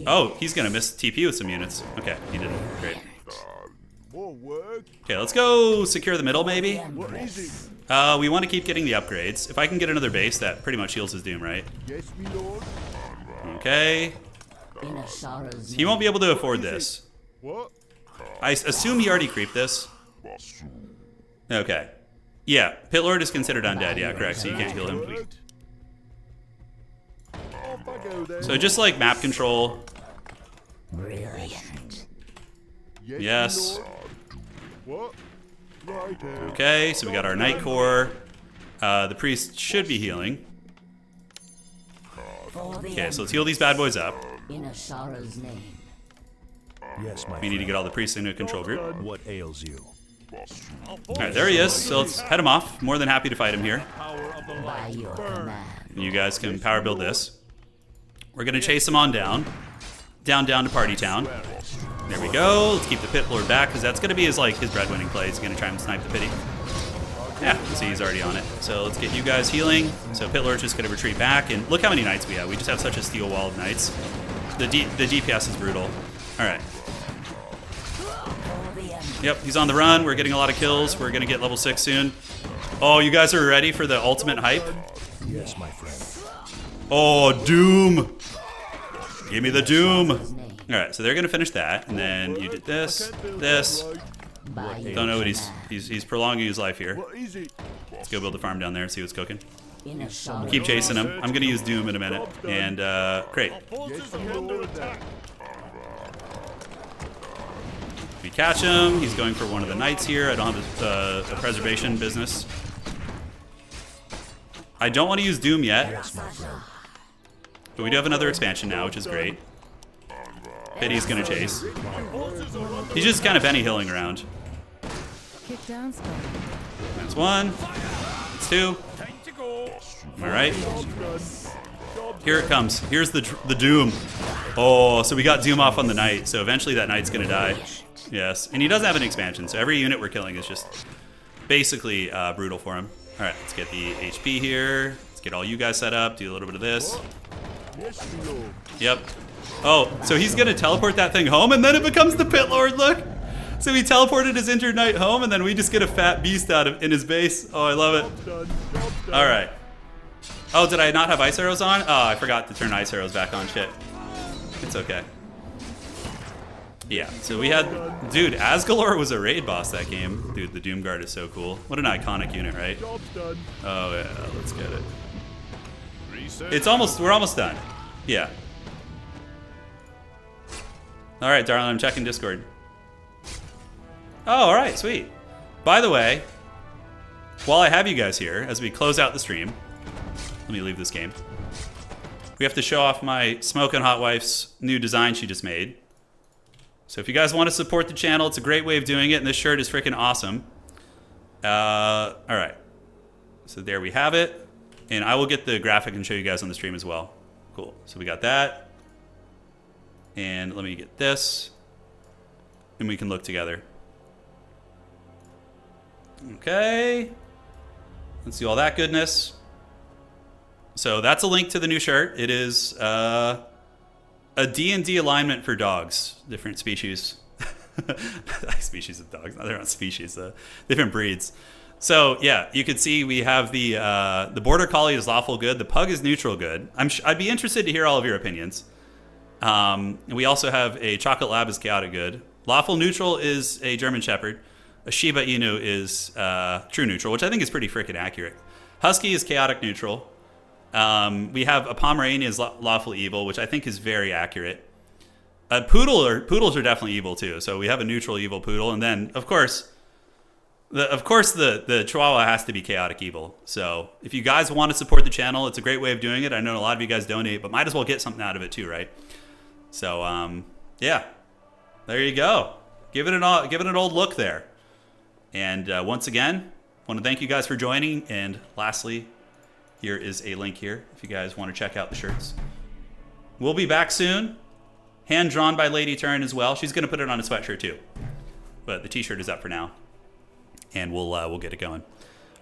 Oh, he's going to miss TP with some units. Okay, he didn't. Great. More work. Okay, let's go secure the middle, maybe. What is it? We want to keep getting the upgrades. If I can get another base, that pretty much heals his doom, right? Yes, me lord. Okay. In a sorrow's He won't be able to afford this. What? I assume he already creeped this. Okay. Yeah, Pit Lord is considered undead. Yeah, correct. So you can't heal him. Off I go then. So just like map control. brilliant. Yes. me lord. What? Right here. Okay, so we got our Knight Core. The priest should be healing. For the Okay, so let's heal these bad boys up. in a sorrow's name. Yes, my We need to get all the priests into a control group. What ails you? Alright, there he is. So let's head him off. More than happy to fight him here. By your command. You guys can power build this. We're gonna chase him on down. Down to Party Town. There we go. Let's keep the Pit Lord back, because that's gonna be his breadwinning play. He's gonna try and snipe the pity. Yeah, see, he's already on it. So let's get you guys healing. So Pit Lord's just gonna retreat back, and look how many knights we have. We just have such a steel wall of knights. The DPS is brutal. Alright. For the end. Yep, he's on the run. We're getting a lot of kills. We're gonna get level 6 soon. Oh, you guys are ready for the ultimate hype? Yes, my friend. Oh, Doom! Give me the Doom! Name. Alright, so they're gonna finish that, and then you did this, this. By your Don't know what command. he's prolonging his life here. What is it? Let's go build a farm down there and see what's cooking. In a sorrow's Keep chasing him. I'm gonna use Doom in a minute. And great. Yes, me lord. We catch him. He's going for one of the knights here. I don't have a preservation business. I don't want to use Doom yet, Yes, my friend. but we do have another expansion now, which is great. Pity's gonna chase. He's just kind of Benny Hilling around. Kick down spell. That's one. That's two. All right. Here it comes. Here's the Doom. Oh, so we got Doom off on the Knight. So eventually that Knight's gonna die. Yes, and he doesn't have an expansion, so every unit we're killing is just basically brutal for him. All right, let's get the HP here. Let's get all you guys set up. Do a little bit of this. Yes, me lord. Yep. Oh, so he's gonna teleport that thing home, and then it becomes the Pit Lord. Look. So he teleported his injured knight home, and then we just get a fat beast out of in his base. Oh, I love it. Done. Job done. All right. Oh, did I not have ice arrows on? Oh, I forgot to turn ice arrows back on. Shit. It's okay. Yeah. So we had, dude, Asgalor was a raid boss that game. Dude, the Doomguard is so cool. What an iconic unit, right? Job done. Oh yeah, let's get it. It's almost, we're almost done. Yeah. All right, darling, I'm checking Discord. Oh, all right, sweet. By the way, while I have you guys here, as we close out the stream, let me leave this game. We have to show off my Smokin' Hot Wife's new design she just made. So if you guys want to support the channel, it's a great way of doing it, and this shirt is freaking awesome. All right. So there we have it. And I will get the graphic and show you guys on the stream as well. Cool. So we got that. And let me get this. And we can look together. Okay. Let's do all that goodness. So that's a link to the new shirt. It is a D&D alignment for dogs. Different species. Species of dogs. No, they're not species. Different breeds. So yeah, you can see we have the Border Collie is lawful good. The Pug is neutral good. I'd be interested to hear all of your opinions. We also have a Chocolate Lab is chaotic good. Lawful neutral is a German Shepherd. A Shiba Inu is true neutral, which I think is pretty freaking accurate. Husky is chaotic neutral. We have a Pomeranian is lawful evil, which I think is very accurate. Poodles are definitely evil too. So we have a neutral evil poodle, and then of course the Chihuahua has to be chaotic evil. So if you guys want to support the channel, it's a great way of doing it. I know a lot of you guys donate, but might as well get something out of it too, right? So yeah, there you go. Give it an old look there. And once again, want to thank you guys for joining. And lastly, here is a link here if you guys want to check out the shirts. We'll be back soon. Hand drawn by Lady Turin as well. She's going to put it on a sweatshirt too. But the t-shirt is up for now. And we'll get it going.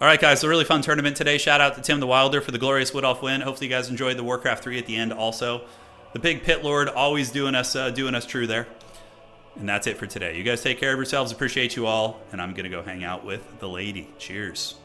All right, guys, a really fun tournament today. Shout out to Tim the Wilder for the glorious Wood Elf win. Hopefully you guys enjoyed the Warcraft 3 at the end also. The big Pit Lord always doing us true there. And that's it for today. You guys take care of yourselves. Appreciate you all. And I'm going to go hang out with the lady. Cheers.